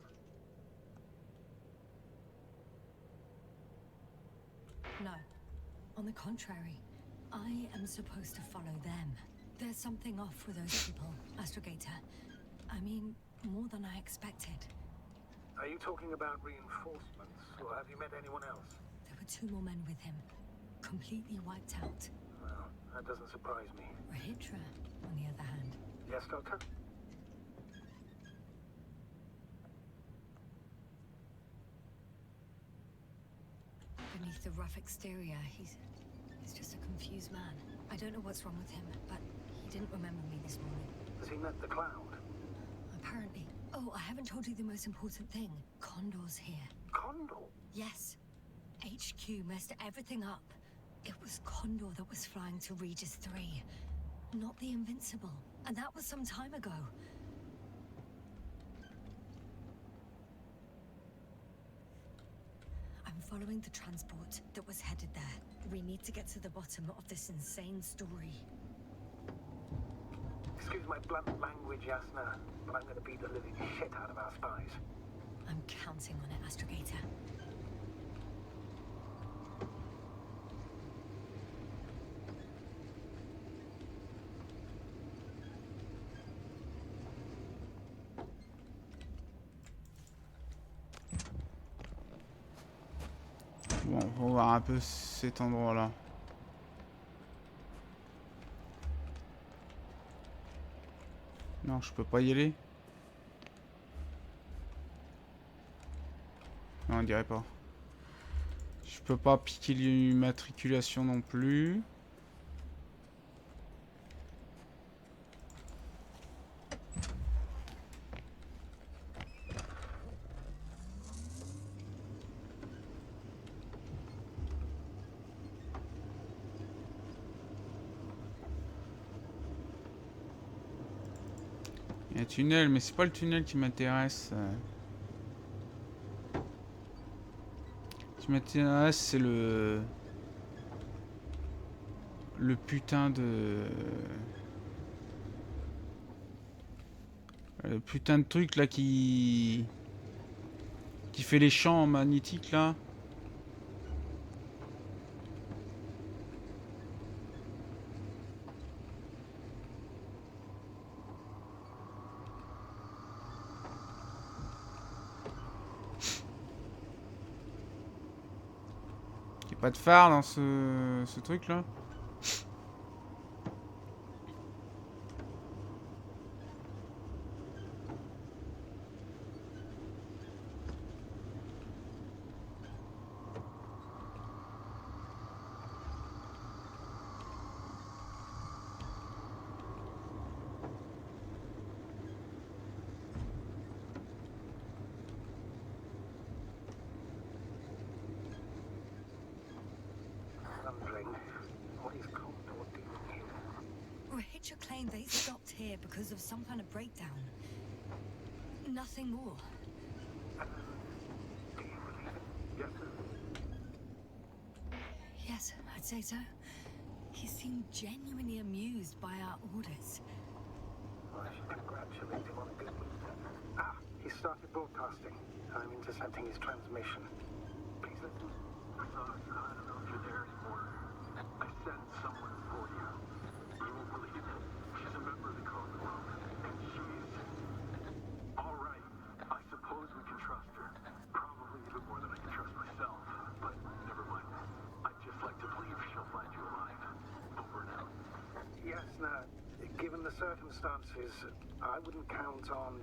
No. On the contrary, I am supposed to follow them. There's something off with those people, Astrogator. I mean, more than I expected. Are you talking about reinforcements, or have you met anyone else? There were 2 more men with him, completely wiped out. Well, that doesn't surprise me. Rahitra, on the other hand. Yes, Doctor? Beneath the rough exterior, he's just a confused man. I don't know what's wrong with him, but he didn't remember me this morning. Has he met the cloud? Apparently. Oh, Oh, I haven't told you the most important thing. Condor's here. Condor? Yes. HQ messed everything up. It was Condor that was flying to Regis 3, not the Invincible. And that was some time ago. I'm following the transport that was headed there. We need to get to the bottom of this insane story. Excuse my blunt language, Yasna, but I'm gonna beat the living shit out of our spies. I'm counting on it, Astrogator. Bon, on va voir un peu cet endroit-là. Non, je peux pas y aller. Non, on dirait pas. Je peux pas piquer l'immatriculation non plus. Il y a un tunnel, mais c'est pas le tunnel qui m'intéresse. Ce qui m'intéresse, c'est le putain de... Le putain de truc là qui fait les champs magnétiques là. Il n'y a pas de phare dans ce truc là. Wondering, what is Condor doing here? Hitcher claimed they stopped here because of some kind of breakdown. Nothing more. Do you believe it? Yes, sir. Yes, I'd say so. He seemed genuinely amused by our orders. Well, I should congratulate him on a good move. Ah, he started broadcasting. I'm intercepting his transmission. Please listen. Sorry, I don't know if you're there anymore. I sent someone for you. You won't believe it. She's a member of the Condor. And she's... all right. I suppose we can trust her. Probably even more than I can trust myself. But never mind. I'd just like to believe she'll find you alive. Over and out. Yes, now, given the circumstances, I wouldn't count on...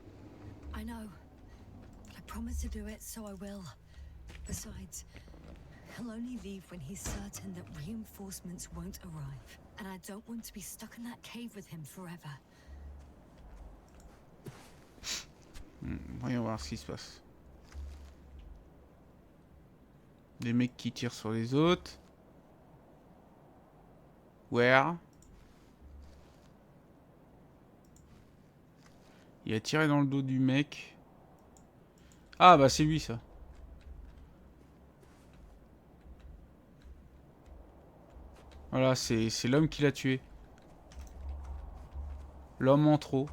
I know. I promised to do it, so I will. Besides, he'll only leave when he's certain that reinforcements won't arrive. And I don't want to be stuck in that cave with him forever. Voyons voir ce qui se passe. Des mecs qui tirent sur les autres. Where? Il a tiré dans le dos du mec. Ah bah c'est lui ça. Voilà, c'est l'homme qui l'a tué. L'homme en trop.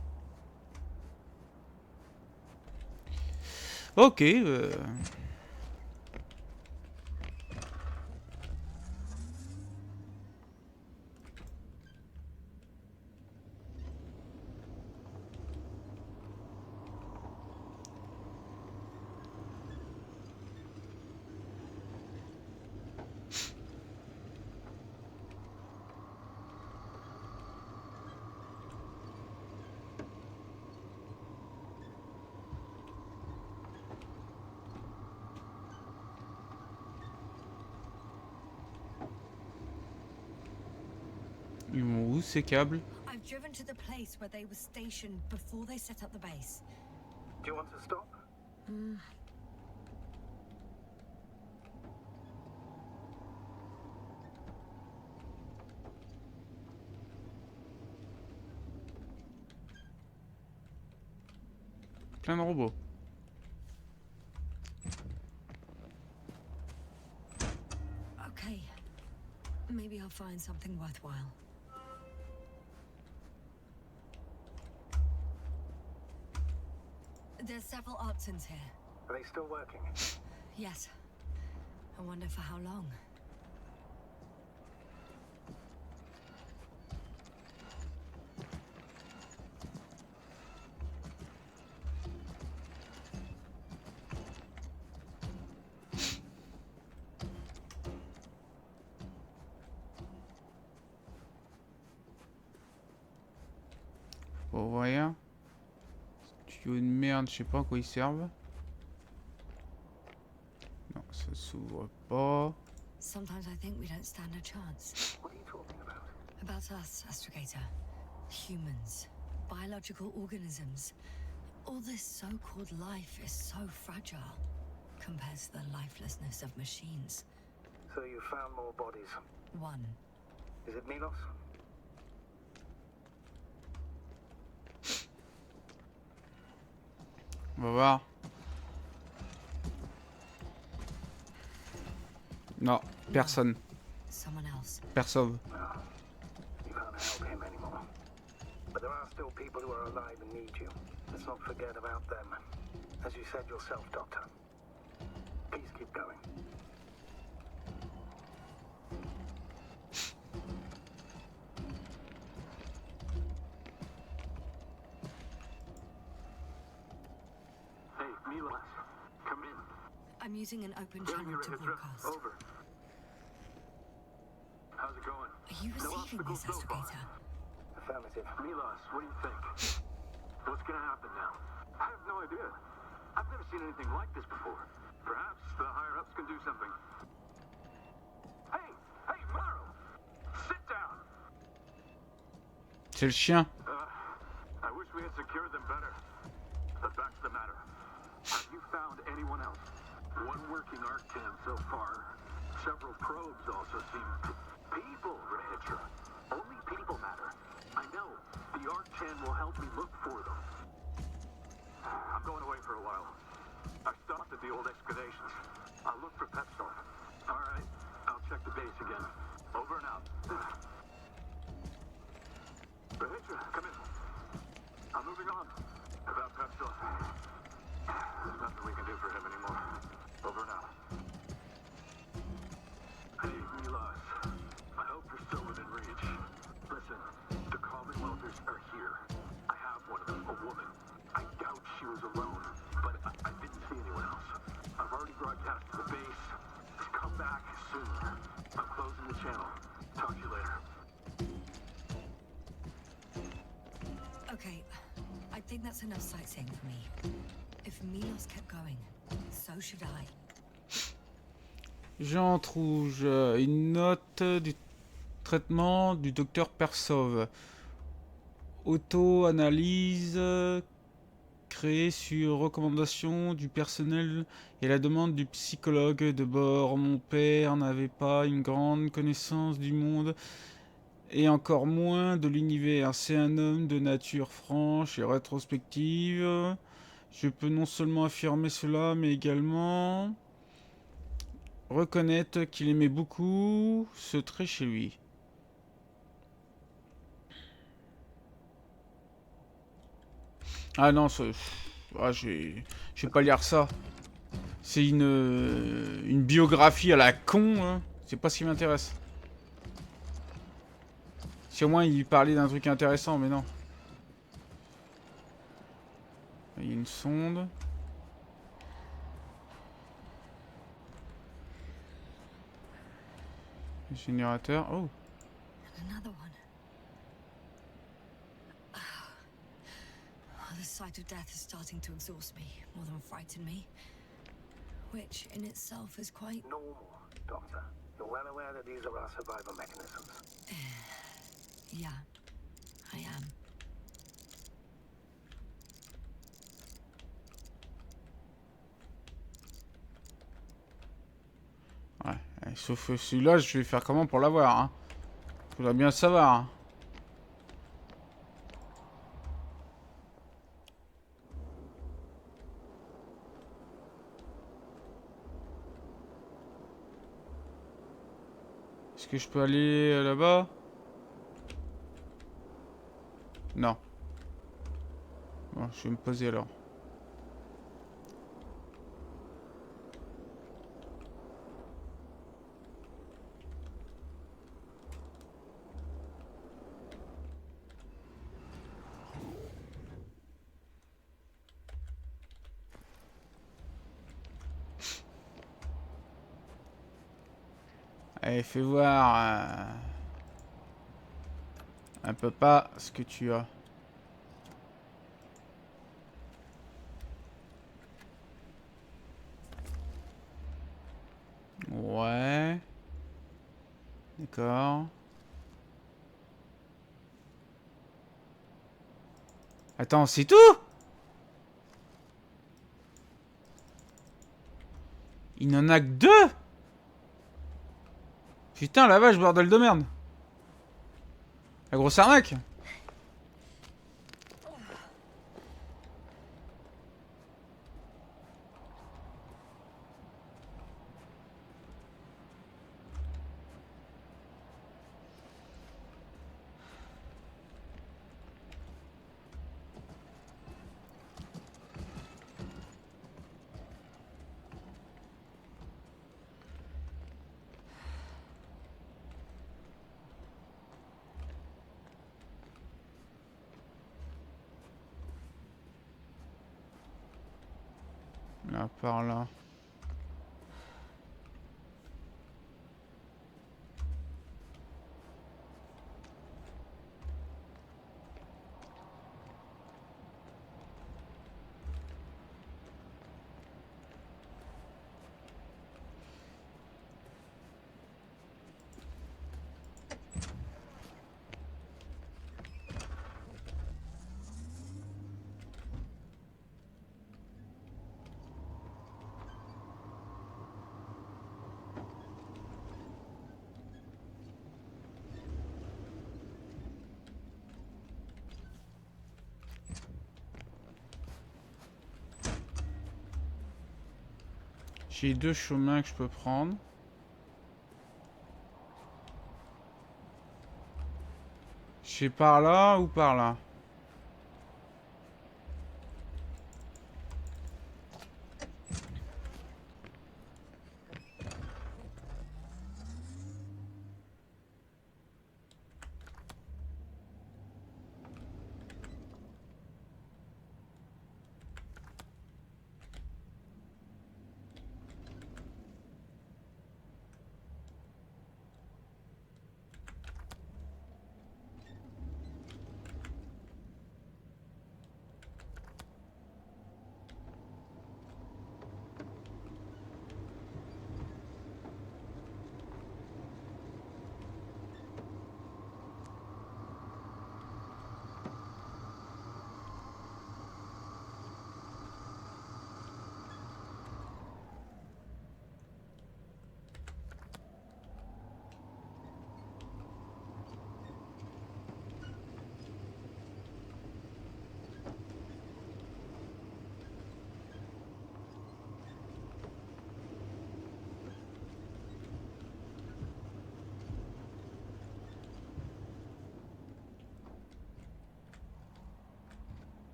Ok. Ils vont où ces câbles? I've driven to the place where they were stationed before they set up the base. Do you want to stop? Plein de robots. Okay. Maybe I'll find something worthwhile. There's several Artsons here. Are they still working? Yes. I wonder for how long. Pour rien. Tuyau de merde, je sais pas à quoi ils servent. Non, ça s'ouvre pas. Sometimes I think we don't stand a chance. What are you talking about? About us, Astrogator. Humans. Biological organisms. All this so-called life is so fragile compared to the lifelessness of machines. So you found more bodies. One. Is it Milos? On va voir. Non, personne. Someone else. Personne. You can't help him anymore. But there are still people who are alive and need you. Let's not forget about them. As you said yourself, Doctor. Please keep going. Hey, Milos, come in. I'm using an open Bring channel your to Hydra. broadcast. Over. How's it going? Are you No receiving obstacles this, so far. Astrogator? Affirmative. Milos, what do you think? What's gonna happen now? I have no idea. I've never seen anything like this before. Perhaps the higher-ups can do something. Hey! Hey, Morrow! Sit down! C'est le chien. I wish we had secured them better. But back to the matter. Have you found anyone else? One working Arctan so far. Several probes also seem... People, Rahitra. Only people matter. I know. The Arctan will help me look for them. I'm going away for a while. I stopped at the old excavations. I'll look for pet stuff. All right. I'll check the base again. Over and out. Rahitra, come in. I'm moving on. About pet stuff. There's nothing we can do for him anymore. Over and out. Hey, Milos. I hope you're still within reach. Listen, the Commonwealthers are here. I have one of them, a woman. I doubt she was alone, but I didn't see anyone else. I've already broadcast to the base. Just come back soon. I'm closing the channel. Talk to you later. Okay, I think that's enough sightseeing for me. If Milos kept going, so should I. Jante rouge. Une note du traitement du docteur Persov. Auto-analyse créée sur recommandation du personnel et la demande du psychologue de bord. Mon père n'avait pas une grande connaissance du monde et encore moins de l'univers. C'est un homme de nature franche et rétrospective. Je peux non seulement affirmer cela, mais également reconnaître qu'il aimait beaucoup ce trait chez lui. Ah non, je vais pas lire ça. C'est une biographie à la con, hein. C'est pas ce qui m'intéresse. Si au moins il parlait d'un truc intéressant, mais non. Il y a une sonde. Générateur. Oh. Another one. The sight of death is starting to exhaust me more than frighten me. Which in itself is quite Normal, Doctor. You're well aware that these are our survival mechanisms. yeah, I am. Sauf que celui-là, je vais faire comment pour l'avoir, hein. Faudrait bien le savoir. Hein. Est-ce que je peux aller là-bas? Non. Bon, je vais me poser alors. Allez, fais voir un peu pas ce que tu as. Ouais. D'accord. Attends, c'est tout? Il n'en a que 2? Putain, la vache, bordel de merde. La grosse arnaque. Là, par là. J'ai 2 chemins que je peux prendre. Je fais par là ou par là?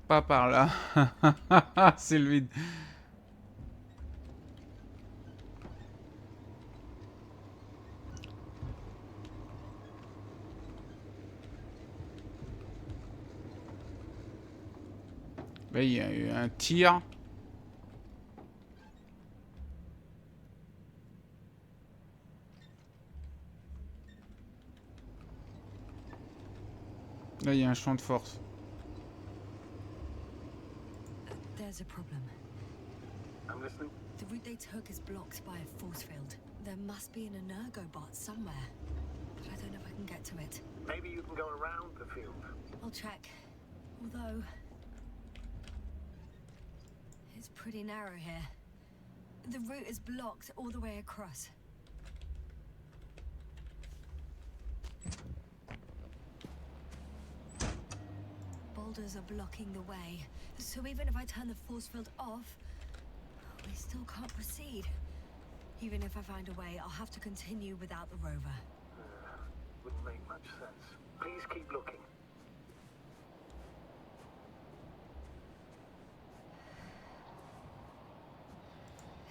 Pas par là. C'est le vide. Là, il y a eu un tir. Là, il y a un champ de force. There's a problem. I'm listening. The route they took is blocked by a force field. There must be an energobot somewhere, but I don't know if I can get to it. Maybe you can go around the field. I'll check. Although it's pretty narrow here. The route is blocked all the way across. Boulders are blocking the way, so even if I turn the force field off, we still can't proceed. Even if I find a way, I'll have to continue without the rover. Wouldn't make much sense. Please keep looking.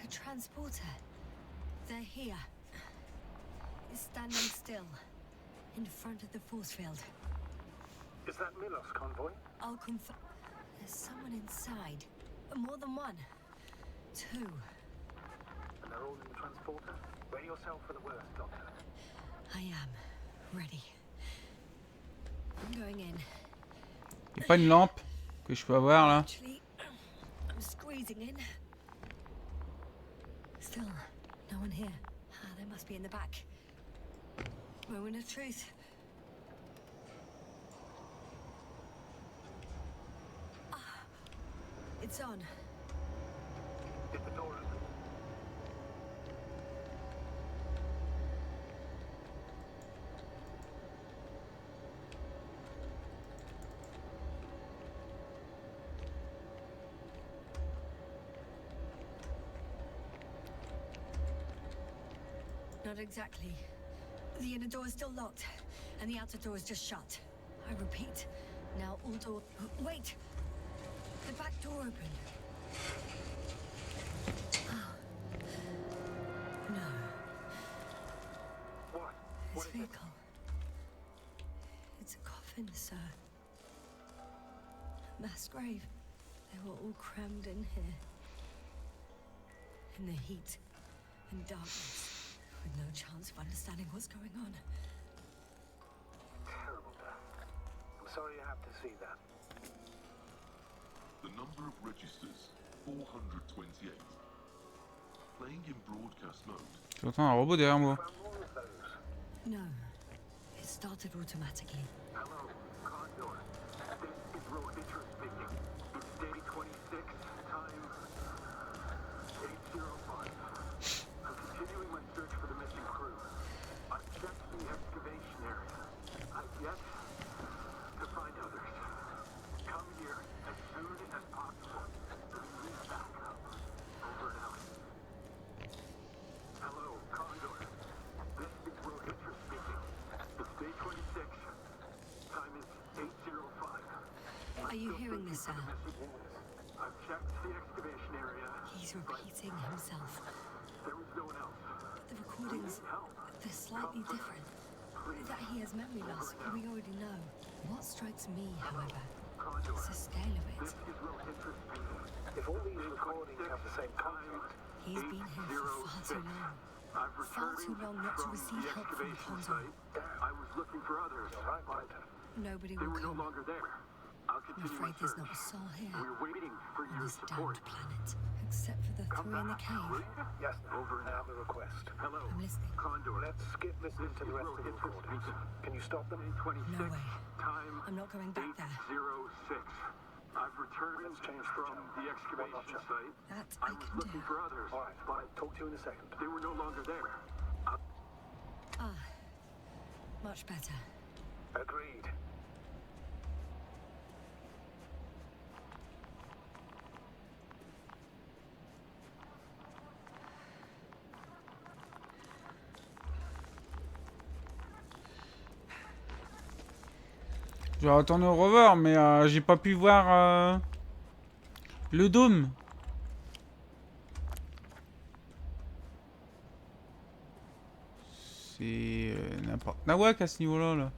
A transporter. They're here. It's standing still, in front of the force field. Is that Milos convoy? I'll confirm. There's someone inside. More than one. Two. And they're all in the transporter? Ready yourself for the worst, Doctor. I am ready. I'm going in. Y'a pas une lampe que je peux avoir là? Actually, I'm squeezing in. Still, no one here. They must be in the back. Moment of truth. It's on. Is the door open? Not exactly. The inner door is still locked, and the outer door is just shut. I repeat, now all door... Wait! The back door opened. Oh. No. What? This What is it? vehicle. It's a coffin, sir. A mass grave. They were all crammed in here. In the heat and darkness, with no chance of understanding what's going on. Terrible death. I'm sorry you have to see that. The number of registers, 428. Playing in broadcast mode. J'entends un robot derrière moi. Found more of those. No. It started automatically. Hello, Condor. This is Rohitra speaking. It's day 26, time 8:05. I'm continuing my search for the missing crew. I've checked the excavation area. I've yet to find others. Come here as soon as possible. We need backup. Over and out. Hello, Condor. This is Rohitra speaking. It's day 26. Time is 8:05. Are you hearing this, sir? I've checked the excavation area. He's repeating himself. There was no one else. The recordings, they're slightly different. That he has memory loss, we already know. What strikes me, however, Condor. is the scale of This it. is Rohitra speaking. If all these recordings have the same content, He's been here for far too long. I've Far too long not to from receive the help from excavation Condor. site. I was looking for others, you're right, but Doctor. Nobody they will were no come. longer there. I'll I'm continue my afraid there's search. not a soul here We're waiting for on your this support. damned planet, except for the Come three in the back, cave. will you? Yes, Over I have a request. Hello, I'm listening. Condor. Let's skip listening to the rest of the Rohitra recordings. speaking. Can you stop them? 26. No way. Time I'm not going back there. 8:06. I've returned Let's change the from channel. the excavation What option? site. That I I was can looking do. for others, All right, but talk to you in a second. they were no longer there. Ah, much better. Agreed. Je vais retourner au rover, mais j'ai pas pu voir le dôme. C'est n'importe nawak à ce niveau-là. Là.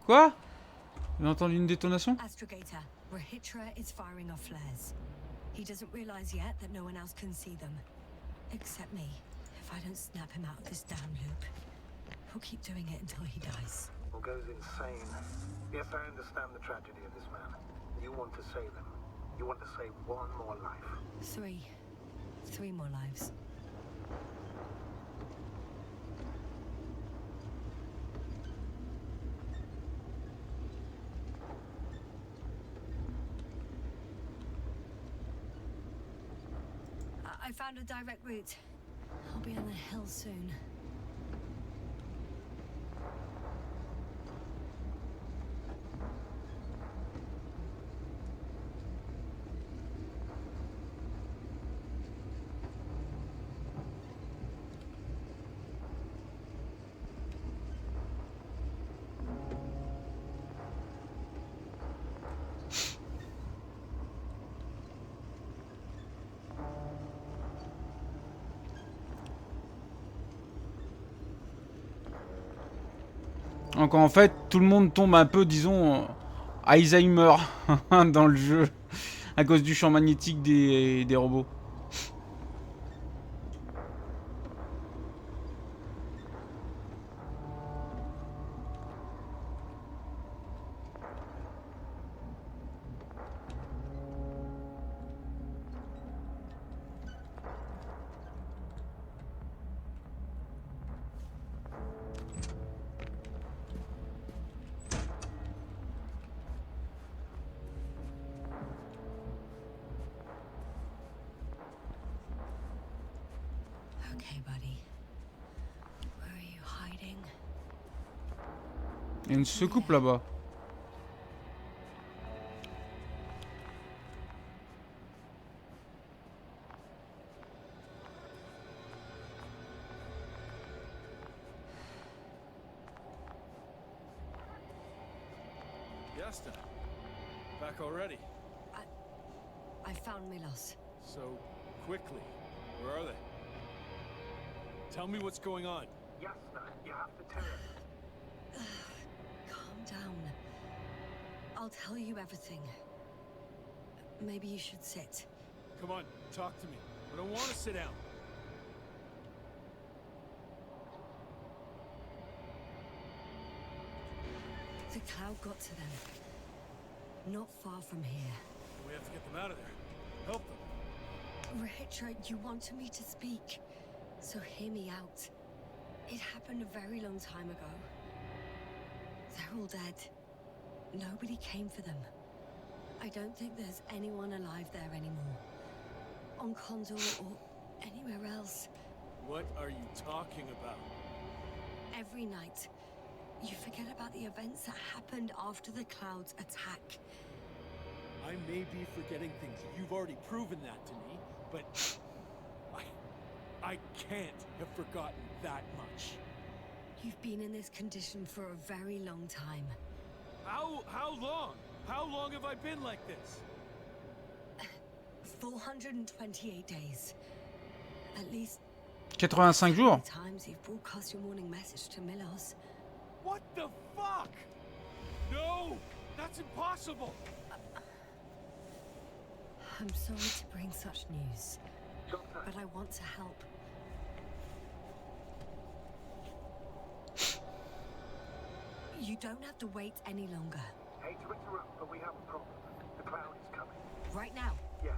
Quoi? J'ai entendu une détonation? Astrogator, Rohitra is firing off flares. He doesn't realize yet that no one else can see them. Except me. If I don't snap him out of this damn loop, he'll keep doing it until he dies. Or goes insane. Yes, I understand the tragedy of this man. You want to save him. You want to save one more life. Three more lives. I found a direct route. I'll be on the hill soon. Donc en fait, tout le monde tombe un peu, disons, Alzheimer dans le jeu, à cause du champ magnétique des robots. Okay, buddy. Where are you hiding? Il y a une secoupe là-bas. Yasta, back already. I found Milos. So quickly. Where are they? Tell me what's going on. Yasna, you have to tell us. Calm down. I'll tell you everything. Maybe you should sit. Come on, talk to me. I don't want to sit down. The cloud got to them. Not far from here. We have to get them out of there. Help them. Richard, you wanted me to speak. So hear me out. It happened a very long time ago. They're all dead. Nobody came for them. I don't think there's anyone alive there anymore. On Condor or anywhere else. What are you talking about? Every night, you forget about the events that happened after the Cloud's attack. I may be forgetting things. You've already proven that to me, but I can't have forgotten that much. You've been in this condition for a very long time. How long? How long have I been like this? 428 days. At least 85 jours. times you've broadcast your morning message to Milos. What the fuck? No! That's impossible! I'm sorry to bring such news, Doctor, but I want to help. You don't have to wait any longer. hate to interrupt, but we have a problem. The cloud is coming. Right now. Yes,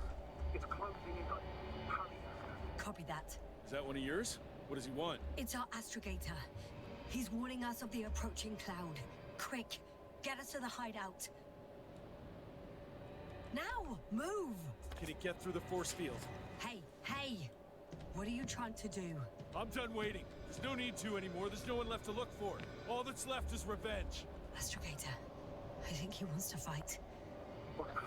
it's closing in on you. Hurry, Yasna. Copy that. Is that one of yours? What does he want? It's our astrogator. He's warning us of the approaching cloud. Quick, get us to the hideout. Now, move! Can he get through the force field? Hey, hey! What are you trying to do? I'm done waiting. There's no need to anymore. There's no one left to look for. All that's left is revenge. Astrogator, I think he wants to fight. What for?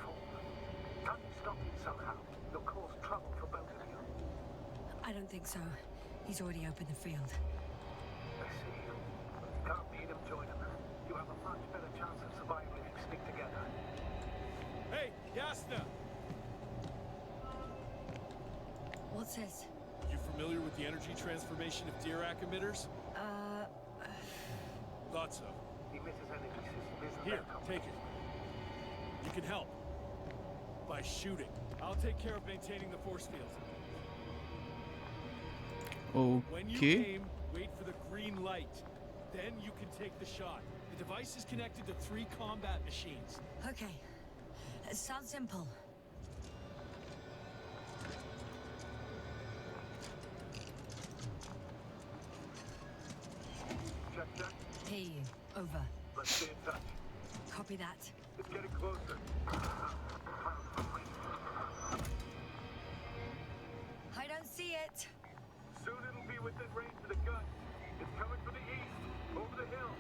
Can't you stop him somehow? You'll cause trouble for both of you. I don't think so. He's already opened the field. I see. You can't beat him, join him. You have a much better chance of survival if you stick together. Hey, Yasna! What's this? You familiar with the energy transformation of Dirac emitters? Thought so. The emitter's energy system isn't Here, that complex. take it. You can help. By shooting. I'll take care of maintaining the force field. When you Ok. aim, wait for the green light. Then you can take the shot. The device is connected to 3 combat machines. Okay. It sounds simple. Check. Hear you. Over. Let's stay in touch. Copy that. It's getting closer. Hideout it. Soon it'll be within range of the gun. It's coming from the east, over the hill.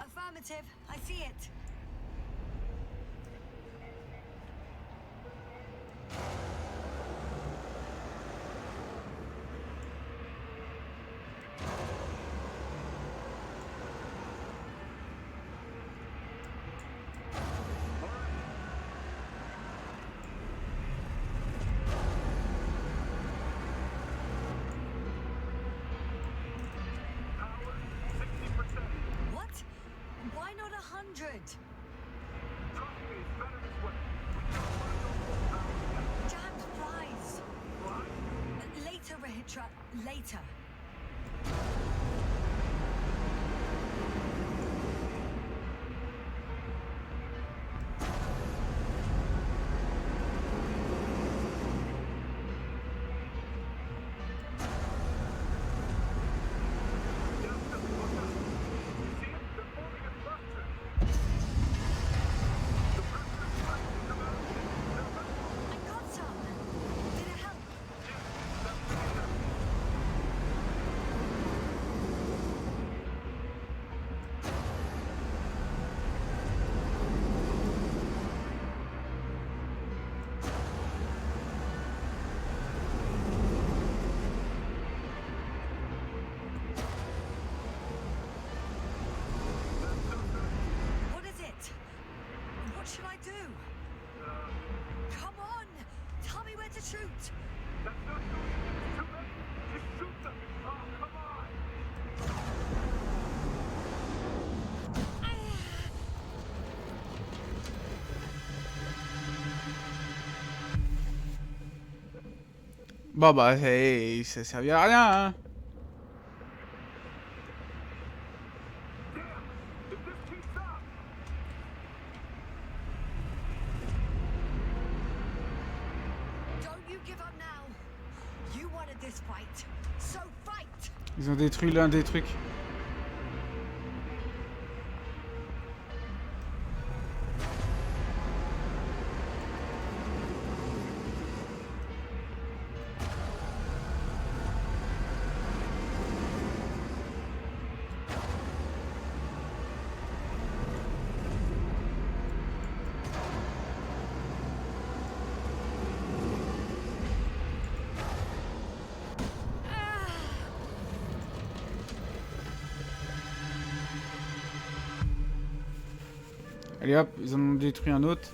Affirmative. I see it. Power, 60%. What? Why not 100? Trust me, it's better this way. We can't find no more power yet. Damned flies. What? Later, Rahitra. Later. I got some. Did it help? What is it? What should I do? Come on! Tell me where to shoot! That's not good. It's too late. Just shoot them. Oh, come on. Bon bah ça servait à rien hein. Damn, if this keeps up. Don't you give up now! You wanted this fight, so fight! Ils ont détruit l'un des trucs. Allez hop, ils en ont détruit un autre.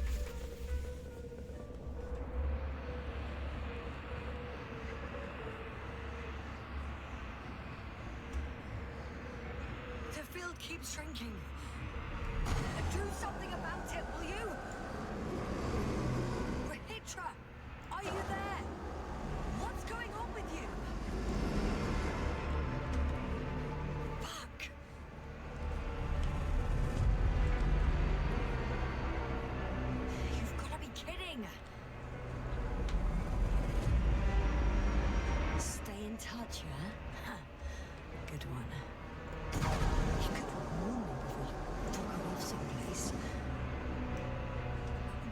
The field keeps shrinking. Do something about it, will you? Rahitra, are you there? What's going on with you? Fuck. You've got to be kidding. Stay in touch, yeah? Huh. Good one. You could warn me before you took her off someplace.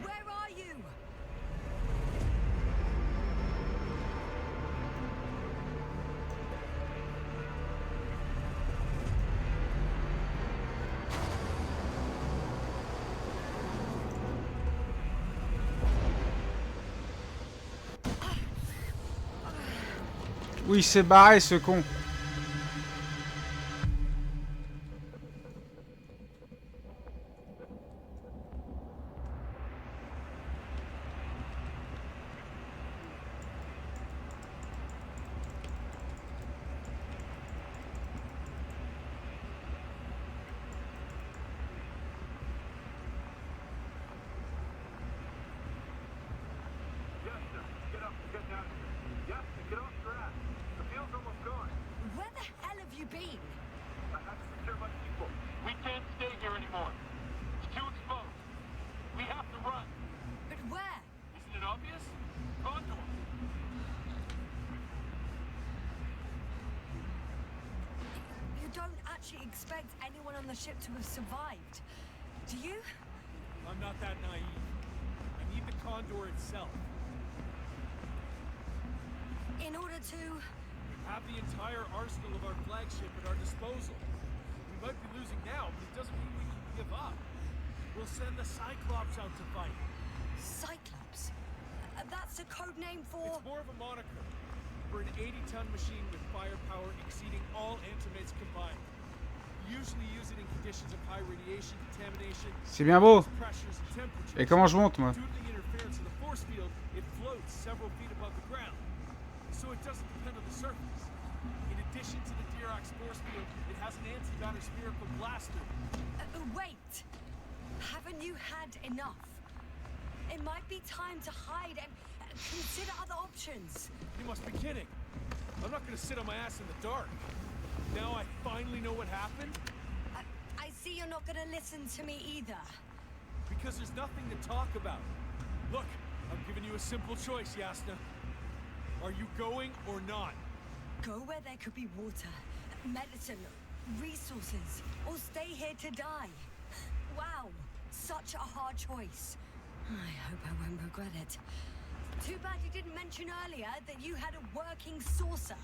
Where are you? Oui, il s'est barré ce con. Yes, sir. Get up and get down here. Yes, get off your ass. The field's almost gone. expect anyone on the ship to have survived. Do you? I'm not that naive. I need the Condor itself. In order to... Have the entire arsenal of our flagship at our disposal. We might be losing now, but it doesn't mean we can give up. We'll send the Cyclops out to fight. Cyclops? That's a code name for... It's more of a moniker. We're an 80-ton machine with firepower exceeding all antimates combined. We usually use it in conditions of high radiation contamination, C'est bien beau. pressures and temperatures. Et comment je monte, moi? Due to the interference of the force field, it floats several feet above the ground. So it doesn't depend on the surface. In addition to the Dirac force field, it has an anti-matter spherical blaster. Wait! Haven't you had enough? It might be time to hide and consider other options. You must be kidding. I'm not gonna sit on my ass in the dark. Now I finally know what happened? I see you're not gonna listen to me either. Because there's nothing to talk about. Look, I'm giving you a simple choice, Yasna. Are you going or not? Go where there could be water, medicine, resources, or stay here to die. Wow, such a hard choice. I hope I won't regret it. Too bad you didn't mention earlier that you had a working saucer.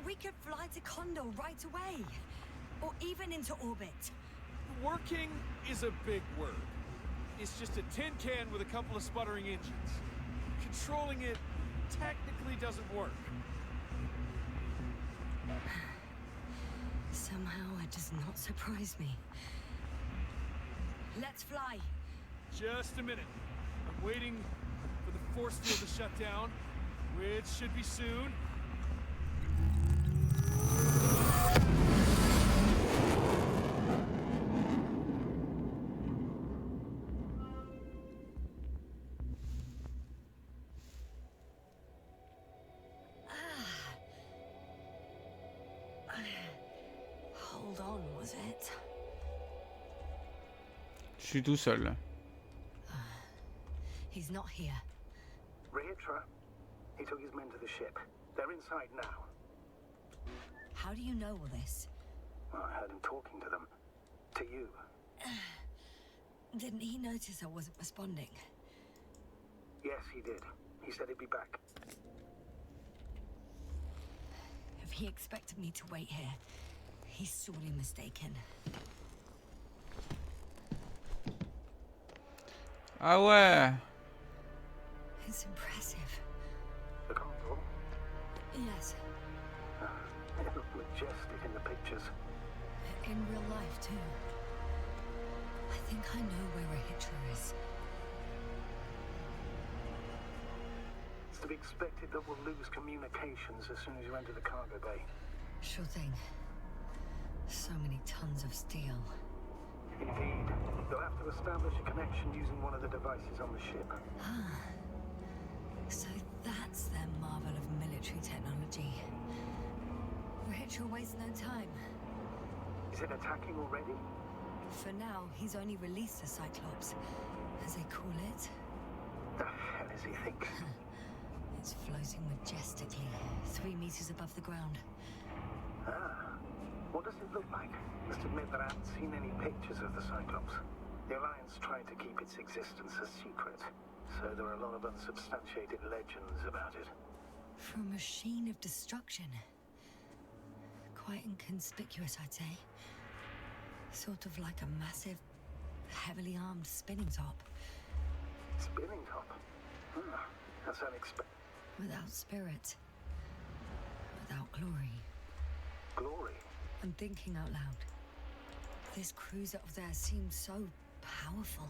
We could fly to Condor right away, or even into orbit. Working is a big word. It's just a tin can with a couple of sputtering engines. Controlling it technically doesn't work. Somehow it does not surprise me. Let's fly. Just a minute. I'm waiting for the force field to shut down, which should be soon. Hold on, was it? Je suis tout seul. He's not here. Rehitra, he took his men to the ship. They're inside now. How do you know all this? Well, I heard him talking to them. To you. Didn't he notice I wasn't responding? Yes, he did. He said he'd be back. If he expected me to wait here, he's sorely mistaken. Ah ouais. It's impressive. The Condor? Yes, It looked majestic in the pictures. in real life too. I think I know where Rehitra is. It's to be expected that we'll lose communications as soon as you enter the cargo bay. Sure thing. So many tons of steel. Indeed. You'll have to establish a connection using one of the devices on the ship. So that's their marvel of military technology. Rehitra wastes no time. Is it attacking already? For now, he's only released the Cyclops, as they call it. The hell is he thinking? It's floating majestically, 3 meters above the ground. Ah. What does it look like? Must admit that I haven't seen any pictures of the Cyclops. The Alliance tried to keep its existence a secret, so there are a lot of unsubstantiated legends about it. For a machine of destruction. Quite inconspicuous, I'd say. Sort of like a massive, heavily armed spinning top. Spinning top? That's unexpected. Without spirit. Without glory. Glory? I'm thinking out loud. This cruiser of theirs seems so powerful.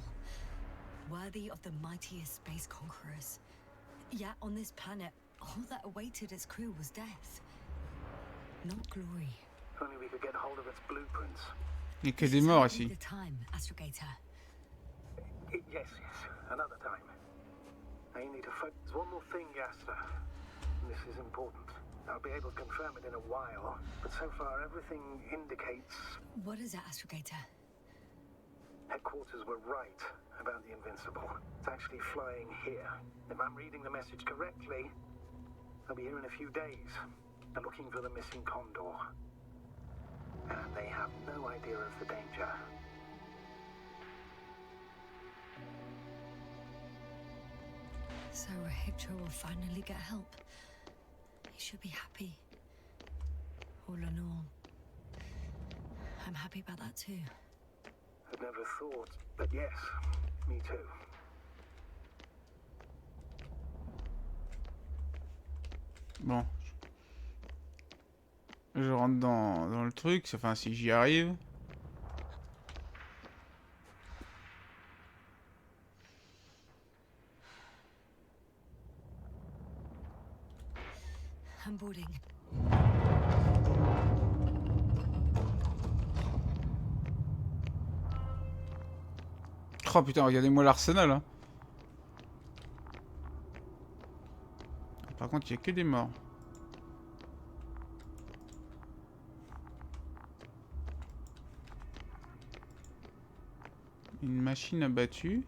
Worthy of the mightiest space conquerors. Yet on this planet, all that awaited its crew was death. Not glory. If only we could get hold of its blueprints. Il y a que des morts ici. The time, Astrogator. Yes, another time. Now you need to focus. One more thing, Yasta. This is important. I'll be able to confirm it in a while, but so far everything indicates What is it, Astrogator? headquarters were right about the Invincible. It's actually flying here. If I'm reading the message correctly, they'll be here in a few days. They're looking for the missing Condor. and they have no idea of the danger. So Rahitra will finally get help. He should be happy. All in all. I'm happy about that too. I'd never thought, but yes, me too. Bon. Je rentre dans le truc, enfin si j'y arrive. I'm boarding. Oh putain, regardez-moi l'arsenal. Hein. Par contre, il n'y a que des morts. Une machine abattue.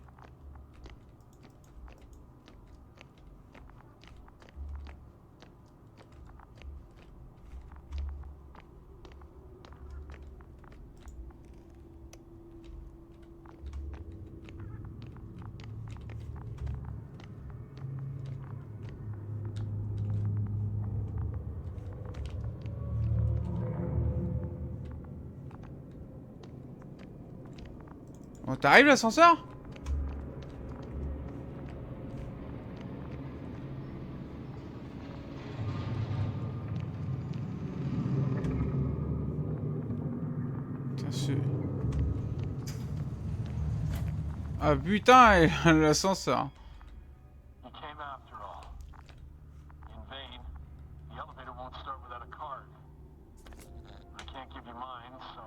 Bon, t'arrives l'ascenseur? Putain, ah putain, l'ascenseur. You came after all. In vain. The elevator won't start without a card. I can't give you mine, so...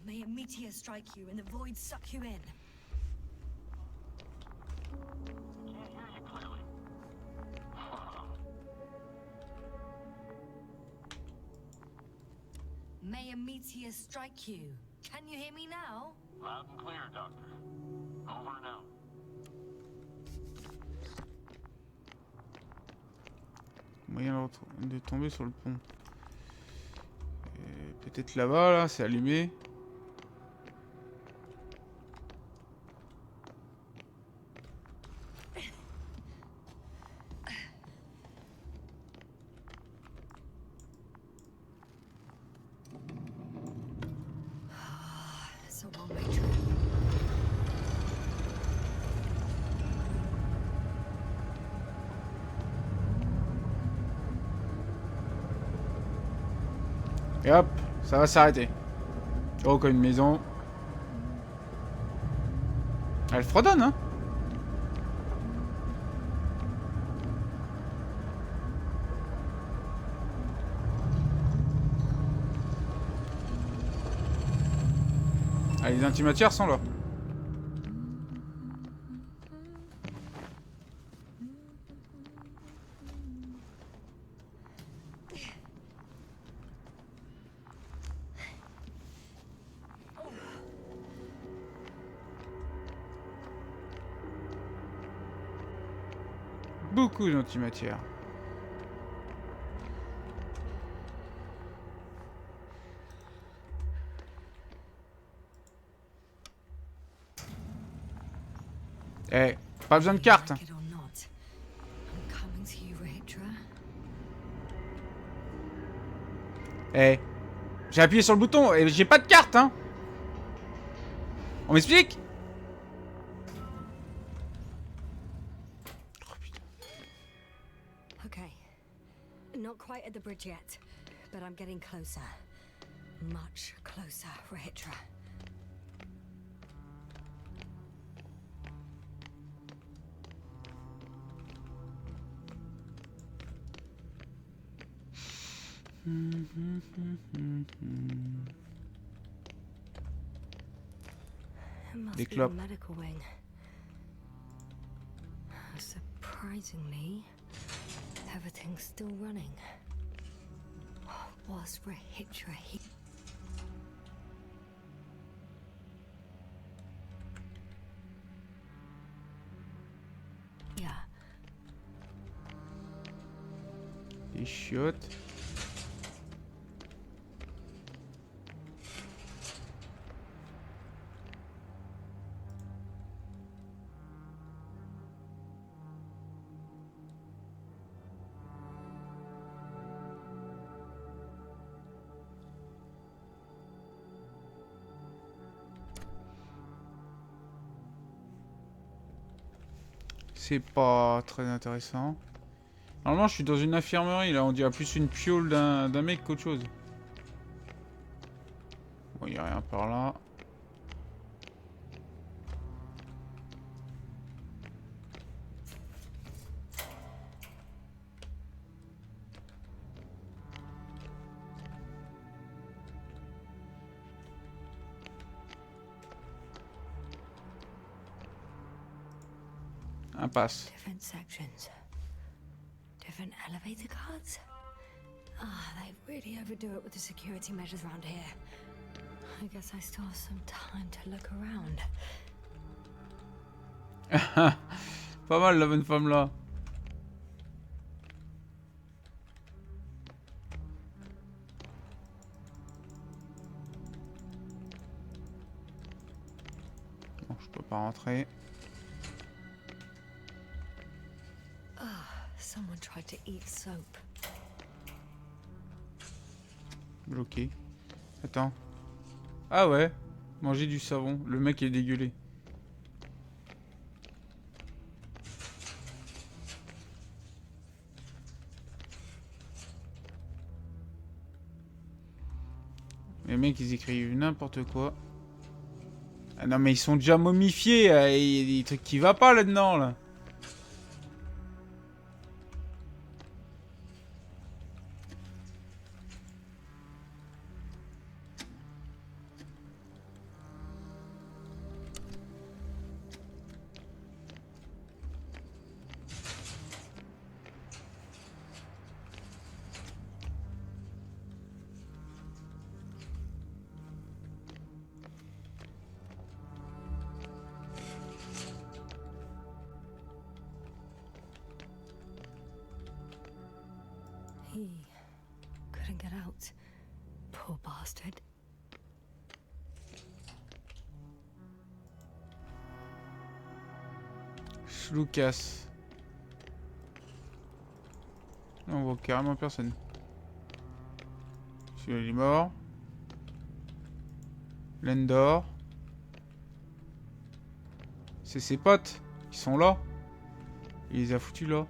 May a meteor strike you and the void suck you in. I can't hear you clearly. May a meteor strike you. Can you hear me now? Loud and clear, Doctor. Over and out. Moyen de tomber sur le pont. Peut-être là-bas, là, c'est allumé. It's a one-way trip. Et hop, ça va s'arrêter. Oh, comme une maison. Elle fredonne, hein. Ah, les antimatières sont là. Beaucoup d'antimatière. Eh, pas besoin de carte. Like it or not, I'm coming to you, Rahitra. Eh, j'ai appuyé sur le bouton et j'ai pas de carte, hein. On m'explique? Oh putain. Okay. Not quite at the bridge yet, but I'm getting closer. Much closer, Rahitra. It must Des be the clopes. medical wing. Surprisingly, everything's still running. Was Rahitra here? Yeah, chiottes. C'est pas très intéressant. Normalement, je suis dans une infirmerie, là. On dirait plus une piole d'un mec qu'autre chose. Bon, il n'y a rien par là. Impasse. Different sections. Different elevator cards. Ah, they really overdo it with the security measures around here. I guess I still have some time to look around. Pas mal la bonne femme là. Bon, je peux pas rentrer. Someone tried to eat soap. Bloqué. Attends. Ah ouais. Manger du savon. Le mec est dégueulé. Les mecs ils écrivent n'importe quoi. Ah non mais ils sont déjà momifiés. Il y a des trucs qui va pas là-dedans là. He couldn't get out. Poor bastard. Lucas. On voit carrément personne. Celui-là il est mort. Lendor. C'est ses potes. Ils sont là. Il les a foutus là.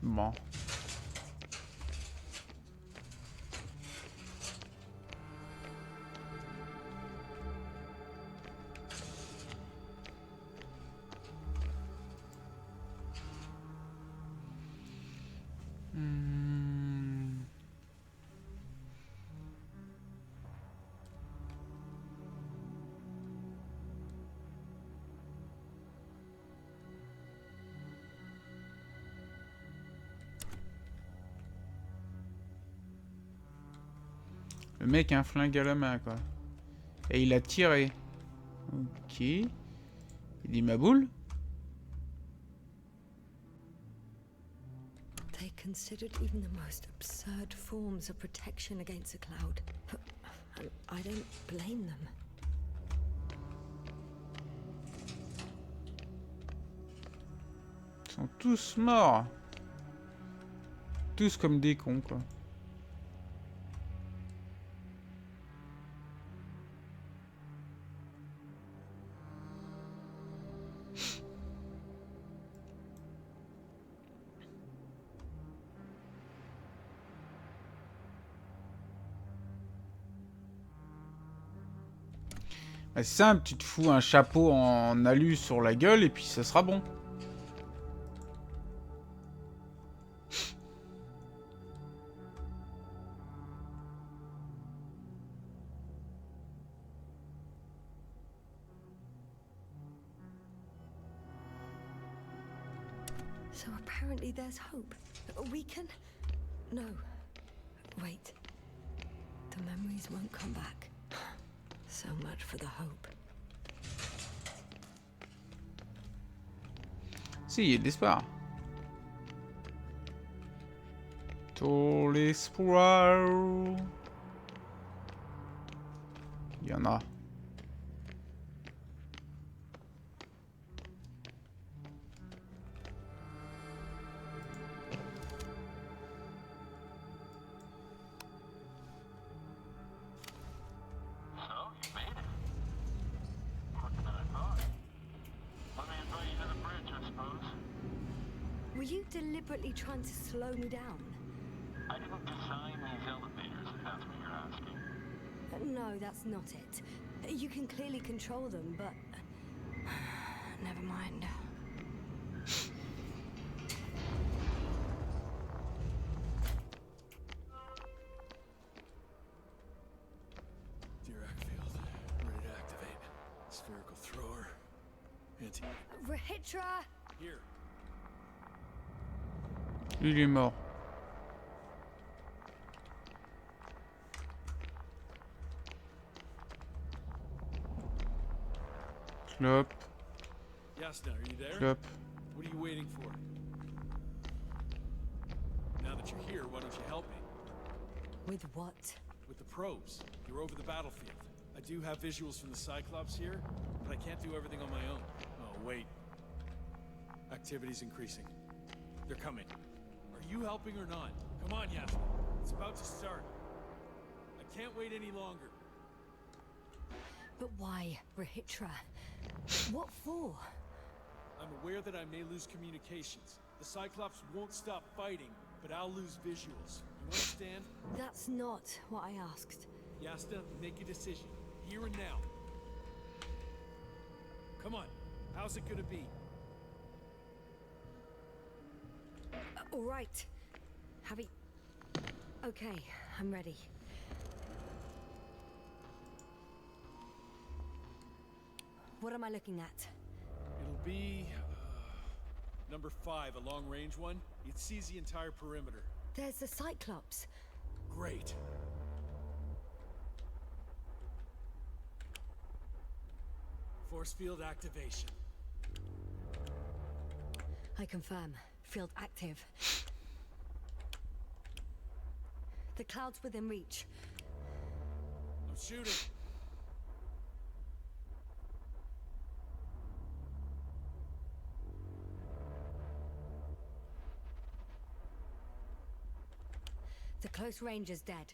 Bon. Le mec a un flingue à la main, quoi. Et il a tiré. Ok. Il dit ma boule. They considered even the most absurd forms of protection against a cloud. But I don't blame them. Ils sont tous morts. Tous comme des cons, quoi. C'est simple, tu te fous un chapeau en alu sur la gueule et puis ça sera bon. So apparently there's hope. We can... No. Wait. The memories won't come back. So much for the hope. Si, il y a de l'espoir. Tout l'espoir. Il y en a. So, you made it. Quicker than I thought. Let me invite you to the bridge, I suppose. Were you deliberately trying to slow me down? I didn't design these elevators, if that's what you're asking. No, that's not it. You can clearly control them, but... Never mind. Dirac field. Ready to activate. Spherical thrower. Anti... Rahitra! Here. Lui, il est mort. Clop, Yasna, are you there? clop. What are you waiting for? Now that you're here, why don't you help me? With what? With the probes. You're over the battlefield. I do have visuals from the Cyclops here, but I can't do everything on my own. Oh, wait. Activity's increasing. They're coming. Are you helping or not? Come on, Yasna. It's about to start. I can't wait any longer. But why, Rahitra? What for? I'm aware that I may lose communications. The Cyclops won't stop fighting, but I'll lose visuals. You understand? That's not what I asked. Yasna, make a decision. Here and now. Come on. How's it gonna be? All right. Javi. Okay, I'm ready. What am I looking at? It'll be... number 5, a long-range one. It sees the entire perimeter. There's the Cyclops. Great. Force field activation. I confirm. Field active. The cloud's within reach. I'm shooting. The close range is dead.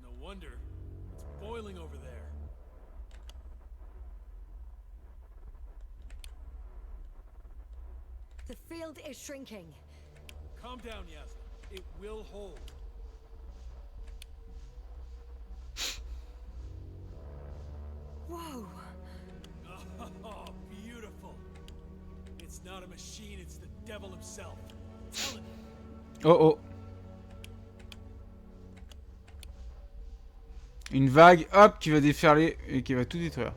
No wonder. It's boiling over there. The field is shrinking. Calm down, Yasna. It will hold. Whoa! Oh, beautiful. It's not a machine, it's the devil himself. Tell it. Oh oh. Une vague, hop, qui va déferler et qui va tout détruire.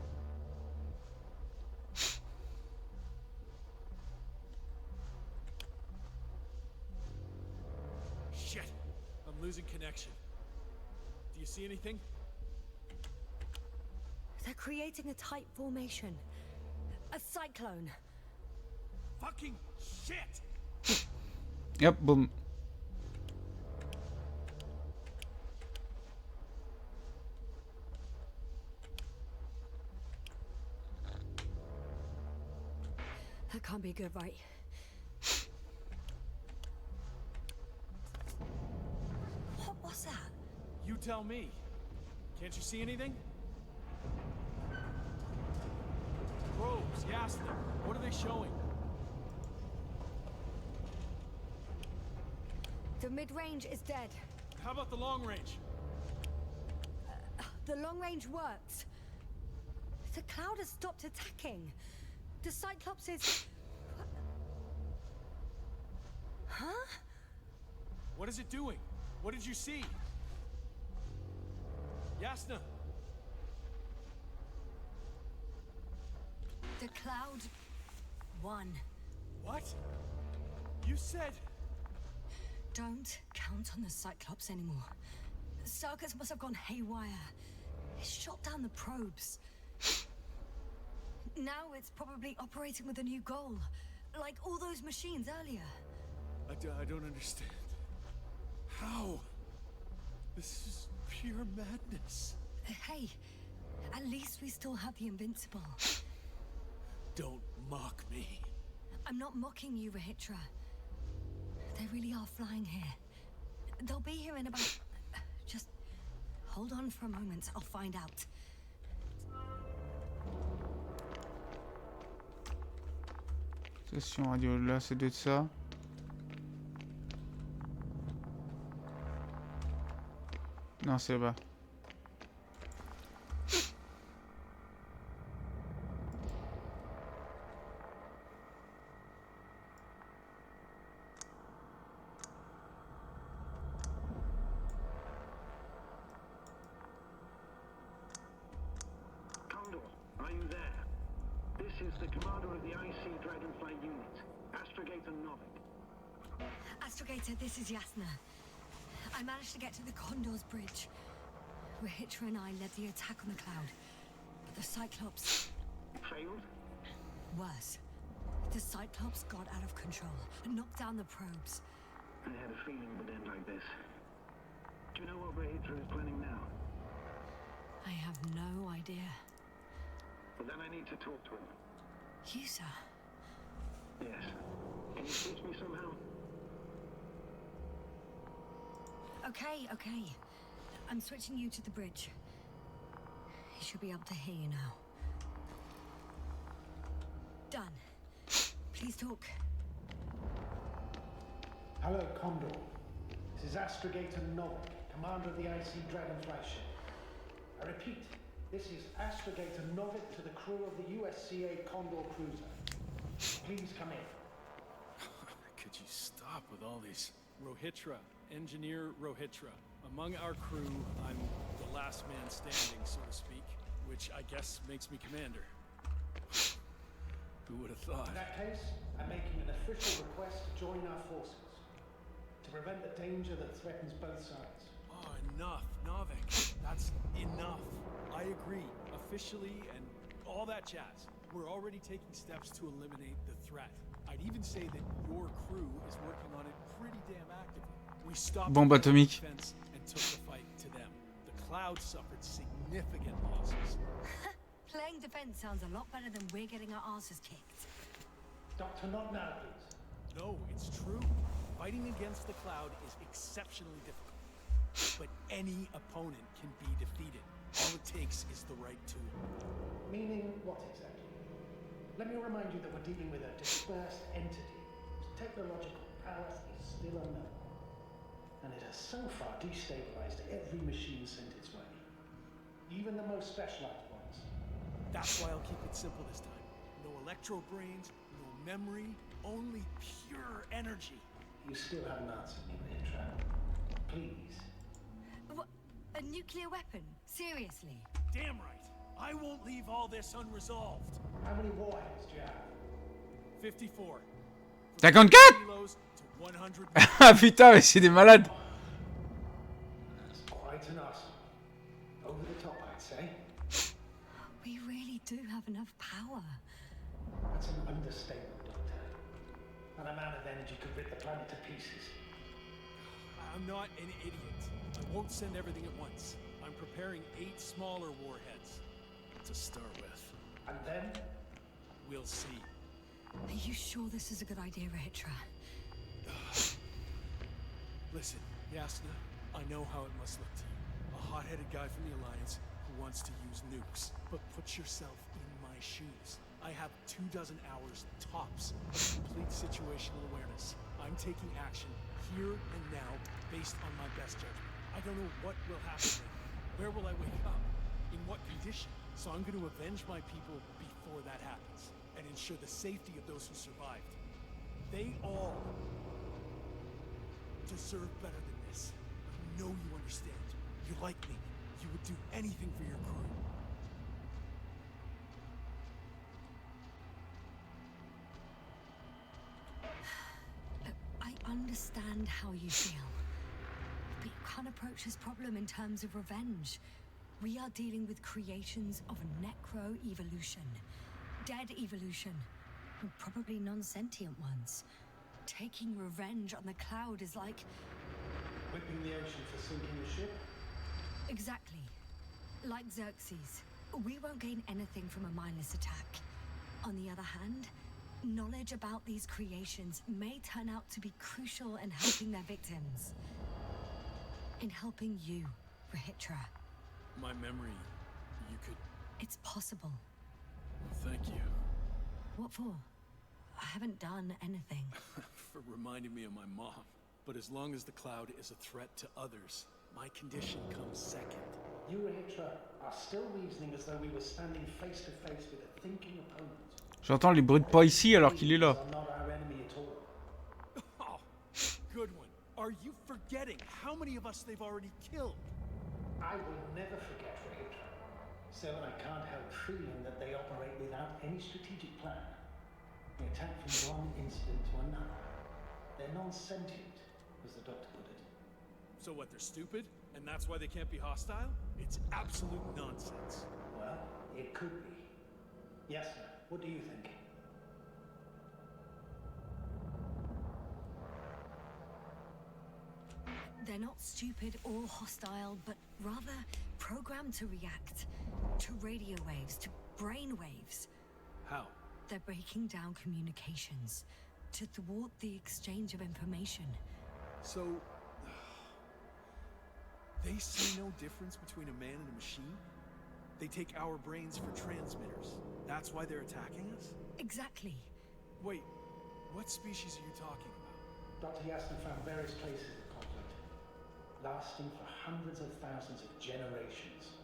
Shit. I'm losing connection. Do you see anything? They're creating a tight formation. A cyclone. Fucking shit! Hop, boum. That can't be good, right? What was that? You tell me. Can't you see anything? Probes, Yasna. What are they showing? The mid-range is dead. How about the long range? The long range works. The cloud has stopped attacking. The Cyclops is... Huh? What is it doing? What did you see? Yasna! The cloud won. What? You said... Don't count on the Cyclops anymore. The circuits must have gone haywire. It shot down the probes. Now it's probably operating with a new goal. Like all those machines earlier. I don't understand. How? This is pure madness. Hey, at least we still have the Invincible. Don't mock me. I'm not mocking you, Rahitra. They really are flying here. They'll be here in about... Just hold on for a moment. I'll find out. Station radio, là, c'est de ça. Non, c'est là-bas. Condor, are you there? This is the commander of the IC Dragonfly unit, Astrogator Novik. Astrogator, this is Yasna. I managed to get to the Condor's bridge. Rahitra and I led the attack on the cloud. But the Cyclops... Failed? Worse. The Cyclops got out of control and knocked down the probes. I had a feeling it would end like this. Do you know what Rahitra is planning now? I have no idea. Well, then I need to talk to him. You, sir? Yes. Can you teach me somehow? Okay. I'm switching you to the bridge. He should be able to hear you now. Done. Please talk. Hello, Condor. This is Astrogator Novik, commander of the IC Dragonfly ship. I repeat, this is Astrogator Novik to the crew of the USCA Condor cruiser. Please come in. Could you stop with all these? Rohitra, Engineer Rohitra. Among our crew, I'm the last man standing, so to speak, which I guess makes me commander. Who would have thought? In that case, I'm making an official request to join our forces to prevent the danger that threatens both sides. Oh, enough, Novik. That's enough. I agree, officially, and all that jazz. We're already taking steps to eliminate the threat. I'd even say that your crew is working on it pretty damn actively. We stopped Bombe the atomique. defense and took the fight to them. The cloud suffered significant losses. Playing defense sounds a lot better than we're getting our asses kicked. Doctor, not now, please. No, it's true. Fighting against the cloud is exceptionally difficult. But any opponent can be defeated. All it takes is the right tool. Meaning what exactly? Let me remind you that we're dealing with a dispersed entity whose technological prowess is still unknown. And it has so far destabilized every machine sent its way. Even the most specialized ones. That's why I'll keep it simple this time. No electro brains, no memory, only pure energy. You still haven't answered me, Rahitra. Please. What? A nuclear weapon? Seriously? Damn right. I won't leave all this unresolved. How many warheads do you have? 54. 54 kilos to 100. Ah putain, mais c'est des malades. That's quite an awesome. Over the top, I'd say. We really do have enough power. That's an understatement, Doctor. And a man of energy could rip the planet to pieces. I'm not an idiot. I won't send everything at once. I'm preparing 8 smaller warheads to start with. And then? We'll see. Are you sure this is a good idea, Rahitra? Listen, Yasna, I know how it must look to you. A hot-headed guy from the Alliance who wants to use nukes. But put yourself in my shoes. I have 24 hours tops of complete situational awareness. I'm taking action here and now based on my best judgment. I don't know what will happen then. Where will I wake up? In what condition? So I'm going to avenge my people before that happens and ensure the safety of those who survived. They all deserve better than this. I know you understand. You like me. You would do anything for your crew. I understand how you feel. But you can't approach this problem in terms of revenge. We are dealing with creations of necro-evolution. Dead evolution. Probably non-sentient ones. Taking revenge on the cloud is like... Whipping the ocean for sinking a ship? Exactly. Like Xerxes. We won't gain anything from a mindless attack. On the other hand, knowledge about these creations may turn out to be crucial in helping their victims. In helping you, Rahitra. My memory, you could... It's possible. Well, thank you. What for? I haven't done anything. For reminding me of my mom. But as long as the cloud is a threat to others, my condition comes second. You, Rahitra, are still reasoning as though we were standing face to face with a thinking opponent. J'entends les bruits de pas ici alors qu'il est là. Are not our enemy at all. Oh, good one. Are you forgetting how many of us they've already killed? I will never forget, Rahitra. So I can't help feeling that they operate without any strategic plan. They attack from one incident to another. They're non-sentient, as the doctor put it. So what, they're stupid? And that's why they can't be hostile? It's absolute nonsense. Well, it could be. Yes, sir. What do you think? They're not stupid or hostile, but rather programmed to react. To radio waves, to brain waves. How? They're breaking down communications to thwart the exchange of information. So... they see no difference between a man and a machine? They take our brains for transmitters. That's why they're attacking us? Exactly. Wait, what species are you talking about? Dr. Yasna found various places of conflict, lasting for hundreds of thousands of generations.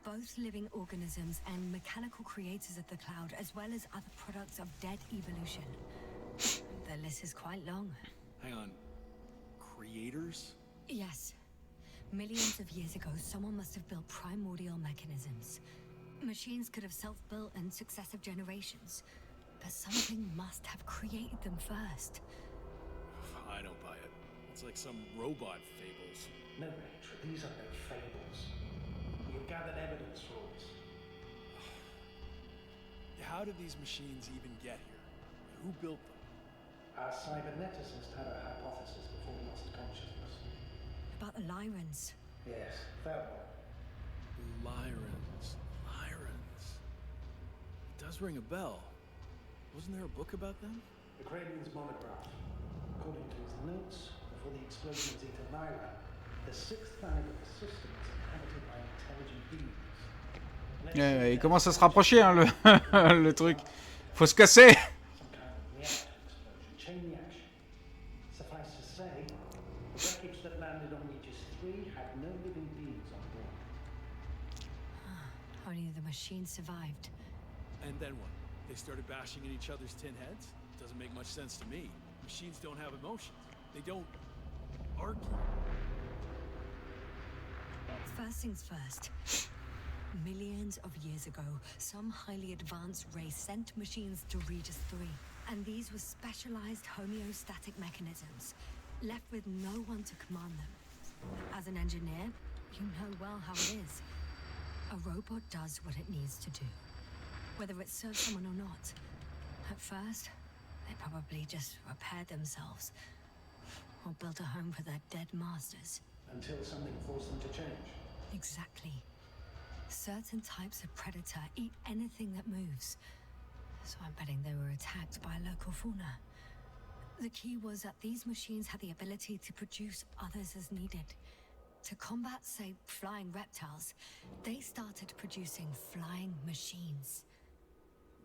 Both living organisms and mechanical creators of the cloud, as well as other products of dead evolution. The list is quite long. Hang on. Creators? Yes. Millions of years ago, someone must have built primordial mechanisms. Machines could have self-built in successive generations, but something must have created them first. I don't buy it. It's like some robot fables. No, Rachel, these are no fables. We've gathered evidence for this. How did these machines even get here? Who built them? Our cyberneticist had a hypothesis before he lost consciousness. About the Lyrans. Yes, that one. Lyrans. Lyrans. It does ring a bell. Wasn't there a book about them? The Craven's monograph. According to his notes, before the explosion of Zeta Lyra, the sixth planet of the system was inhabited by intelligent beings. Il commence à se rapprocher, hein, le truc. Faut se casser. Some kind of reactor explosion, chain reaction. Suffice to say, the wreckage that landed on Regis 3 had no living beings on board. Only the machine survived. And then what? They started bashing in each other's tin heads? Doesn't make much sense to me. Machines don't have emotions. They don't argue. First things first. Millions of years ago, some highly advanced race sent machines to Regis 3. And these were specialized homeostatic mechanisms, left with no one to command them. As an engineer, you know well how it is. A robot does what it needs to do, whether it serves someone or not. At first, they probably just repaired themselves, or built a home for their dead masters. Until something forced them to change. Exactly. Certain types of predator eat anything that moves. So I'm betting they were attacked by a local fauna. The key was that these machines had the ability to produce others as needed. To combat, say, flying reptiles, they started producing flying machines.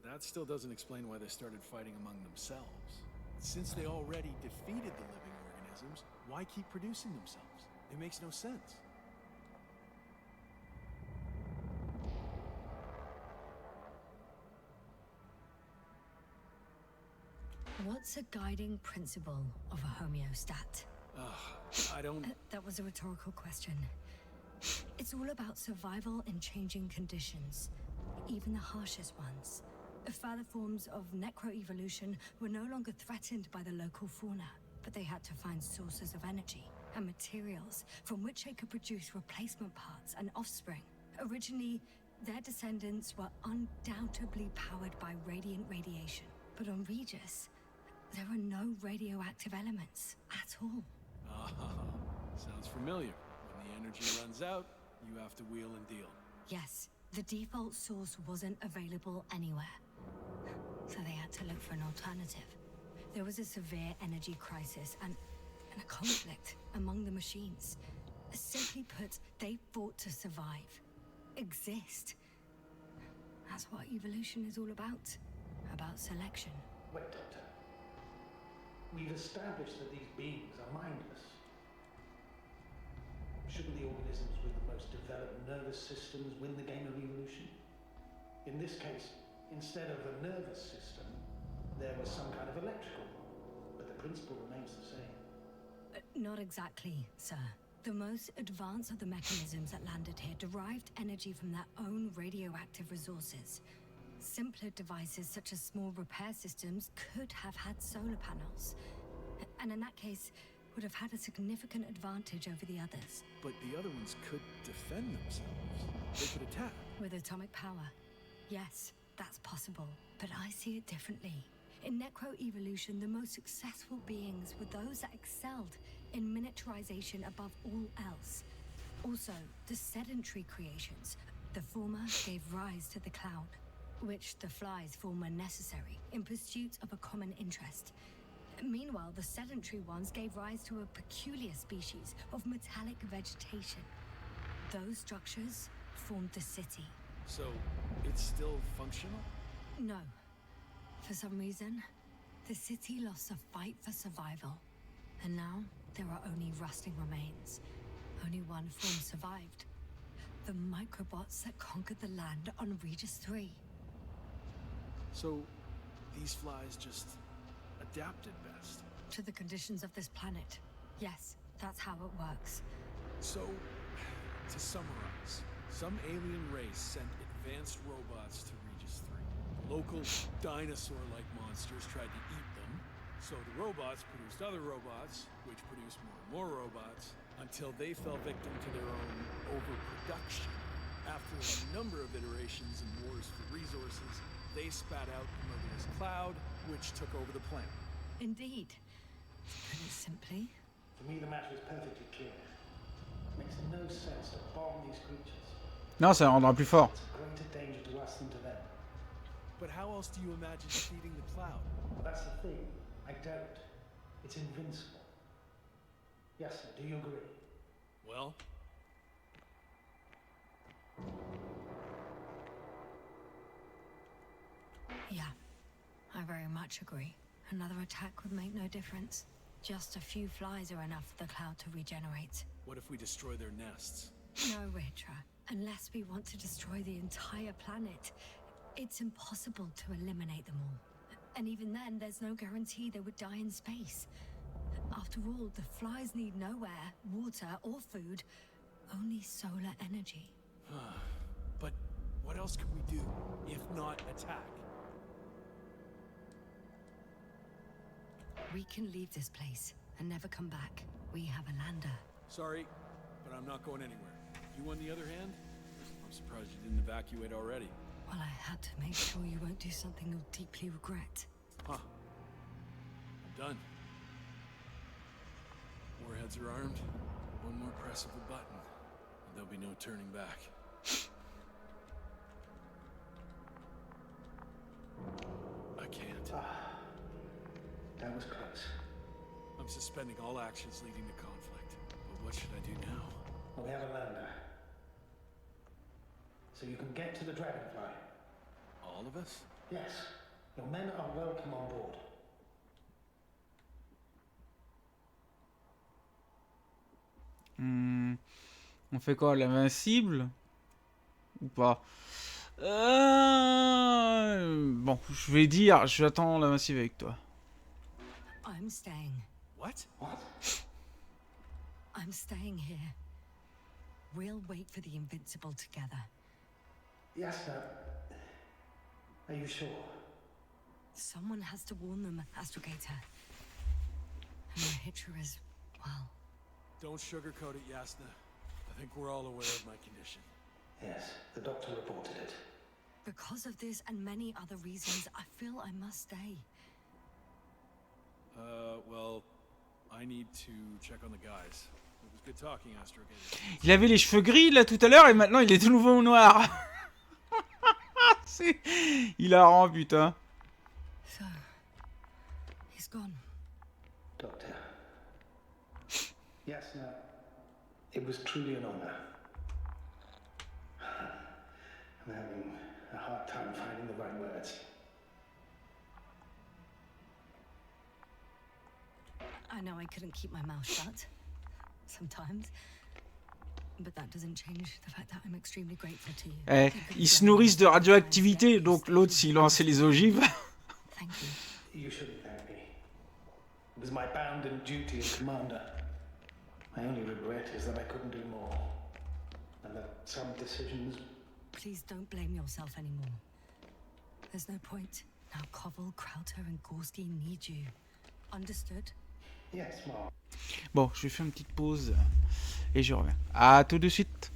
That still doesn't explain why they started fighting among themselves. Since they already defeated the living organisms, why keep producing themselves? It makes no sense. What's a guiding principle of a homeostat? I don't... That was a rhetorical question. It's all about survival in changing conditions, even the harshest ones. Further forms of necroevolution were no longer threatened by the local fauna, but they had to find sources of energy and materials from which they could produce replacement parts and offspring. Originally, their descendants were undoubtedly powered by radiant radiation, but on Regis, there are no radioactive elements at all. Ah, sounds familiar. When the energy runs out, you have to wheel and deal. Yes, the default source wasn't available anywhere, so they had to look for an alternative. There was a severe energy crisis and a conflict among the machines. Simply put, they fought to survive, exist. That's what evolution is all about selection. Wait, Doctor. We've established that these beings are mindless. Shouldn't the organisms with the most developed nervous systems win the game of evolution? In this case, instead of a nervous system, there was some kind of electrical one, but the principle remains the same. Not exactly, sir. The most advanced of the mechanisms that landed here derived energy from their own radioactive resources. Simpler devices such as small repair systems could have had solar panels, and in that case, would have had a significant advantage over the others. But the other ones could defend themselves. They could attack. With atomic power, yes, that's possible. But I see it differently. In necroevolution, the most successful beings were those that excelled in miniaturization above all else. Also, the sedentary creations. The former gave rise to the cloud, which the flies form when necessary, in pursuit of a common interest. Meanwhile, the sedentary ones gave rise to a peculiar species of metallic vegetation. Those structures formed the city. So, it's still functional? No. For some reason, the city lost a fight for survival. And now, there are only rusting remains. Only one form survived. The microbots that conquered the land on Regis III. So, these flies just adapted best? To the conditions of this planet. Yes, that's how it works. So, to summarize, some alien race sent advanced robots to Regis 3. Local dinosaur-like monsters tried to eat them, so the robots produced other robots, which produced more and more robots, until they fell victim to their own overproduction. After a number of iterations and wars for resources, they spat out the murderous cloud, which took over the planet. Indeed. To put it simply, For me, the matter is perfectly clear. It makes no sense to bomb these creatures. Non, ça rendra plus fort. It's a greater danger to us than to them. But how else do you imagine defeating the cloud? That's the thing. I don't. It's invincible. Yes, sir. Do you agree? Well, yeah. I very much agree. Another attack would make no difference. Just a few flies are enough for the cloud to regenerate. what if we destroy their nests? No, Ritra. Unless we want to destroy the entire planet, it's impossible to eliminate them all. And even then, there's no guarantee they would die in space. After all, the flies need no air, water, or food, only solar energy. But what else could we do, if not attack? We can leave this place and never come back. We have a lander. Sorry, but I'm not going anywhere. You, on the other hand, I'm surprised you didn't evacuate already. Well, I had to make sure you won't do something you'll deeply regret. Huh. I'm done. Warheads are armed. One more press of a button, and there'll be no turning back. I can't. That was close. I'm suspending all actions leading to conflict. But what should I do now? Well, we have a lander. So you can get to the Dragonfly. All of us? Yes. Your men are welcome on board. On fait quoi, l'invincible? Ou pas? Bon, je vais dire, j'attends l'invincible avec toi. I'm staying. What? What? I'm staying here. We'll wait for the Invincible together. Yes, sir. Are you sure? Someone has to warn them, Astrogator. And my hitcher is, well... Don't sugarcoat it, Yasna. I think we're all aware of my condition. Yes, the doctor reported it. Because of this and many other reasons, I feel I must stay. Well, I need to check on the guys. It was good talking, Astrogator. Il avait les cheveux gris là tout à l'heure et maintenant il est de nouveau noir. C'est hilarant, putain. So, he's gone. Doctor. Yes, no. It was truly an honor. I'm having a hard time finding the right words. I know I couldn't keep my mouth shut. Sometimes. But that doesn't change the fact that I'm extremely grateful to you. Eh, ils se nourrissent de radioactivité, donc l'autre s'il lançait les ogives. Thank you. You shouldn't thank me. It was my bounden duty as commander. My only regret is that I couldn't do more. And that some decisions... Please don't blame yourself anymore. There's no point. Now Koval, Krauter and Gorski need you. Understood? Yes, Mom. Bon, je vais faire une petite pause et je reviens. À tout de suite.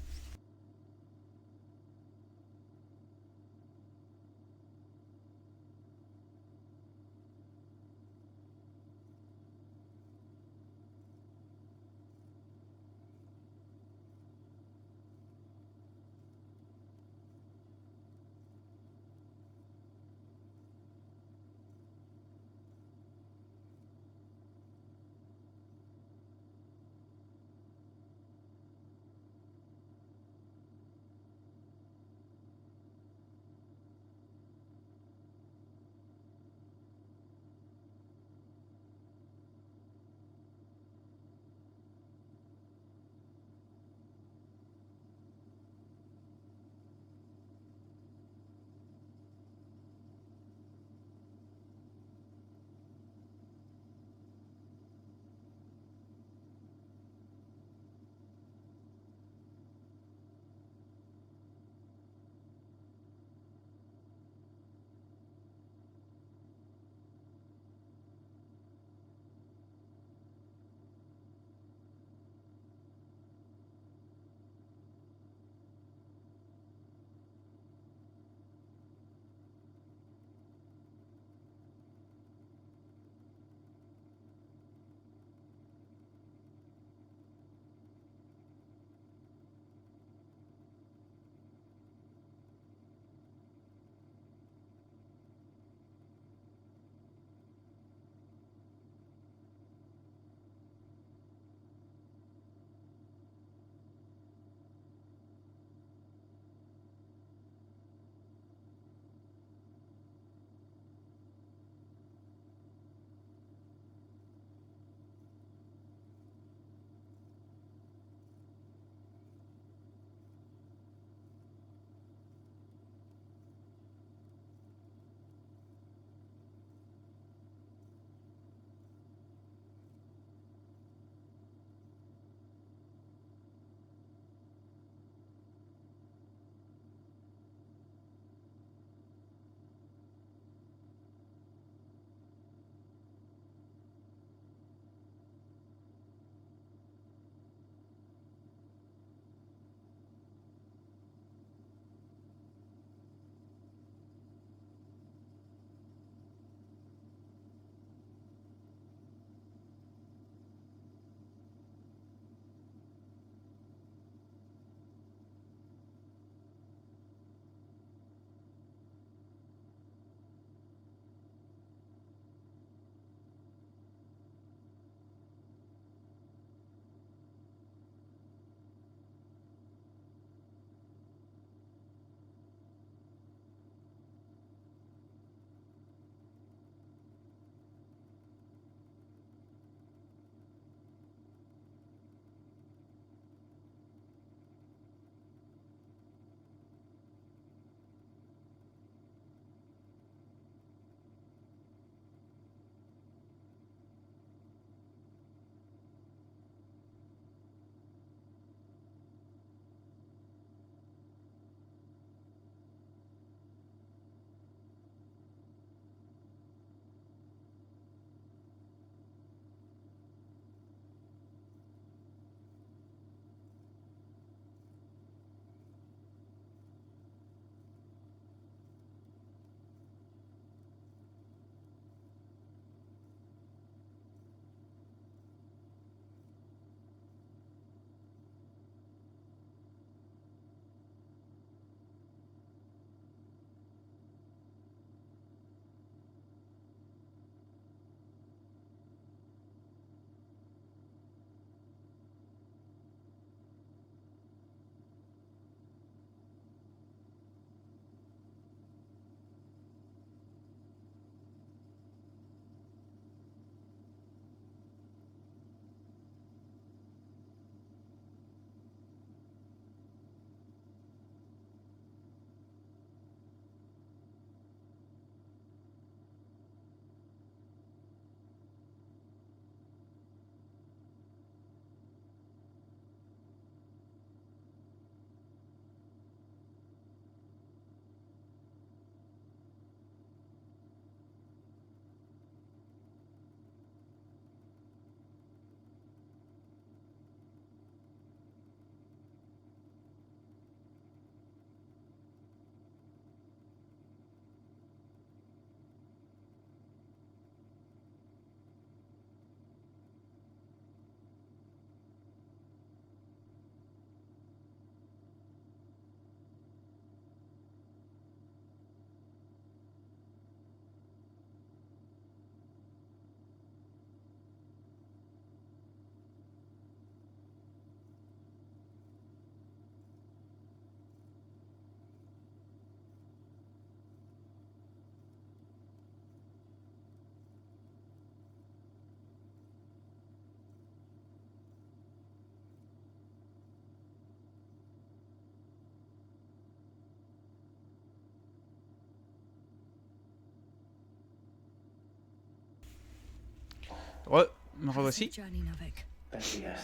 Me revoici. Journey, Novik. Thank you, yes.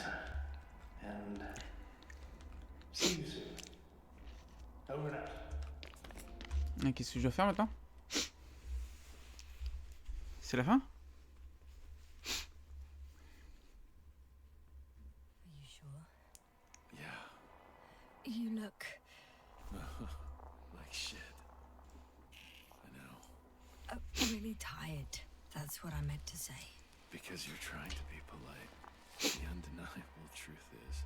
And see you soon. Over and out. Et qu'est-ce que je dois faire maintenant? C'est la fin? Are you sure? Yeah, You look... like shit. I know. really tired. That's what I meant to say. Because you're trying to be polite. The undeniable truth is,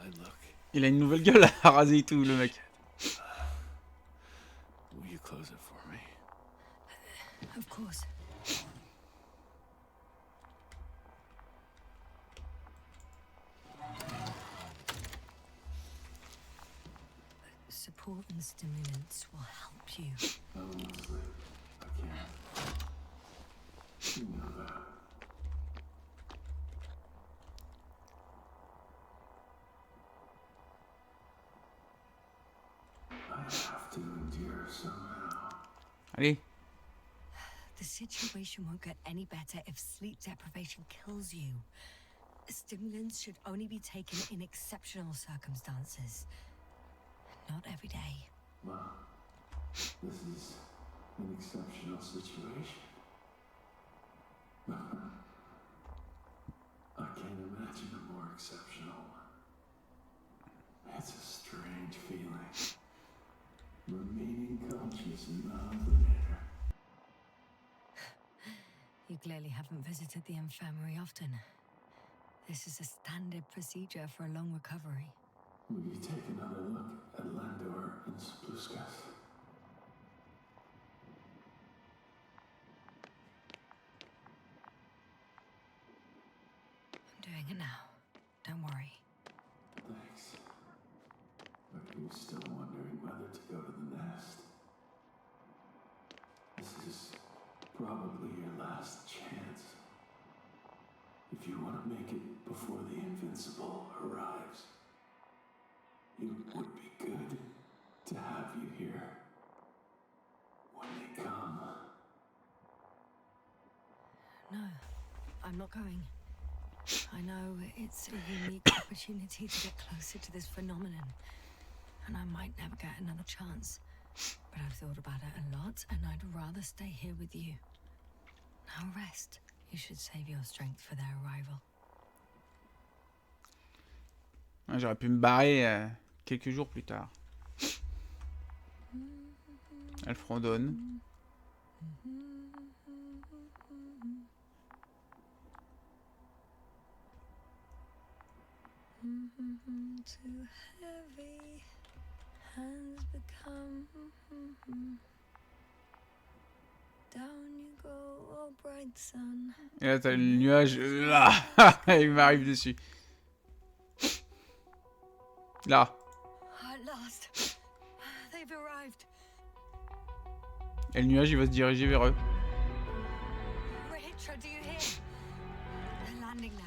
I look. Il a une nouvelle gueule à raser et tout, le mec. Will you close it for me? Of course. Support and stimulants will help you. Honestly, I can't. You know that. I have to endure somehow. Allez. The situation won't get any better if sleep deprivation kills you. Stimulants should only be taken in exceptional circumstances. Not every day. Well, this is an exceptional situation. I can't imagine a more exceptional one. It's a strange feeling. Remaining conscious in the alternator. You clearly haven't visited the infirmary often. This is a standard procedure for a long recovery. Will you take another look at Landor and Spluskas? I'm doing it now. Don't worry. Thanks. But you're still wondering whether to go to the nest. This is probably your last chance. If you want to make it before the Invincible arrives, it would be good to have you here when they come. No, I'm not going. I know it's a unique opportunity to get closer to this phenomenon, and I might never get another chance. But I've thought about it a lot, and I'd rather stay here with you. Now rest. You should save your strength for their arrival. Ouais, j'aurais pu me barrer quelques jours plus tard. Elle fredonne. Too heavy, hands become down you go, oh bright sun. Et là, t'as le nuage. Là, il m'arrive dessus. Là. At last, they've arrived. Et le nuage, il va se diriger vers eux. Rachel, do you hear? They're landing now.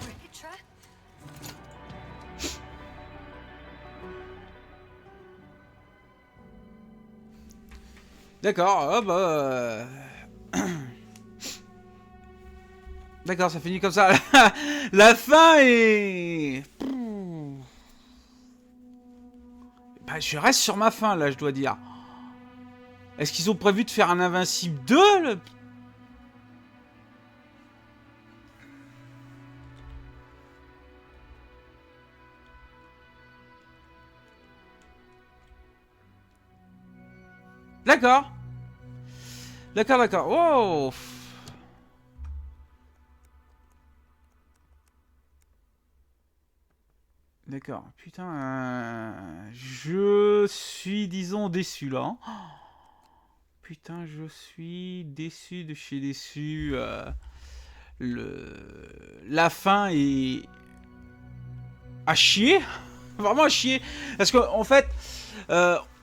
Rachel? D'accord, ah bah... D'accord, ça finit comme ça. La fin est... Bah, je reste sur ma fin, là, je dois dire. Est-ce qu'ils ont prévu de faire un Invincible 2 le... D'accord. D'accord, d'accord. Wow. D'accord. Putain, je suis, disons, déçu, là. Oh, putain, je suis déçu de chez déçu. La fin est... à chier. Vraiment à chier. Parce qu'en fait...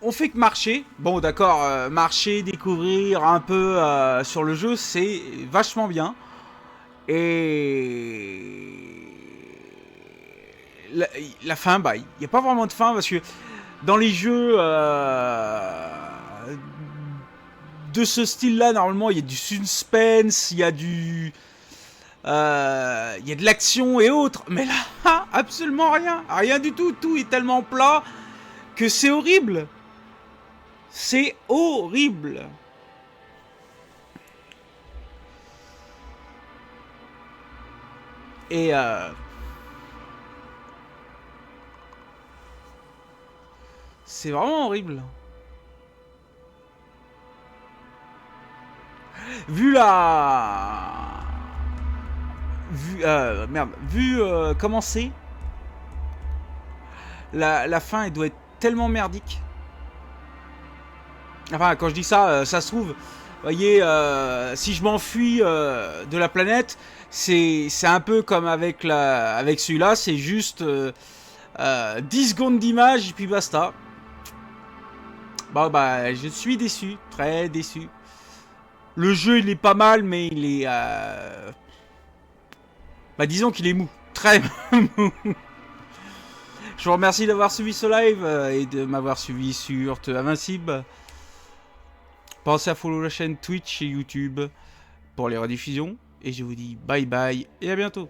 on fait que marcher. Bon, d'accord, marcher, découvrir un peu sur le jeu, c'est vachement bien. Et la fin, bah, il n'y a pas vraiment de fin parce que dans les jeux de ce style-là, normalement, il y a du suspense, il y a du, il y a de l'action et autres. Mais là, absolument rien, rien du tout. Tout est tellement plat que c'est horrible. C'est horrible. Et c'est vraiment horrible. Vu la... Vu comment c'est, la fin, elle doit être tellement merdique. Enfin, quand je dis ça, ça se trouve, vous voyez, si je m'enfuis de la planète, c'est un peu comme avec celui-là, c'est juste 10 secondes d'image et puis basta. Bon, bah, je suis déçu, très déçu. Le jeu, il est pas mal, mais il est... bah, disons qu'il est mou, très mou. Je vous remercie d'avoir suivi ce live et de m'avoir suivi sur Invincible. Pensez à follow la chaîne Twitch et YouTube pour les rediffusions. Et je vous dis bye bye et à bientôt.